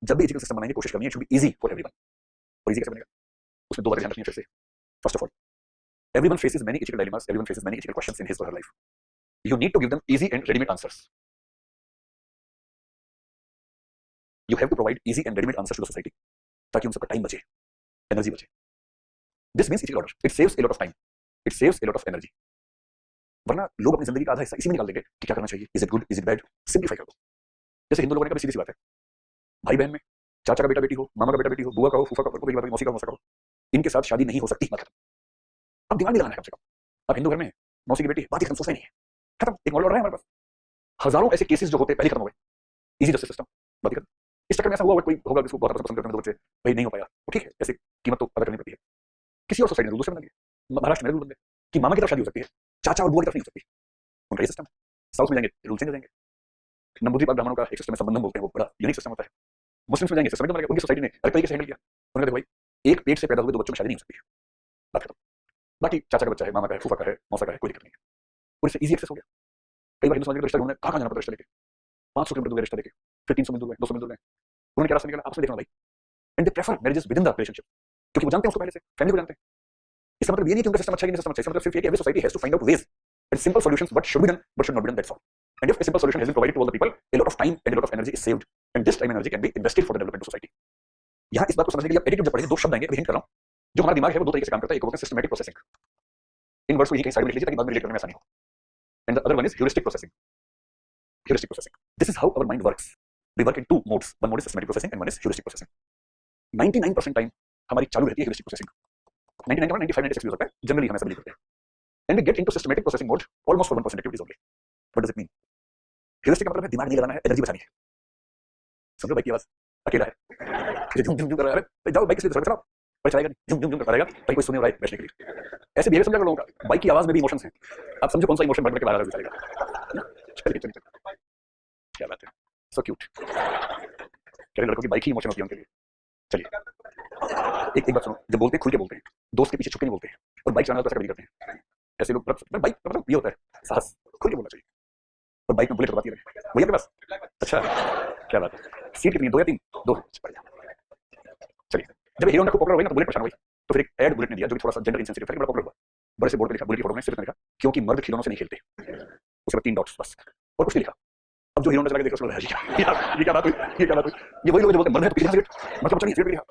जब भी ethical system बनाएंगे कोशिश करनी है, it should be easy for everyone. और easy कैसे बनेगा? उसमें दो बातें ध्यान रखनी है फिर से। First of all, everyone faces many ethical dilemmas, everyone faces many ethical questions in his or her life. You need to give them easy and ready-made answers. You have to provide easy and ready-made answers to the society, ताकि उन सबका टाइम बचे, एनर्जी बचे। This means ethical order. It saves a lot of time. It saves a lot of energy. वरना लोग अपनी जिंदगी का आधा हिस्सा इसी में निकाल देंगे कि क्या करना चाहिए, is it good, is it bad. Simplify कर दो। जैसे हिंदू लोगों ने कहा, सीधी सी बात है, भाई बहन में चाचा का बेटा बेटी हो, मामा का बेटा बेटी हो, बुआ का हो, फूफा का हो, मौसी का मौसा का हो, इनके साथ शादी नहीं हो सकती, बात खत्म। अब दिमाग नहीं लगाना है कम से कम। अब हिंदू घर में मौसी की बेटी, बात ही खत्म, सोचना ही नहीं है, खत्म। एक मॉडल है हमारे पास, हजारों ऐसे केसेस जो होते पहले खत्म हो गए। इजी जस्टिस सिस्टम, बात खत्म। इस चक्कर में ऐसा हुआ कोई होगा जिसको बहुत पसंद करते हैं, तो बच्चे भाई नहीं हो पाया तो ठीक है, ऐसे कीमत तो अदा करनी पड़ती है। किसी और सोसाइटी में दूसरे बना दिया, महाराष्ट्र में रूल बन गए कि मामा की तरफ शादी हो सकती है, चाचा और बुआ की तरफ नहीं हो सकती, उनका ये सिस्टम। साउथ में जाएंगे रूल चेंज हो जाएंगे। नंबूद्वीप ब्राह्मणों का एक सिस्टम है, संबंधम बोलते हैं, वो बड़ा यूनिक सिस्टम होता है। मुस्लिम्स में जाएंगे सिस्टम बन गया, उनकी सोसाइटी ने अलग तरीके से हैंडल किया। उन्होंने कहा भाई एक पेट से पैदा हुए दो बच्चों में शादी नहीं हो सकती, बात खत्म। बाकी चाचा का बच्चा है, मामा का है, फूफा का है, मौसा का है, कोई दिक्कत नहीं है, और इससे इजी एक्सेस हो गया। कई बार हिंदू समाज के रिश्ता ढूंढने कहाँ जाना पड़ता है, रिश्ता लेके 500 किलोमीटर दूर रिश्ता लेके, फिर 300 मील दूर गए, 200 मील दूर गए। उन्होंने क्या रास्ता निकाला, आपस में देखना भाई, and they prefer marriages with in the relationship, क्योंकि वो जानते हैं उसको पहले से, फैमिली को जानते हैं। इसका मतलब ये नहीं कि उनका सिस्टम अच्छा है कि सिस्टम अच्छा है, इसका मतलब सिर्फ ये कि every society has to find out ways and simple solutions what should be done but should not be done, that's all. And if a simple solution has been provided to all the people, a lot of time and a lot of energy is saved, and this time and energy can be invested for the development of society. यहाँ इस बात को समझने के लिए आप एडिटिव जब पढ़ेंगे दो शब्द आएंगे, अभी हिंट कर रहा हूँ. जो हमारा दिमाग है वो दो तरीके से काम करता है. एक होता है सिस्टमैटिक प्रोसेसिंग, इन वर्ड्स को यही कहीं साइड में लिख लीजिए ताकि बाद में रिलेट करने में आसानी हो. And the other one is heuristic processing. Heuristic processing. This is how our mind works. We work in two modes. One mode is systematic processing and one is heuristic processing. 99% time हमारी चालू रहती है heuristic processing. 99 95 96 भी हो सकता है. Generally हम ऐसा बिलीव करते हैं. And we get into systematic processing mode almost for 1% activities only. What does it mean? Heuristic का मतलब है दिमाग नहीं लगाना है, एनर्जी बचानी है. समझो बाइक की आवाज अकेला है, झुम झुम झुम कर रहा है, जाओ बाइक से सड़क चलाओ, पर चलाएगा नहीं, झुम झुम झुम करता रहेगा, भाई कोई सुनने वाला है बैठने के लिए. ऐसे बिहेवियर समझा लोगों का. बाइक की आवाज में भी इमोशंस हैं. आप समझो कौन सा इमोशन बढ़ के बाहर आ चलेगा. चलिए चलिए, क्या बात है, सो क्यूट. कह लड़कों की बाइक ही इमोशन होती है उनके लिए. चलिए एक बात सुनो, जब बोलते हैं खुल के बोलते हैं, दोस्त के पीछे छुप के नहीं बोलते हैं, और बाइक चलाना तो ऐसा कभी करते हैं. ऐसे लोग बाइक मतलब ये होता है साहस, खुल के बोलना चाहिए. और बाइक में बुलेट करवाती है भैया के पास. अच्छा क्या बात है. सीट कितनी है, 2 या 3? 2. चलिए जब हीरो होंडा को पॉपुलर हुई ना तो बुलेट परेशान हुई, तो फिर एक एड बुलेट ने दिया जो कि थोड़ा सा जेंडर इंसेंसिटिव था, बड़ा पॉपुलर हुआ. बड़े से बोर्ड पे लिखा, बुलेट की फोटो में सिर्फ लिखा क्योंकि मर्द खिलौनों से नहीं खेलते, उसके बाद 3 डॉट्स बस, और कुछ नहीं लिखा. अब जो हीरो होंडा चला के देखो उसको ये क्या बात हुई, ये क्या बात हुई. ये वही लोग जो बोलते हैं मर्द है तो पीछे सिगरेट मतलब चलिए सिगरेट लिखा.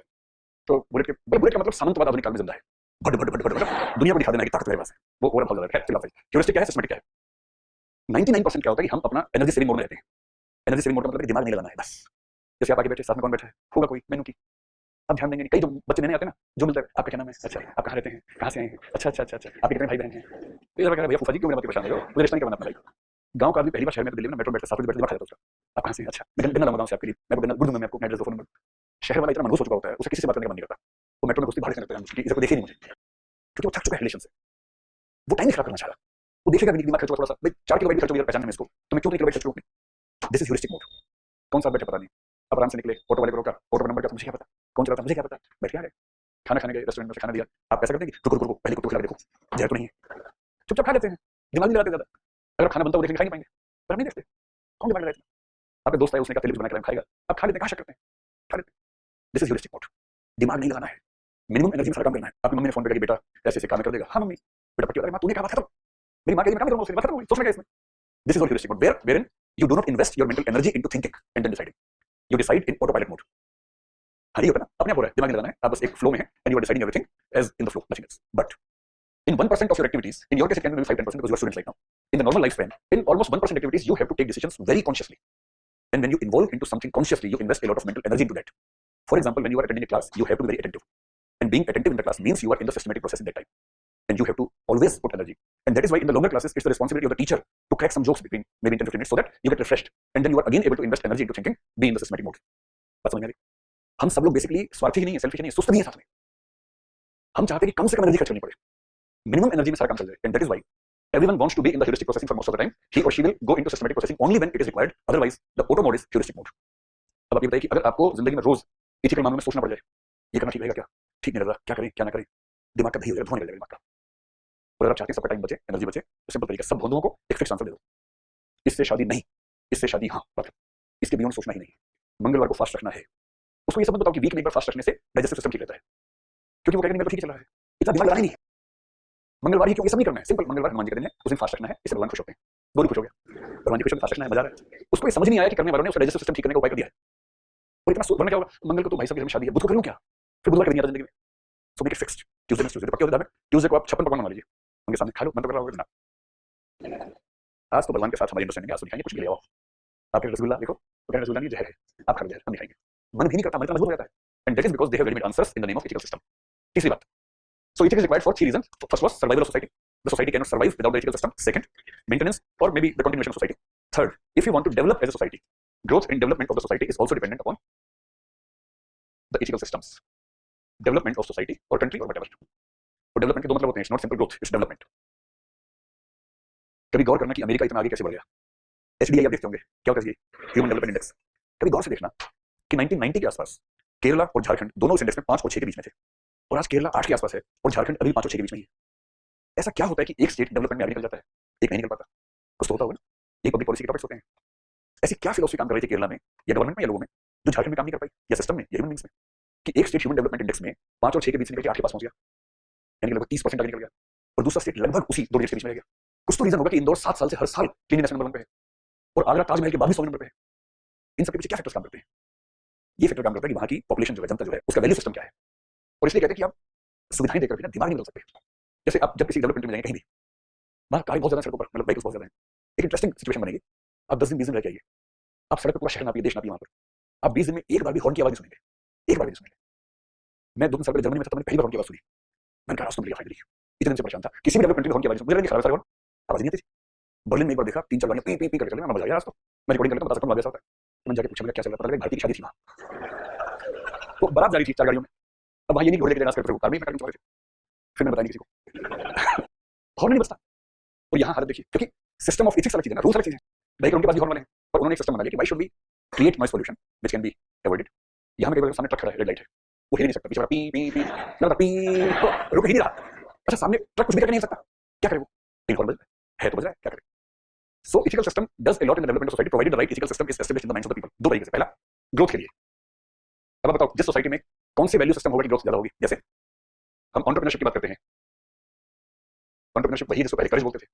तो बुलेट का मतलब सामंतवाद आधुनिक काल में जिंदा है. भट भट भट भट मतलब दुनिया को दिखा देना कि ताकत मेरे पास है, वो और बहुत ज्यादा है. चलो ह्यूरिस्टिक क्या है, सिस्टमैटिक क्या है. 99% क्या होता है कि हम अपना एनर्जी सेविंग मोड में रहते हैं. एनर्जी सेविंग मोड का मतलब है दिमाग नहीं लगाना है बस. जैसे आप आगे बैठे, साथ में कौन बैठा है, होगा कोई मेनू की, आप ध्यान देंगे नहीं. कई जो बच्चे नए आते हैं ना, जो मिलता है आपका क्या नाम है, अच्छा आप कहाँ रहते हैं, कहाँ से आए हैं, अच्छा अच्छा अच्छा अच्छा, आपके कितने भाई बहन हैं, तो ये भैया फूफा जी क्यों मेरे बात परेशान हो, मुझे रिश्ता नहीं करना अपना भाई. गांव का आदमी पहली बार शहर में तो दिल्ली में मेट्रो बैठे 7 बजे बैठे दिमाग खा जाता है उसका. आप कहाँ से, अच्छा मैं गन्ना लाऊंगा गाँव से आपके लिए, मैं गन्ना गुड़ दूंगा मैं आपको, एड्रेस दो, फोन नंबर. शहर वाला इतना मनहूस हो चुका होता है, उसे किसी से बात करने का मन नहीं करता. वो मेट्रो में घुसते भाड़े से लगता है, इसको देखे नहीं मुझे, क्योंकि वो थक चुका है रिलेशन से. वो टाइम खराब करना चाह रहा. वो देखेगा भी दिमाग खर्च थोड़ा सा, भाई 4 किलोमीटर खर्च हो गया पहचानने में इसको, तो मैं क्यों 3 किलोमीटर खर्च करूँ. This is heuristic mode. कौन सा बैठे पता नहीं, अब आराम से निकले, ऑटो वाले को रोका, ऑटो का नंबर क्या मुझे क्या पता, कौन चलाता मुझे क्या पता, बैठ के आ गए, खाना खाने गए, रेस्टोरेंट में खाना दिया. आप ऐसा करते हैं कि रुको रुको पहले कुत्ते को खिला के देखो जहर तो नहीं है, चुपचाप खा लेते हैं, दिमाग नहीं लगाते ज्यादा. अगर खाना बनता हुआ देखेंगे खा नहीं पाएंगे, पर हम नहीं देखते, कौन दिमाग लगाता है. आपके दोस्त है उसने कहा तेल बना के खाएगा, आप खा लेते हैं, कहाँ शक करते हैं, खा लेते हैं. This is heuristic mode. दिमाग नहीं लगाना है, मिनिमम एनर्जी में सारा काम करना है. आपकी मम्मी ने फोन पे कहा बेटा ऐसे ऐसे काम कर देगा, हाँ मम्मी, बेटा पट्टी माँ तूने कहा था, मेरी माँ कही मैं काम करूंगा, उसने बात करूंगा, सोचना क्या इसमें. This is all heuristic mode, wherein you do not invest your mental energy into thinking and then deciding. You decide in autopilot mode. हरी होता है ना, अपने आप हो रहा है, दिमाग नहीं लगाना है, आप बस एक फ्लो में है and you are deciding everything as in the flow, nothing else. But in 1% of your activities, in your case it can be 5-10% because you are students right now. In the normal lifespan, in almost 1% activities, you have to take decisions very consciously. And when you involve into something consciously, you invest a lot of mental energy into that. For example, when you are attending a class, you have to be very attentive. And being attentive in the class means you are in the systematic process in that time. And you have to always put energy. And that is why in the longer classes, it's the responsibility of the teacher to crack some jokes between maybe 10-15 minutes so that you get refreshed. And then you are again able to invest energy into thinking, be in the systematic mode. बात समझ में आ रही. हम सब लोग बेसिकली स्वार्थी ही नहीं है, सेल्फिश नहीं है, सुस्त नहीं है साथ में. हम चाहते हैं कि कम से कम एनर्जी खर्च करनी पड़े, मिनिमम एनर्जी में सारा काम चल जाए. And that is why everyone wants to be in the heuristic processing for most of the time. He or she will go into systematic processing only when it is required. Otherwise, the auto mode is heuristic mode. अब आप ये बताइए कि अगर आपको जिंदगी में रोज इथिकल मामलों में सोचना पड़ जाए, ये करना ठीक रहेगा क्या, ठीक नहीं लग रहा, क्या करें क्या ना करें, दिमाग का दही हो जाएगा, धुआं निकल जाएगा दिमाग का. और अगर आप चाहते हैं सबका टाइम बचे, एनर्जी बचे, तो सिंपल तरीका, सब बंधुओं को एक फिक्स आंसर दे दो. इससे शादी नहीं, इससे शादी हाँ, बात इसके बियॉन्ड सोचना ही नहीं. मंगलवार को फास्ट रखना है, उसको ये सब बताओ कि वीक में एक बार फास्ट रखने से डाइजेस्टिव सिस्टम ठीक रहता है, क्योंकि वो कहेंगे मेरा तो ठीक चल रहा है, इतना दिमाग लगाना ही नहीं. मंगलवार ही क्यों, ये सब नहीं करना है, सिंपल मंगलवार हनुमान जी का दिन है, उस दिन फास्ट रखना है, इससे भगवान खुश होते हैं. गौरी खुश हो गया, भगवान जी खुश होकर फास्ट रखना है, मजा आ रहा है. उसको ये समझ नहीं आया कि करने वालों ने उसका डाइजेस्टिव सिस्टम ठीक करने का उपाय कर दिया है. और इतना वरना क्या होगा, मंगल को तो भाई साहब की शादी है, बुध को कर लूं क्या, फिर बुधवार कभी नहीं आता जिंदगी में. So make it fixed. Tuesday पक्के होता है, ट्यूसडे को आप 56 पकवान बना लीजिए, उनके सामने खा लो, मन तो कर रहा होगा ना. आज तो भगवान के साथ हमारी अंडरस्टैंडिंग, आज तो दिखाएंगे कुछ भी ले आओ. आपके रसगुल्ला देखो, तो कहने रसगुल्ला नहीं जहर है, आप खा जहर, हम दिखाएंगे. मन भी नहीं करता, मन मजबूत हो जाता है. And that is because they have readymade answers in the name of ethical system. तीसरी बात, so ethics is required for 3 reasons. First was survival of society. The society cannot survive without the ethical system. Second, maintenance or maybe the continuation of society. Third, if you want to develop as a society, growth and development of the society is also dependent upon the ethical systems. Development of society or country or whatever. तो डेवलपमेंट के दो मतलब होते हैं, it's not simple growth, its development. कभी गौर करना कि अमेरिका इतना आगे कैसे बढ़ गया. एचडीआई आप देखते होंगे, क्या होता है ये ह्यूमन डेवलपमेंट इंडेक्स. कभी गौर से देखना कि 1990 के आसपास केरला और झारखंड दोनों उस इंडेक्स में 5 और 6 के बीच में थे, और आज केरला 8 के आसपास है और झारखंड अभी 5 और 6 के बीच में ही है. ऐसा क्या होता है कि एक स्टेट डेवलपमेंट में आगे निकल जाता है, एक नहीं निकल पाता. कुछ तो होता होगा ना, एक पब्लिक पॉलिसी के टॉपिक्स होते हैं. ऐसी क्या फिलोसफी काम कर रही थी केरला में या गवर्नमेंट में या लोगों में, जो झारखंड में काम नहीं कर पाई, या सिस्टम में या ह्यूमन बींग्स में, कि एक स्टेट ह्यूमन डेवलपमेंट इंडेक्स में 5 और 6 के बीच निकल के 8 के पास पहुंच गया. यानी कि लगभग 30% आगे निकल गया, और दूसरा स्टेट लगभग उसी 2 डिजिट के बीच में रह गया। कुछ तो रीजन होगा कि इंदौर 7 साल से हर साल क्लीनिनेस नंबर 1 पे है, और आगरा ताजमहल के बाद भी 100 नंबर पे है। इन सब के पीछे क्या फैक्टर्स काम करते हैं? ये फैक्टर काम करता है कि वहां की पॉपुलेशन जो है, जनता जो है, उसका वैल्यू सिस्टम क्या है। और इसलिए कहते हैं कि आप सुविधाएं देकर भी ना दिमाग नहीं बदल सकते। जैसे आप जब किसी डेवलपमेंट में जाएंगे कहीं भी, वहां कार बहुत ज्यादा सड़कों पर, मतलब व्हीकल्स बहुत ज्यादा है, एक इंटरेस्टिंग सिचुएशन बनेगी। आप 10 दिन 20 दिन रह के आइए, आप सड़क पर पूरा शहर नापिए, देश नापिए, वहां पर आप 20 दिन में एक बार भी हॉर्न की आवाज नहीं सुनेंगे, एक बार भी नहीं सुनेंगे। मैं 2 दिन साल पहले जर्मनी में था, तो मैंने पहली बार हॉर्न की आवाज सुनी। मैंने कहा रास्ता मिल गया फाइनली। इतने दिन से परेशान था, किसी भी डेवलपमेंट में हॉर्न की आवाज मुझे लगा खराब हॉर्न, आवाज नहीं आती थी। बर्लिन में एक बार देखा 3-4 गाड़ियां पी पी पी करके चल रही हैं, मैं मजा आ गया। आज तो मैं रिकॉर्डिंग कर लेता हूं, बता सकता हूं आगे ऐसा होता है। मैंने जाके पूछा, मैंने क्या चल रहा है, पता लगा भारती की शादी थी वहां। तो बारात जा रही थी 4 गाड़ियों में। अब वहां ये नहीं घोड़े लेके डांस करते थे, कार में मैं चला रहे थे। फिर मैंने बताया नहीं किसी को, हॉर्न नहीं बजता। और यहाँ हालत देखिए, क्योंकि सिस्टम ऑफ एथिक्स अलग चीज है ना, रूल्स अलग चीज है। भाई उनके पास भी हॉर्न वाले हैं, और उन्होंने एक सिस्टम बना लिया कि why should we create noise pollution which can be avoided. यहाँ में सामने ट्रक खड़ा है, रेड लाइट है, वो हिल नहीं सकता, पीछे वाला पी पी पी लगा पी, तो रुक ही नहीं रहा। अच्छा, सामने ट्रक कुछ भी करके नहीं सकता, क्या करे वो? एक हॉर्न बज रहा है तो बज रहा है, क्या करे? So ethical system does a lot in the development of society provided the right ethical system is established in the minds of the people. दो तरीके से, पहला ग्रोथ के लिए। अब आप बताओ जिस सोसाइटी में कौन सी वैल्यू सिस्टम होगा कि ग्रोथ ज्यादा होगी। जैसे हम एंटरप्रेन्योरशिप की बात करते हैं, एंटरप्रेन्योरशिप वही जिसको पहले करेज बोलते थे।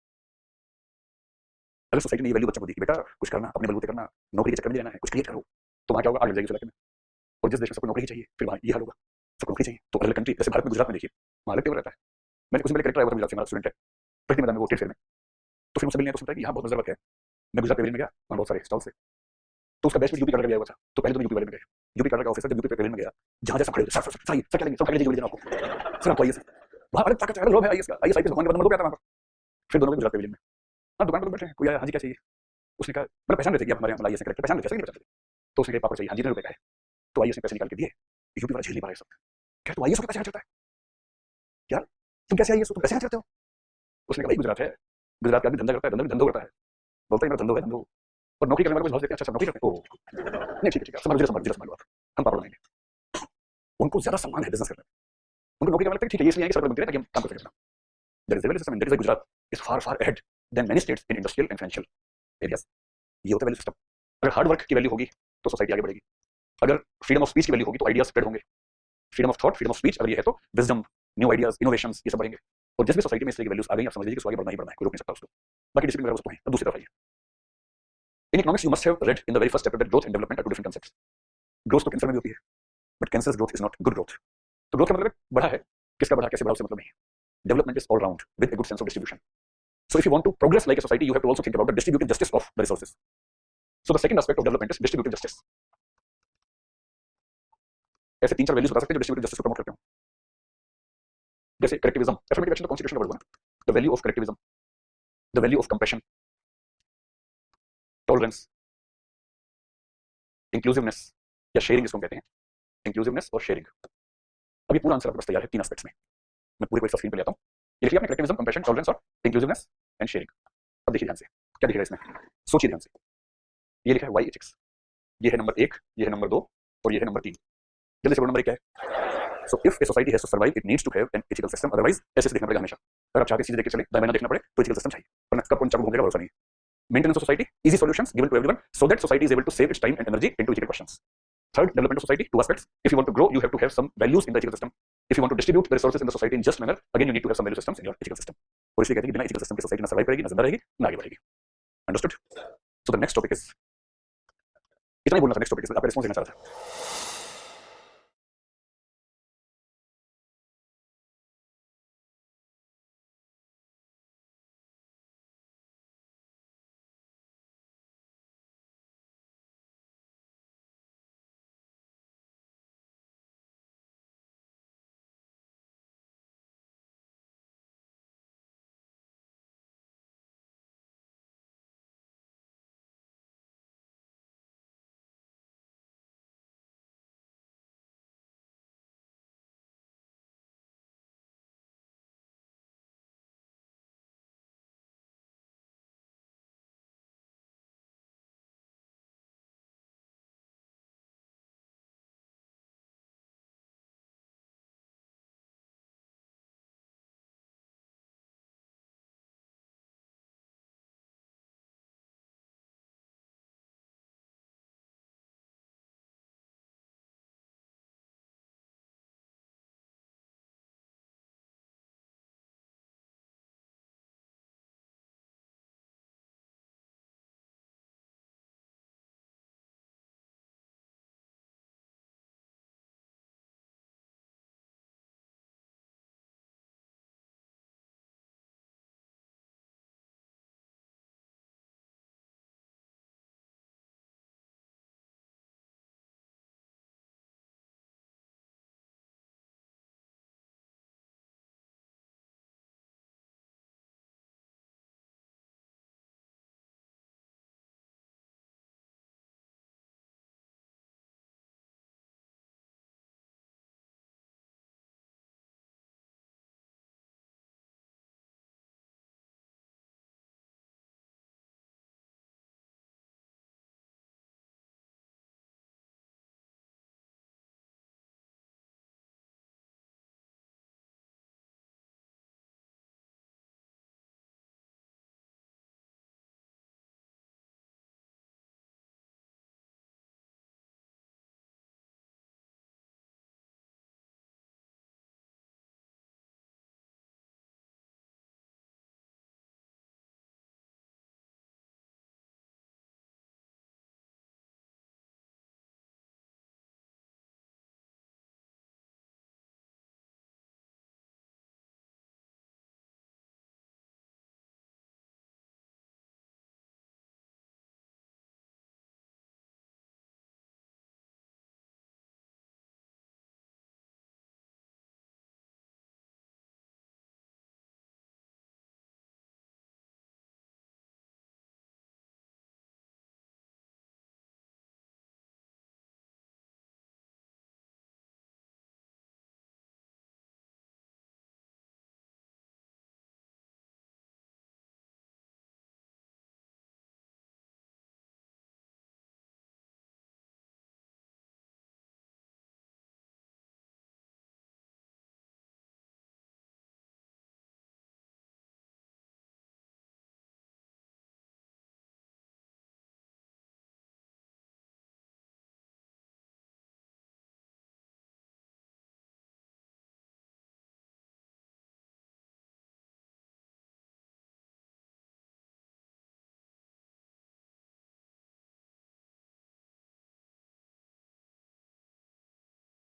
अगर सोसाइटी ने ये वैल्यू बच्चों को दी कि बेटा कुछ करना, अपने बलबूते करना, नौकरी के चक्कर में रहना है, कुछ क्रिएट करो, तो वहाँ क्या होगा, आगे जाएगी उस इलाके में। और जिस देश में सबको नौकरी चाहिए, फिर वहाँ ये हाल होगा, सबको नौकरी चाहिए। तो अलग कंट्री, जैसे भारत में, गुजरात में देखिए, वहाँ अलग पेपर रहता है। मैंने कुछ मेरे करेक्टर आया हुआ था गुजरात से, हमारा स्टूडेंट है, प्रति मैदान में वो ट्रेड फेयर में। तो फिर मुझसे मिलने तो सुनता है कि यहाँ बहुत मजा वर्क है। मैं गुजरात पेविलियन में गया, वहाँ बहुत सारे स्टॉल से, तो उसका बैच में यूपी कलर का गया हुआ था। तो पहले तो यूपी वाले में गए, यूपी कलर का ऑफिसर जब यूपी पेविलियन में गया, जहाँ जैसा खड़े सर सर सर क्या लेंगे, सब खड़े जोड़ी देना आपको, सर आपको आइए सर। वहाँ अलग ताकत, अलग लोग है, आइए इसका, आइए साइड से भगवान का नंबर 2 पे आता है वहाँ पर। फिर दोनों गुजरात पेविलियन में, हाँ दुकान पर बैठे हैं, कोई आया, हाँ जी क्या चाहिए। उसने कहा, मतलब पहचान रहे थे कि आप हमारे यहाँ आइए करेक्टर, पहचान रहे थे, नहीं पहचान रहे। तो उसने कहा पापड़ चाहिए, हाँ जी ₹1 का है। तो आइए उसने पैसे निकाल के दिए, यूपी वाला झेल नहीं पा रहा है सब। क्या तो आइए उसके पैसे यहाँ चलता है यार, तुम कैसे आइए, तुम पैसे यहाँ चलते हो। उसने कहा भाई गुजरात है, गुजरात का आदमी धंधा करता है, धंधो करता है, बोलता है मेरा धंधो है, धंधो। और नौकरी करने वाले को देते हैं, अच्छा नौकरी करते हैं, ओ नहीं ठीक है संभाल लो आप, हम पापड़ बनाएंगे। उनको ज्यादा सम्मान है बिजनेस करने में, उनको नौकरी करने लगता है ठीक है, इसलिए आएंगे सर बनते हैं ताकि हम काम कर सकें। That is the value system, that is Gujarat is far far ahead than many states in industrial and financial areas. ये होता है वैल्यू सिस्टम। अगर हार्ड वर्क की वैल्यू होगी तो सोसाइटी आगे बढ़ेगी। अगर फ्रीडम ऑफ स्पीच की वैल्यू होगी तो आइडियाज स्प्रेड होंगे। Freedom of thought, freedom of speech अगर ये है तो विजडम, न्यू आइडियाज, इनोवेशंस, ये सब बढ़ेंगे। और जिस भी सोसाइटी में इस तरह की वैल्यूज आ गई, आप समझ लीजिए कि आगे बढ़ना ही बढ़ना है, कोई रोक नहीं सकता उसको। बाकी डिसिप्लिन वगैरह उसको है। अब दूसरी तरफ आइए, in economics you must have read in the very first chapter that growth and development are two different concepts. Growth तो कैंसर में भी होती है, but cancer growth is not good growth. तो ग्रोथ का मतलब बढ़ा है, किसका बढ़ा, कैसे बढ़ा, उससे मतलब नहीं है। Development is all round with a good sense of distribution. So if you want to progress like a society, you have to also think about the distributive justice of the resources. So the second aspect of development is distributive justice. ऐसे 3-4 वैल्यूज बता सकते हैं जो डिस्ट्रीब्यूटिव जस्टिस को प्रमोट करते हो। जैसे कलेक्टिविज्म, अफर्मेटिव एक्शन तो कॉन्स्टिट्यूशन का वर्ड बना, the value of collectivism, the value of compassion, tolerance, inclusiveness या शेयरिंग इसको कहते हैं, इंक्लूसिवनेस और शेयरिंग। अब ये पूरा आंसर आपके पास तैयार है 3 एस्पेक्ट्स में। मैं पूरे को स्क्रीन पे ले आता हूं। ये लिखिए आपने, कलेक्टिविज्म, कंपैशन, टॉलरेंस और इंक्लूसिवनेस एंड शेयरिंग। अब देखिए ध्यान से क्या दिख रहा है इसमें, सोचिए ध्यान से। ये लिखा है वाई एथिक्स, ये है नंबर 1, ये है नंबर 2 और ये है नंबर 3। जल्दी से बोलो नंबर 1 क्या है। So if a society has to survive it needs to have an ethical system, otherwise ऐसे देखना पड़ेगा हमेशा। अगर आप चाहते हैं चीजें देख के चले, दाएं बाएं देखना पड़े, तो एथिकल सिस्टम चाहिए, वरना कब कौन चाकू घूमेगा भरोसा नहीं। Maintenance of society, easy solutions given to everyone so that society is able to save its time and energy into ethical questions. Third, development of society, 2 aspects. If you want to grow, you have to have some values in the ethical system. If you want to distribute the resources in the society in just manner, again you need to have some value systems in your ethical system. और इसलिए कहते हैं कि बिना ethical system के society ना survive करेगी, ना जिंदा रहेगी, ना आगे बढ़ेगी। Understood? So the next topic is, इतना ही बोलना था, next topic is आपका रिस्पॉन्स देना चाह रहा था।